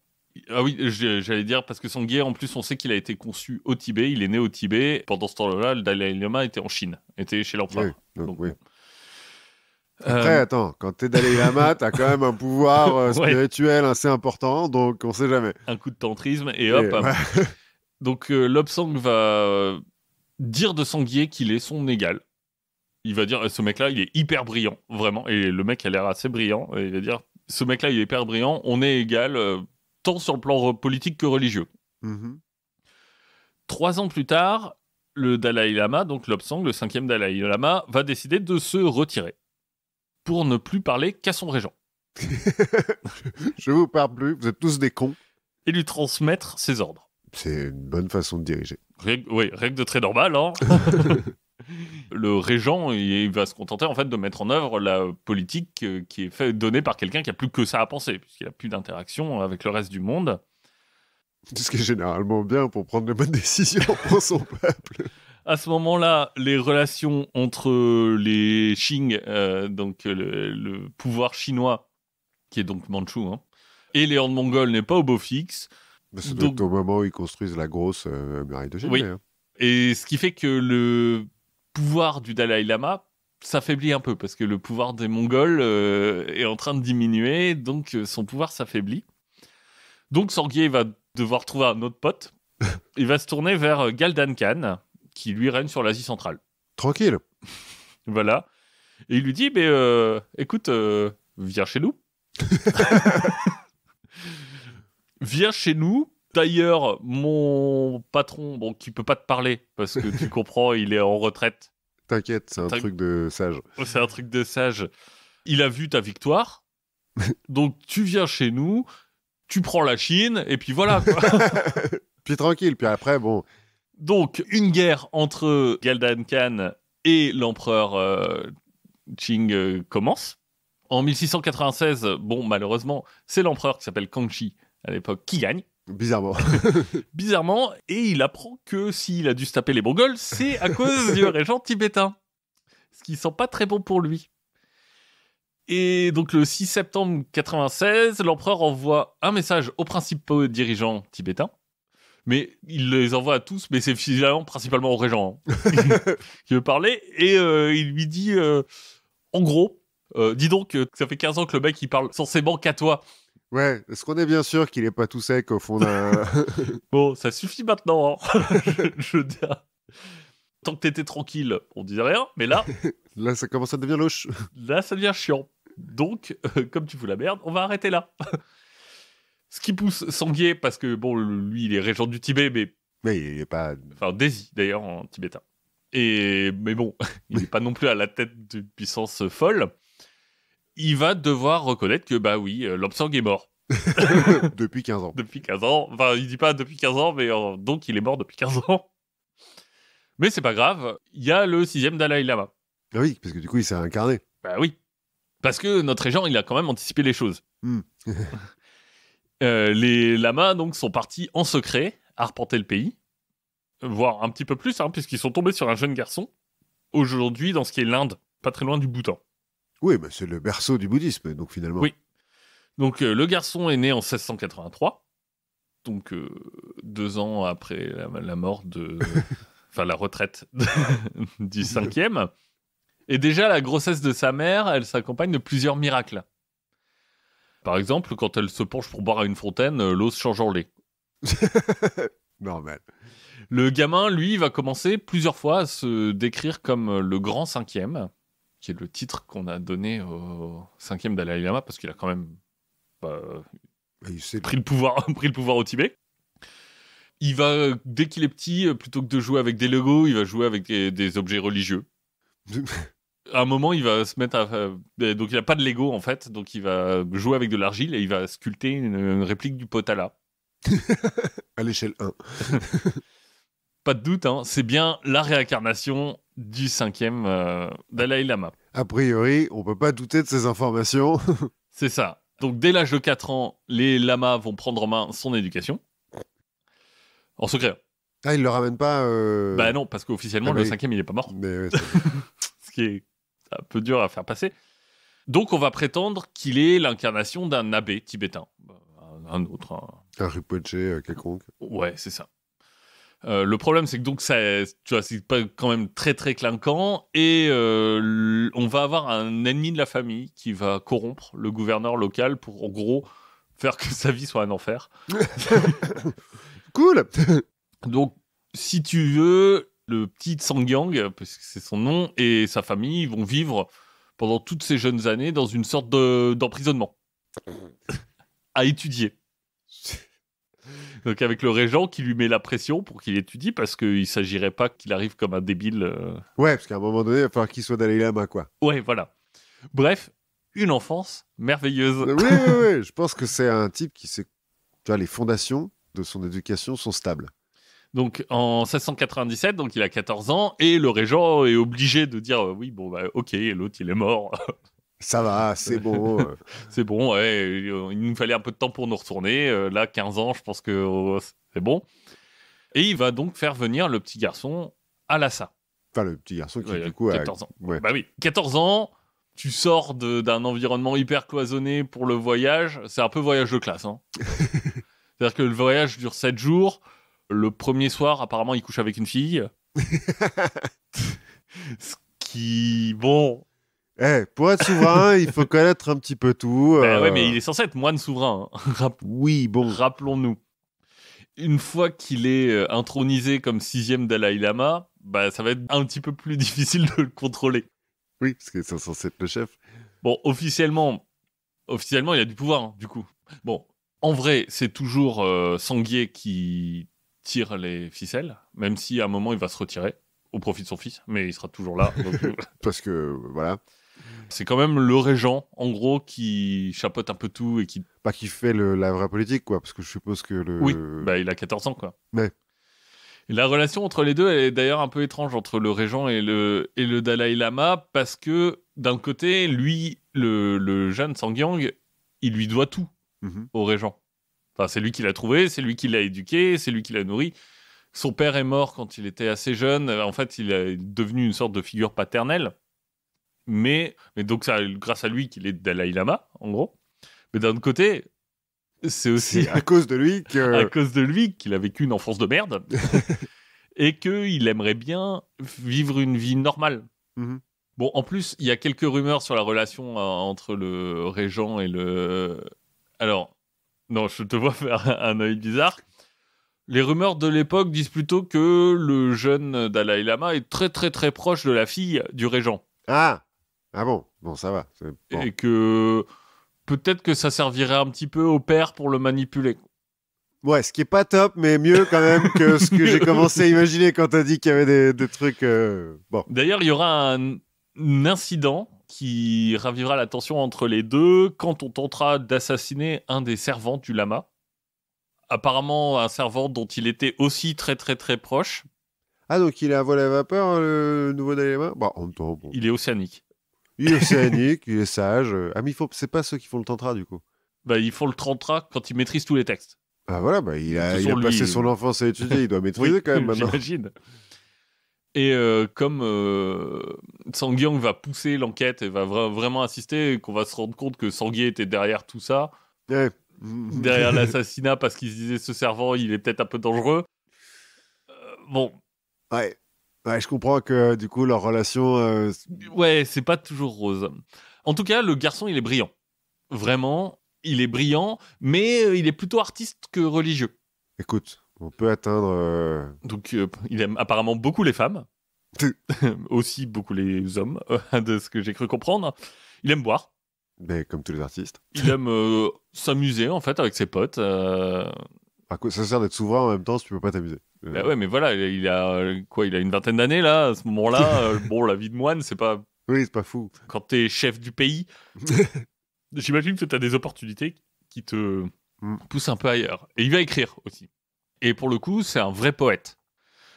B: Ah oui, j'allais dire, parce que Sangye, en plus, on sait qu'il a été conçu au Tibet, il est né au Tibet. Pendant ce temps-là, le Dalai Lama était en Chine, était chez l'empereur.
A: Oui,
B: donc,
A: oui. Après, attends, quand t'es Dalai Lama, t'as quand même un pouvoir spirituel assez important, donc on sait jamais.
B: Un coup de tantrisme, et hop.
A: Ouais.
B: Donc, Lobsang va dire de Sangye qu'il est son égal. Il va dire, ce mec-là, il est hyper brillant, vraiment. Et le mec a l'air assez brillant. Et il va dire, ce mec-là, il est hyper brillant, on est égal, tant sur le plan politique que religieux. 3 ans plus tard, le Dalai Lama, donc Lobsang, le 5e Dalai Lama, va décider de se retirer pour ne plus parler qu'à son régent.
A: Je vous parle plus, vous êtes tous des cons.
B: Et lui transmettre ses ordres.
A: C'est une bonne façon de diriger.
B: Règle de très normale, hein. Le régent, il va se contenter en fait de mettre en œuvre la politique qui est donnée par quelqu'un qui a plus que ça à penser, puisqu'il n'a plus d'interaction avec le reste du monde.
A: Ce qui est généralement bien pour prendre les bonnes décisions pour son peuple.
B: À ce moment-là, les relations entre les Qing, donc le pouvoir chinois, qui est donc mandchou, hein, et les Han mongols n'est pas au beau fixe.
A: C'est donc au moment où ils construisent la grosse muraille de Chine.
B: Oui. Et ce qui fait que le pouvoir du Dalai Lama s'affaiblit un peu, parce que le pouvoir des Mongols est en train de diminuer, donc son pouvoir s'affaiblit. Donc Sangye va devoir trouver un autre pote. Il va se tourner vers Galdan Khan, qui lui règne sur l'Asie centrale.
A: Tranquille.
B: Voilà. Et il lui dit, écoute, viens chez nous. Viens chez nous. D'ailleurs, mon patron, qui peut pas te parler, parce que tu comprends, il est en retraite.
A: T'inquiète, c'est un truc de sage.
B: C'est un truc de sage. Il a vu ta victoire. Donc, tu viens chez nous, tu prends la Chine, et puis voilà, quoi.
A: Puis tranquille, puis après, bon...
B: Donc, une guerre entre Galdan Khan et l'empereur Qing commence. En 1696, malheureusement, c'est l'empereur qui s'appelle Kangxi, à l'époque, qui gagne. Bizarrement, et il apprend que s'il a dû se taper les Mongols, c'est à cause du régent tibétain. Ce qui sent pas très bon pour lui. Et donc le 6 septembre 96, l'empereur envoie un message aux principaux dirigeants tibétains. Mais il les envoie à tous, mais c'est finalement principalement au régent qui veut parler. Et il lui dit, en gros, dis donc, ça fait 15 ans que le mec il parle censément qu'à toi.
A: Ouais, est-ce qu'on est bien sûr qu'il est pas tout sec au fond d'un...
B: Bon, ça suffit maintenant, hein. je veux dire. Tant que t'étais tranquille, on disait rien, mais là...
A: Là, ça commence à devenir louche.
B: Là, ça devient chiant. Donc, comme tu fous la merde, on va arrêter là. Ce qui pousse Sangye, parce que, lui, il est régent du Tibet, mais
A: il est pas...
B: Enfin, Desi, d'ailleurs, en tibétain. Mais il n'est pas non plus à la tête d'une puissance folle. Il va devoir reconnaître que, Lobsang est mort.
A: Depuis 15 ans.
B: Depuis 15 ans. Enfin, il dit pas depuis 15 ans, mais donc il est mort depuis 15 ans. Mais c'est pas grave, il y a le 6e Dalai Lama.
A: Ah oui, parce que du coup, il s'est incarné.
B: Bah oui. Parce que notre régent, il a quand même anticipé les choses. Les lamas, donc, sont partis en secret arpenter le pays. Voire un petit peu plus, hein, puisqu'ils sont tombés sur un jeune garçon. Aujourd'hui, dans ce qui est l'Inde, pas très loin du Bhoutan.
A: Oui, c'est le berceau du bouddhisme, donc finalement.
B: Oui. Donc, le garçon est né en 1683. Donc, 2 ans après la mort de... Enfin, la retraite du 5e. Et déjà, la grossesse de sa mère, elle s'accompagne de plusieurs miracles. Par exemple, quand elle se penche pour boire à une fontaine, l'eau se change en lait.
A: Normal.
B: Le gamin, lui, va commencer plusieurs fois à se décrire comme le grand 5e, qui est le titre qu'on a donné au 5e Dalai Lama, parce qu'il a quand même pris le pouvoir au Tibet. Il va, dès qu'il est petit, plutôt que de jouer avec des Legos, il va jouer avec des objets religieux. À un moment, il va se mettre à... donc, il n'a pas de Lego, en fait. Donc, il va jouer avec de l'argile et il va sculpter une réplique du Potala.
A: À l'échelle 1.
B: Pas de doute, hein, c'est bien la réincarnation du 5e Dalai Lama.
A: A priori, on peut pas douter de ces informations.
B: C'est ça. Donc, dès l'âge de 4 ans, les lamas vont prendre en main son éducation. En secret.
A: Ah, il le ramène pas
B: Bah non, parce qu'officiellement, le 5e, il est pas mort.
A: Mais ouais,
B: Ce qui est un peu dur à faire passer. Donc, on va prétendre qu'il est l'incarnation d'un abbé tibétain. Un autre.
A: Un Rinpoche quelconque.
B: Ouais, c'est ça. Le problème, c'est que donc ça, tu vois, c'est pas quand même très très clinquant et on va avoir un ennemi de la famille qui va corrompre le gouverneur local pour en gros faire que sa vie soit un enfer.
A: Cool.
B: Donc, si tu veux, le petit Sangyang, parce que c'est son nom, et sa famille vont vivre pendant toutes ces jeunes années dans une sorte d'emprisonnement à étudier. Donc avec le régent qui lui met la pression pour qu'il étudie parce qu'il ne s'agirait pas qu'il arrive comme un débile.
A: Ouais, parce qu'à un moment donné, il va falloir qu'il soit Dalai Lama, quoi.
B: Ouais, voilà. Bref, une enfance merveilleuse.
A: Oui, je pense que c'est un type qui sait... Tu vois, les fondations de son éducation sont stables.
B: Donc en 1697, donc il a 14 ans, et le régent est obligé de dire oui, bon, bah ok, l'autre il est mort.
A: Ça va, c'est bon.
B: C'est bon, ouais, il nous fallait un peu de temps pour nous retourner. Là, 15 ans, je pense que c'est bon. Et il va donc faire venir le petit garçon à Lhasa.
A: Enfin, le petit garçon qui, du coup,
B: 14 ans.
A: Ouais.
B: Bah oui, 14 ans, tu sors d'un environnement hyper cloisonné pour le voyage. C'est un peu voyage de classe. Hein. C'est-à-dire que le voyage dure 7 jours. Le premier soir, apparemment, il couche avec une fille. Ce qui, bon...
A: pour être souverain, il faut connaître un petit peu tout.
B: Ouais, mais il est censé être moine souverain. Hein.
A: Oui, bon.
B: Rappelons-nous. Une fois qu'il est intronisé comme 6e Dalai Lama, bah, ça va être un petit peu plus difficile de le contrôler.
A: Oui, parce que c'est censé être le chef.
B: Bon, officiellement, il a du pouvoir, hein, du coup. Bon, en vrai, c'est toujours Sanghye qui tire les ficelles, même si à un moment, il va se retirer au profit de son fils, mais il sera toujours là. Donc,
A: parce que, voilà.
B: C'est quand même le régent, en gros, qui chapeaute un peu tout et qui...
A: Pas qui fait la vraie politique, quoi, parce que je suppose que le...
B: Oui, bah, il a 14 ans, quoi.
A: Ouais.
B: Et la relation entre les deux, elle est d'ailleurs un peu étrange entre le régent et le Dalai Lama, parce que, d'un côté, lui, le jeune Sangyang, il lui doit tout au régent. Enfin, c'est lui qui l'a trouvé, c'est lui qui l'a éduqué, c'est lui qui l'a nourri. Son père est mort quand il était assez jeune. En fait, il est devenu une sorte de figure paternelle. Mais donc, c'est grâce à lui qu'il est Dalai Lama, en gros. Mais d'un autre côté, c'est aussi
A: à cause de lui
B: à cause de lui qu'il a vécu une enfance de merde et qu'il aimerait bien vivre une vie normale. Bon, en plus, il y a quelques rumeurs sur la relation entre le régent et le... Alors, non, je te vois faire un œil bizarre. Les rumeurs de l'époque disent plutôt que le jeune Dalai Lama est très très très proche de la fille du régent.
A: Ah bon, ça va. Bon.
B: Et que peut-être que ça servirait un petit peu au père pour le manipuler.
A: Ouais, ce qui est pas top, mais mieux quand même que ce que j'ai commencé à imaginer quand t'as dit qu'il y avait des trucs... Bon.
B: D'ailleurs, il y aura un incident qui ravivera la tension entre les deux quand on tentera d'assassiner un des servants du lama. Apparemment, un servant dont il était aussi très très très proche.
A: Ah, donc il est à vol à vapeur, le nouveau Dalai Lama ? Bah, en même temps, bon.
B: Il est océanique.
A: Il est océanique, il est sage. Ah, mais c'est pas ceux qui font le tantra, du coup.
B: Bah, ils font le tantra quand ils maîtrisent tous les textes.
A: Ah voilà, bah, il a passé son enfance à étudier, il doit maîtriser
B: oui,
A: quand même maintenant.
B: J'imagine. Et comme Sangyang va pousser l'enquête et va vraiment insister, et qu'on va se rendre compte que Sanghye était derrière tout ça, derrière l'assassinat, parce qu'il se disait ce servant, il est peut-être un peu dangereux. Bon.
A: Ouais, je comprends que du coup leur relation...
B: Ouais, c'est pas toujours rose. En tout cas, le garçon, il est brillant. Vraiment, il est brillant, mais il est plutôt artiste que religieux.
A: Écoute, on peut atteindre...
B: Donc, il aime apparemment beaucoup les femmes. Aussi beaucoup les hommes, de ce que j'ai cru comprendre. Il aime boire.
A: Mais comme tous les artistes.
B: Il aime s'amuser, en fait, avec ses potes.
A: Ça sert d'être souverain en même temps si tu peux pas t'amuser.
B: Bah ouais, mais voilà, il a une vingtaine d'années, là, à ce moment-là. Bon, la vie de moine, c'est pas
A: Oui, c'est pas fou.
B: Quand t'es chef du pays, j'imagine que t'as des opportunités qui te poussent un peu ailleurs. Et il va écrire aussi. Et pour le coup, c'est un vrai poète.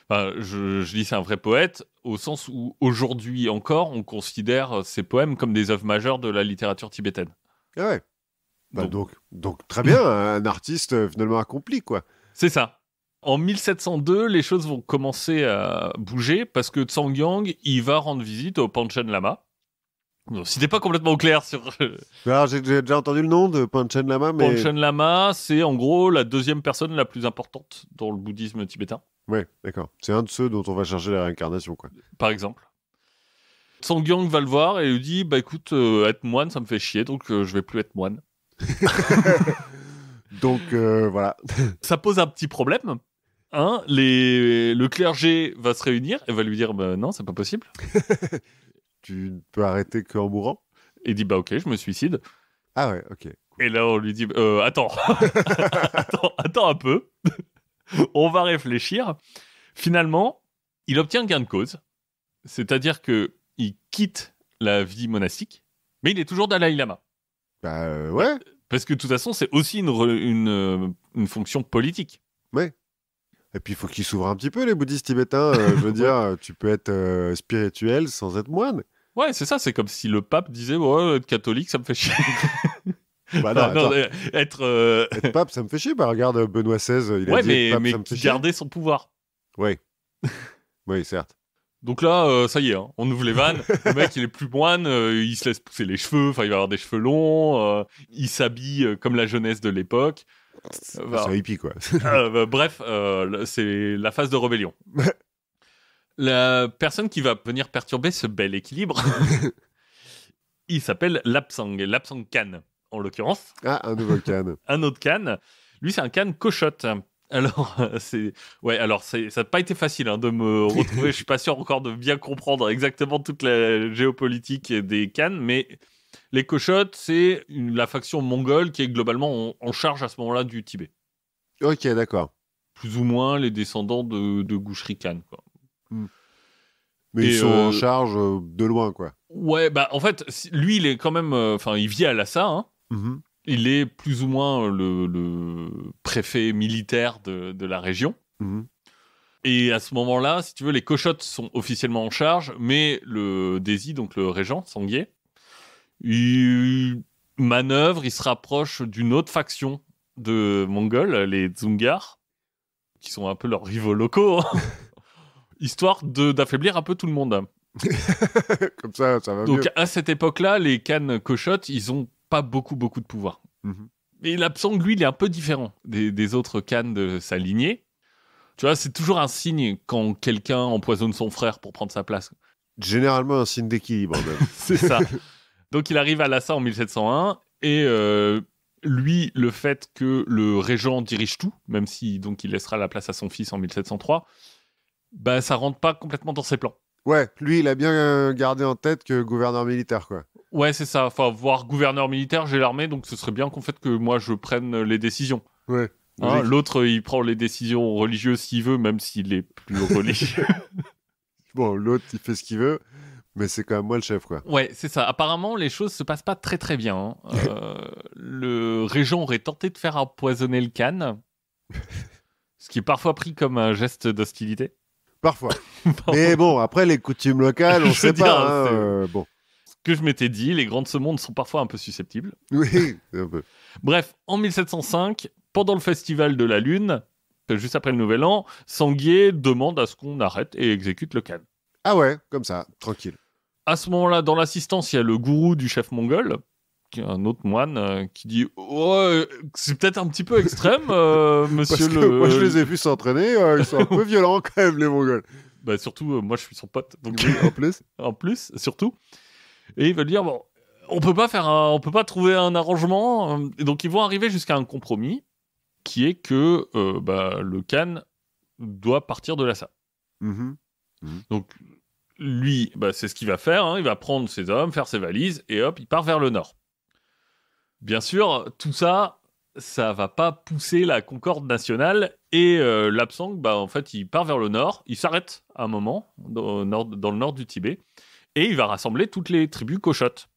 B: Enfin, je dis c'est un vrai poète au sens où aujourd'hui encore, on considère ses poèmes comme des œuvres majeures de la littérature tibétaine.
A: Ah ouais. Bah donc très bien, un artiste finalement accompli, quoi.
B: C'est ça. En 1702, les choses vont commencer à bouger parce que Tsangyang, il va rendre visite au Panchen Lama. Donc, si t'es pas complètement au clair sur...
A: Alors, j'ai déjà entendu le nom de Panchen Lama, mais...
B: Panchen Lama, c'est en gros la deuxième personne la plus importante dans le bouddhisme tibétain.
A: Ouais, d'accord. C'est un de ceux dont on va chercher la réincarnation, quoi.
B: Par exemple. Tsangyang va le voir et lui dit, bah écoute, être moine, ça me fait chier, donc je vais plus être moine.
A: Donc, voilà.
B: Ça pose un petit problème. Hein, le clergé va se réunir et va lui dire, bah non, c'est pas possible.
A: Tu ne peux arrêter qu'en mourant.
B: Et il dit, bah ok, je me suicide.
A: Ah ouais, ok.
B: Et là, on lui dit, attends, attends un peu. On va réfléchir. Finalement, il obtient gain de cause. C'est-à-dire que il quitte la vie monastique, mais il est toujours Dalai Lama.
A: Bah ouais.
B: Parce que de toute façon, c'est aussi une fonction politique.
A: Ouais. Et puis, il faut qu'ils s'ouvrent un petit peu, les bouddhistes tibétains. Je veux dire, tu peux être spirituel sans être moine.
B: Ouais, c'est ça. C'est comme si le pape disait, ouais, être catholique, ça me fait chier.
A: Bah non,
B: être
A: pape, ça me fait chier. Bah regarde, Benoît XVI, il a
B: ouais,
A: dit
B: mais
A: pape, ça me fait chier.
B: garder son pouvoir.
A: Oui. Oui, certes.
B: Donc là, ça y est, hein, on ouvre les vannes. Le mec, il est plus moine, il se laisse pousser les cheveux, enfin, il va avoir des cheveux longs, il s'habille comme la jeunesse de l'époque.
A: C'est un hippie, quoi.
B: Bref, c'est la phase de rébellion. La personne qui va venir perturber ce bel équilibre, il s'appelle Lapsang Khan, en l'occurrence.
A: Ah, un nouveau Khan.
B: Un autre Khan. Lui, c'est un Khan cochotte. Alors, ça n'a pas été facile de me retrouver. Je suis pas sûr encore de bien comprendre exactement toute la géopolitique des Khans, mais les cochottes, c'est la faction mongole qui est globalement en charge à ce moment-là du Tibet.
A: Ok, d'accord.
B: Plus ou moins les descendants de Gushri Khan, quoi.
A: Mais ils sont en charge de loin, quoi.
B: Ouais, bah en fait, lui, il est quand même... il vit à Lhasa, hein.
A: Mm-hmm.
B: Il est plus ou moins le préfet militaire de la région.
A: Mm-hmm.
B: Et à ce moment-là, si tu veux, les cochottes sont officiellement en charge, mais le Desi, donc le régent, Sangye, il manœuvre, il se rapproche d'une autre faction de Mongols, les Dzungars, qui sont un peu leurs rivaux locaux, hein, histoire d'affaiblir un peu tout le monde.
A: Comme ça va mieux.
B: Donc à cette époque-là, les Khans cochottes, ils ont pas beaucoup de pouvoir.
A: Mm-hmm.
B: Et Lapsang, lui, il est un peu différent des autres Khans de sa lignée. Tu vois, c'est toujours un signe quand quelqu'un empoisonne son frère pour prendre sa place.
A: Généralement un signe d'équilibre, même.
B: C'est ça. Donc il arrive à Lhasa en 1701 et lui, le fait que le régent dirige tout, même si donc il laissera la place à son fils en 1703, bah ça rentre pas complètement dans ses plans.
A: Ouais, lui, il a bien gardé en tête que gouverneur militaire, quoi.
B: Ouais, c'est ça. Enfin, voir gouverneur militaire, j'ai l'armée, donc ce serait bien qu'en fait que moi je prenne les décisions.
A: Ouais.
B: Hein, l'autre, il prend les décisions religieuses s'il veut, même s'il est plus religieux.
A: Bon, l'autre, il fait ce qu'il veut, mais c'est quand même moi le chef, quoi.
B: Ouais, c'est ça. Apparemment, les choses se passent pas très très bien. Le régent aurait tenté de faire empoisonner le Khan, ce qui est parfois pris comme un geste d'hostilité.
A: Parfois. Mais bon, après, les coutumes locales, on sait pas. Bon.
B: Ce que je m'étais dit, les grands de ce monde sont parfois un peu susceptibles.
A: Oui, un peu.
B: Bref, en 1705, pendant le festival de la Lune, juste après le Nouvel An, Sangye demande à ce qu'on arrête et exécute le Khan.
A: Ah ouais, comme ça, tranquille.
B: À ce moment-là, dans l'assistance, il y a le gourou du chef mongol, qui est un autre moine, qui dit « Ouais, c'est peut-être un petit peu extrême, monsieur
A: Parce que moi, je les ai vus s'entraîner, ils sont un peu violents quand même, les Mongols. »
B: Bah surtout, moi, je suis son pote. Donc...
A: Oui, en plus.
B: En plus, surtout. Et ils veulent dire « Bon, on peut pas trouver un arrangement. » Et donc, ils vont arriver jusqu'à un compromis, qui est que le Khan doit partir de Lhasa.
A: Mm-hmm.
B: Donc, lui, c'est ce qu'il va faire. Hein. Il va prendre ses hommes, faire ses valises, et hop, il part vers le nord. Bien sûr, tout ça, ça va pas pousser la concorde nationale. Et Lapsang, en fait, il part vers le nord. Il s'arrête à un moment, dans le nord du Tibet. Et il va rassembler toutes les tribus cochottes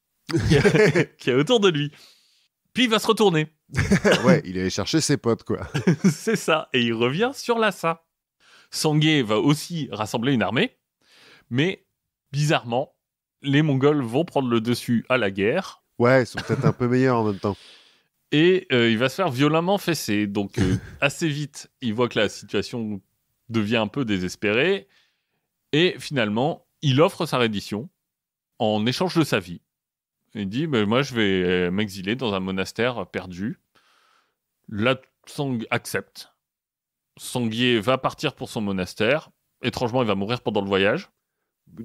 B: qui est autour de lui. Puis il va se retourner.
A: Ouais, il allait chercher ses potes, quoi.
B: C'est ça. Et il revient sur Lhasa. Sangye va aussi rassembler une armée. Mais, bizarrement, les Mongols vont prendre le dessus à la guerre.
A: Ouais, ils sont peut-être un peu meilleurs en même temps.
B: Et il va se faire violemment fesser. Donc, assez vite, il voit que la situation devient un peu désespérée. Et finalement, il offre sa reddition en échange de sa vie. Il dit, moi, je vais m'exiler dans un monastère perdu. La Tsang accepte. Sangye va partir pour son monastère. Étrangement, il va mourir pendant le voyage.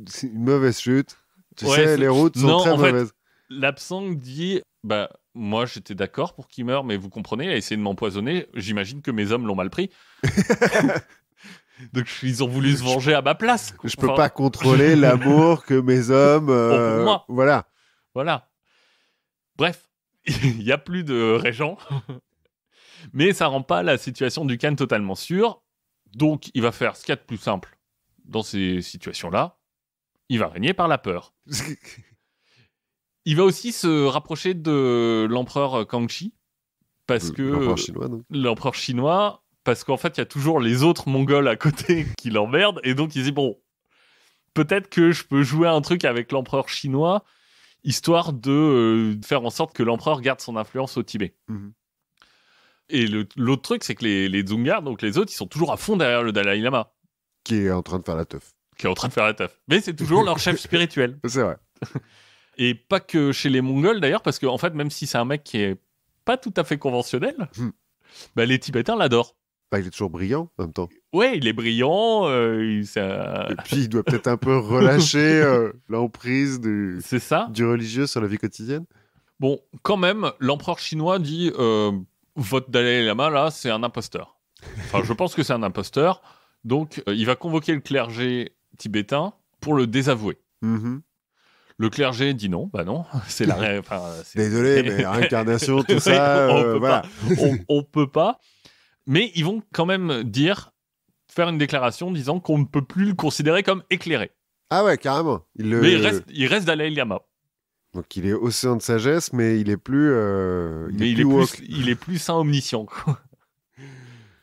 A: C'est une mauvaise chute. Tu sais, les routes sont très mauvaises.
B: La Tsang dit, moi, j'étais d'accord pour qu'il meure, mais vous comprenez, il a essayé de m'empoisonner. J'imagine que mes hommes l'ont mal pris. Donc, ils ont voulu se venger à ma place.
A: Je peux pas contrôler l'amour que mes hommes...
B: pour moi.
A: Voilà.
B: Bref, il n'y a plus de régent. Mais ça rend pas la situation du Khan totalement sûre. Donc, il va faire ce qu'il y a de plus simple dans ces situations-là. Il va régner par la peur. Il va aussi se rapprocher de l'empereur Kangxi. Parce que...
A: L'empereur chinois, non ?
B: L'empereur chinois... Parce qu'en fait, il y a toujours les autres Mongols à côté qui l'emmerdent. Et donc, il dit, peut-être que je peux jouer un truc avec l'empereur chinois, histoire de faire en sorte que l'empereur garde son influence au Tibet. Mm-hmm. Et l'autre truc, c'est que les Dzungars, donc les autres, ils sont toujours à fond derrière le Dalai Lama.
A: Qui est en train de faire la teuf.
B: Mais c'est toujours leur chef spirituel.
A: C'est vrai.
B: Et pas que chez les Mongols, d'ailleurs, parce qu'en fait, même si c'est un mec qui est pas tout à fait conventionnel, les Tibétains l'adorent.
A: Il est toujours brillant, en même temps.
B: Ouais, il est brillant.
A: Et puis, il doit peut-être un peu relâcher l'emprise du religieux sur la vie quotidienne.
B: Bon, quand même, l'empereur chinois dit votre Dalai Lama, là, c'est un imposteur. Enfin, je pense que c'est un imposteur. Donc, il va convoquer le clergé tibétain pour le désavouer. Mm-hmm. Le clergé dit non. C'est la...
A: Désolé, mais réincarnation, tout ça,
B: on peut pas. Mais ils vont quand même faire une déclaration disant qu'on ne peut plus le considérer comme éclairé.
A: Ah ouais, carrément.
B: Mais il reste Dalai Lama.
A: Donc il est océan de sagesse, mais il est plus...
B: il est plus saint omniscient.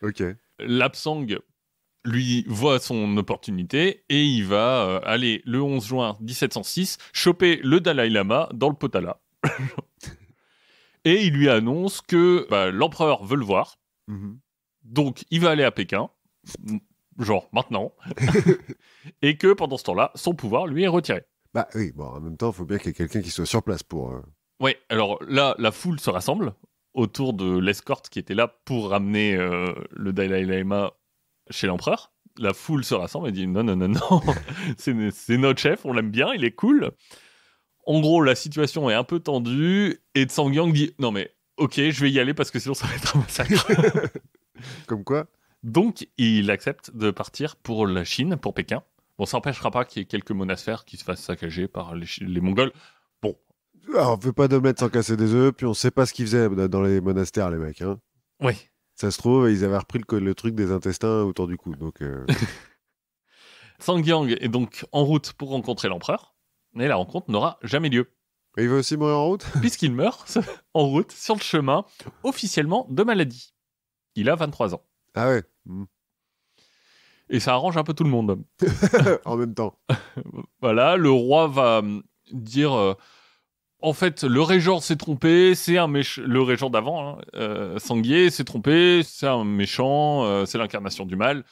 A: Ok.
B: Lapsang, lui, voit son opportunité et il va aller, le 11 juin 1706, choper le Dalai Lama dans le Potala. Et il lui annonce que l'empereur veut le voir. Mm-hmm. Donc, il va aller à Pékin, genre maintenant, et que pendant ce temps-là, son pouvoir lui est retiré.
A: Oui, en même temps, il faut bien qu'il y ait quelqu'un qui soit sur place pour...
B: Oui, alors là, la foule se rassemble autour de l'escorte qui était là pour ramener le Dalai Lama chez l'empereur. La foule se rassemble et dit non, c'est notre chef, on l'aime bien, il est cool. En gros, la situation est un peu tendue, et Tsangyang dit non mais, ok, je vais y aller parce que sinon ça va être un massacre.
A: Comme quoi ?
B: Donc, il accepte de partir pour la Chine, pour Pékin. Bon, ça n'empêchera pas qu'il y ait quelques monastères qui se fassent saccager par les Mongols. Bon.
A: Alors, on ne fait pas d'omelette sans casser des œufs, puis on ne sait pas ce qu'ils faisaient dans les monastères, les mecs. Hein.
B: Oui.
A: Ça se trouve, ils avaient repris le truc des intestins autour du cou. Donc,
B: Tsangyang est donc en route pour rencontrer l'empereur, mais la rencontre n'aura jamais lieu.
A: Et il va aussi mourir en route ?
B: Puisqu'il meurt en route, sur le chemin, officiellement de maladie. Il a 23 ans.
A: Ah ouais.
B: Et ça arrange un peu tout le monde.
A: En même temps.
B: Voilà, le roi va dire... en fait, le régent s'est trompé, le régent d'avant, Sangye, s'est trompé, c'est un méchant, c'est l'incarnation du mal.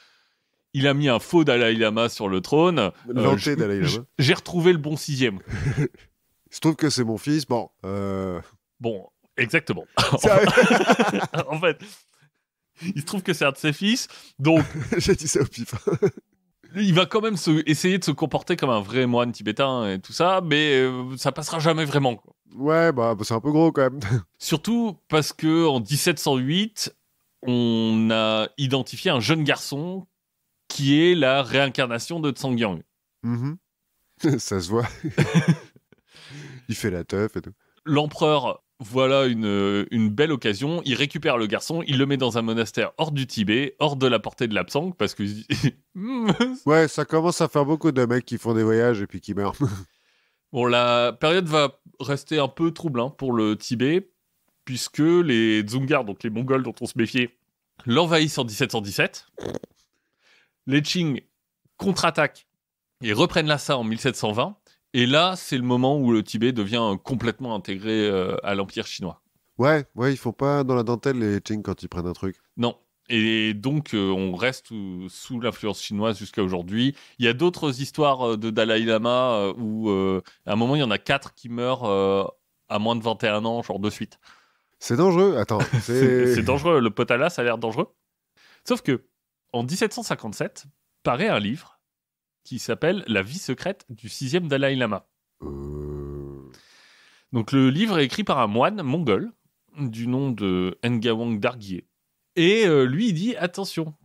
B: Il a mis un faux Dalai Lama sur le trône.
A: Dalai Lama.
B: J'ai retrouvé le bon 6e.
A: Il se trouve que c'est mon fils, bon...
B: Bon, exactement. En fait... Il se trouve que c'est un de ses fils, donc...
A: J'ai dit ça au pif.
B: Il va quand même essayer de se comporter comme un vrai moine tibétain et tout ça, mais ça passera jamais vraiment. Quoi.
A: Ouais, c'est un peu gros quand même.
B: Surtout parce qu'en 1708, on a identifié un jeune garçon qui est la réincarnation de Tsangyang.
A: Mm-hmm. Ça se voit. Il fait la teuf et tout.
B: L'empereur... Voilà une belle occasion. Il récupère le garçon, il le met dans un monastère hors du Tibet, hors de la portée de l'Apsang, parce que...
A: Ouais, ça commence à faire beaucoup de mecs qui font des voyages et puis qui meurent.
B: Bon, la période va rester un peu trouble pour le Tibet, puisque les Dzungars, donc les Mongols dont on se méfiait, l'envahissent en 1717. Les Qing contre-attaquent et reprennent l'assaut en 1720. Et là, c'est le moment où le Tibet devient complètement intégré à l'Empire chinois.
A: Ouais, ils font pas dans la dentelle les Qing quand ils prennent un truc.
B: Non. Et donc, on reste sous l'influence chinoise jusqu'à aujourd'hui. Il y a d'autres histoires de Dalai Lama où, à un moment, il y en a 4 qui meurent à moins de 21 ans, genre de suite.
A: C'est dangereux. Attends,
B: c'est dangereux. Le potala, ça a l'air dangereux. Sauf que, en 1757, paraît un livre qui s'appelle « La vie secrète du 6e Dalai Lama ». Donc, le livre est écrit par un moine mongol du nom de Ngawang Dargyé. Et lui, il dit « Attention,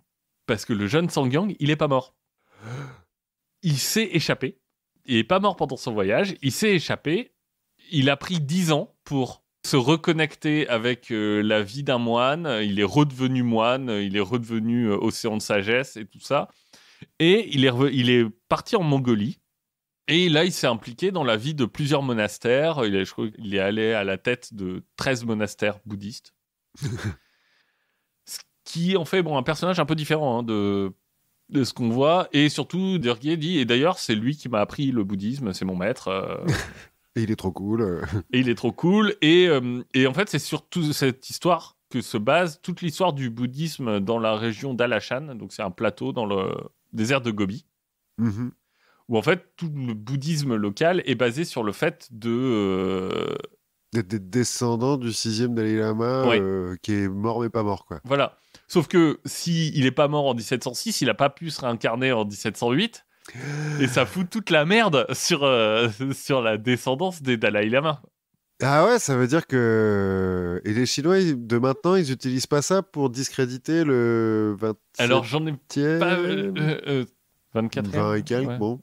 B: parce que le jeune Sangyang, il est pas mort. Il s'est échappé. Il est pas mort pendant son voyage. Il s'est échappé. Il a pris 10 ans pour se reconnecter avec la vie d'un moine. Il est redevenu moine. Il est redevenu océan de sagesse et tout ça. Et il est parti en Mongolie. Et là, il s'est impliqué dans la vie de plusieurs monastères. Je crois qu'il est allé à la tête de 13 monastères bouddhistes. Qui en fait un personnage un peu différent de ce qu'on voit. Et surtout, Dargyé dit, et d'ailleurs, c'est lui qui m'a appris le bouddhisme, c'est mon maître.
A: Et il est trop cool.
B: Et il est trop cool. Et en fait, c'est surtout cette histoire que se base toute l'histoire du bouddhisme dans la région d'Alashan. Donc, c'est un plateau dans le désert de Gobi.
A: Mm-hmm.
B: Où en fait, tout le bouddhisme local est basé sur le fait de...
A: D'être des descendants du 6e Dalai Lama qui est mort mais pas mort, quoi.
B: Voilà. Sauf que s'il n'est pas mort en 1706, il n'a pas pu se réincarner en 1708. Et ça fout toute la merde sur la descendance des Dalai Lama.
A: Ah ouais, ça veut dire que... Et les Chinois, de maintenant, ils n'utilisent pas ça pour discréditer le 20e...
B: Alors, j'en ai pas... 24e
A: 20 et quelques, ouais. Bon.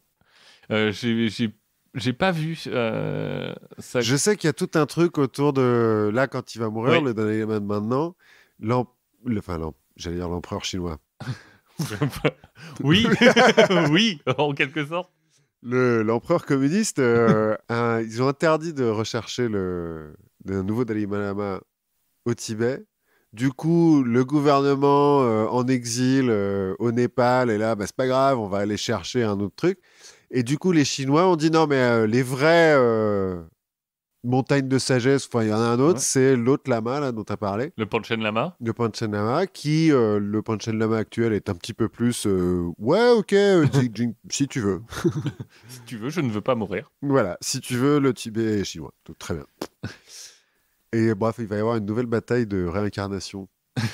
B: J'ai pas vu ça.
A: Je sais qu'il y a tout un truc autour de... Là, quand il va mourir, le Dalai Lama de maintenant, j'allais dire l'empereur chinois.
B: Oui, oui, en quelque sorte.
A: L'empereur communiste, ils ont interdit de rechercher le nouveau Dalai Lama au Tibet. Du coup, le gouvernement en exil au Népal est là, c'est pas grave, on va aller chercher un autre truc. Et du coup, les Chinois ont dit non, mais les vraies montagnes de sagesse, il y en a un autre, c'est l'autre lama là, dont tu as parlé.
B: Le Panchen Lama.
A: Le Panchen Lama, le Panchen Lama actuel est un petit peu plus ouais, ok, si tu veux.
B: Si tu veux, je ne veux pas mourir.
A: Voilà, si tu veux, le Tibet est chinois. Donc, très bien. Et bref, il va y avoir une nouvelle bataille de réincarnation.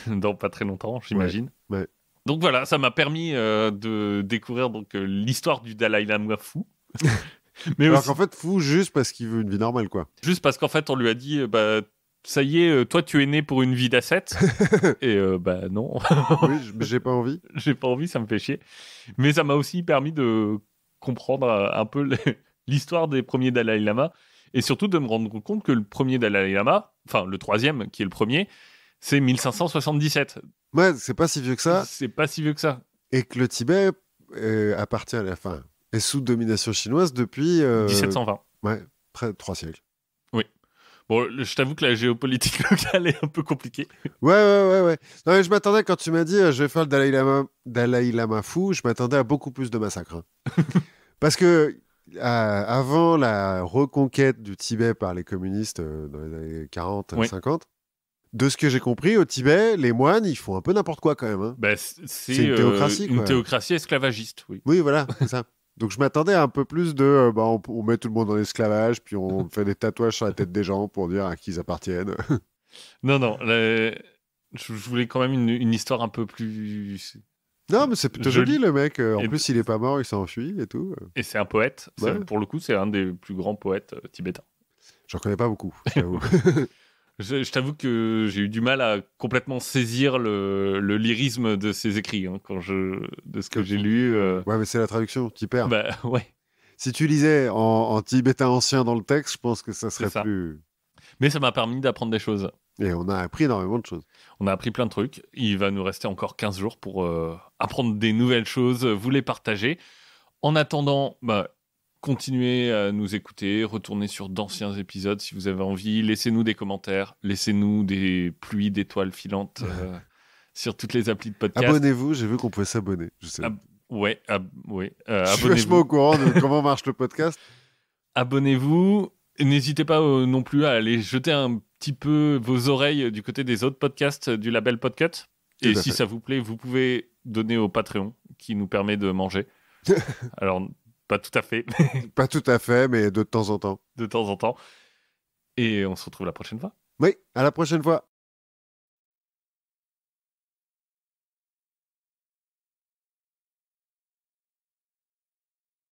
B: Dans pas très longtemps, j'imagine.
A: Ouais.
B: Donc voilà, ça m'a permis de découvrir l'histoire du Dalai Lama fou.
A: Mais alors qu'en fait, fou juste parce qu'il veut une vie normale, quoi.
B: Juste parce qu'en fait, on lui a dit, ça y est, toi, tu es né pour une vie d'ascète. Et non.
A: Oui, mais j'ai pas envie.
B: J'ai pas envie, ça me fait chier. Mais ça m'a aussi permis de comprendre un peu l'histoire des premiers Dalai Lama. Et surtout de me rendre compte que le premier Dalai Lama, enfin le troisième qui est le premier, c'est 1577.
A: Ouais, c'est pas si vieux que ça.
B: C'est pas si vieux que ça.
A: Et que le Tibet appartient à la fin, est sous domination chinoise depuis...
B: 1720.
A: Ouais, près de 3 siècles.
B: Oui. Bon, je t'avoue que la géopolitique locale est un peu compliquée.
A: Ouais. Non, mais je m'attendais, quand tu m'as dit je vais faire le Dalai Lama fou, je m'attendais à beaucoup plus de massacres. Parce que avant la reconquête du Tibet par les communistes dans les années 40, 50, de ce que j'ai compris, au Tibet, les moines, ils font un peu n'importe quoi quand même. Hein.
B: C'est une théocratie, quoi. Une théocratie esclavagiste, oui.
A: Oui, voilà, c'est ça. Donc je m'attendais à un peu plus de... on met tout le monde en esclavage, puis on fait des tatouages sur la tête des gens pour dire à qui ils appartiennent.
B: Non. Je voulais quand même une histoire un peu plus...
A: Non, mais c'est plutôt joli, le mec. En plus, il est pas mort, il s'enfuit et tout.
B: Et c'est un poète. Ouais. Pour le coup, c'est un des plus grands poètes tibétains.
A: J'en connais pas beaucoup, je t'avoue.
B: Je t'avoue que j'ai eu du mal à complètement saisir le lyrisme de ses écrits, de ce que j'ai lu.
A: Ouais, mais c'est la traduction, t'y perds.
B: Ouais.
A: Si tu lisais en tibétain ancien dans le texte, je pense que ça serait plus...
B: Mais ça m'a permis d'apprendre des choses.
A: Et on a appris énormément de choses.
B: On a appris plein de trucs. Il va nous rester encore 15 jours pour apprendre des nouvelles choses, vous les partager. En attendant, continuez à nous écouter, retournez sur d'anciens épisodes si vous avez envie, laissez-nous des commentaires, laissez-nous des pluies d'étoiles filantes sur toutes les applis de podcast.
A: Abonnez-vous, j'ai vu qu'on pouvait s'abonner. Je sais.
B: Ouais.
A: Je suis vachement au courant de comment marche le podcast.
B: Abonnez-vous. N'hésitez pas non plus à aller jeter un petit peu vos oreilles du côté des autres podcasts du label Podcut. Et si ça vous plaît, vous pouvez donner au Patreon qui nous permet de manger. Alors, pas tout à fait.
A: Pas tout à fait, mais de temps en temps.
B: De temps en temps. Et on se retrouve la prochaine fois.
A: Oui, à la prochaine fois.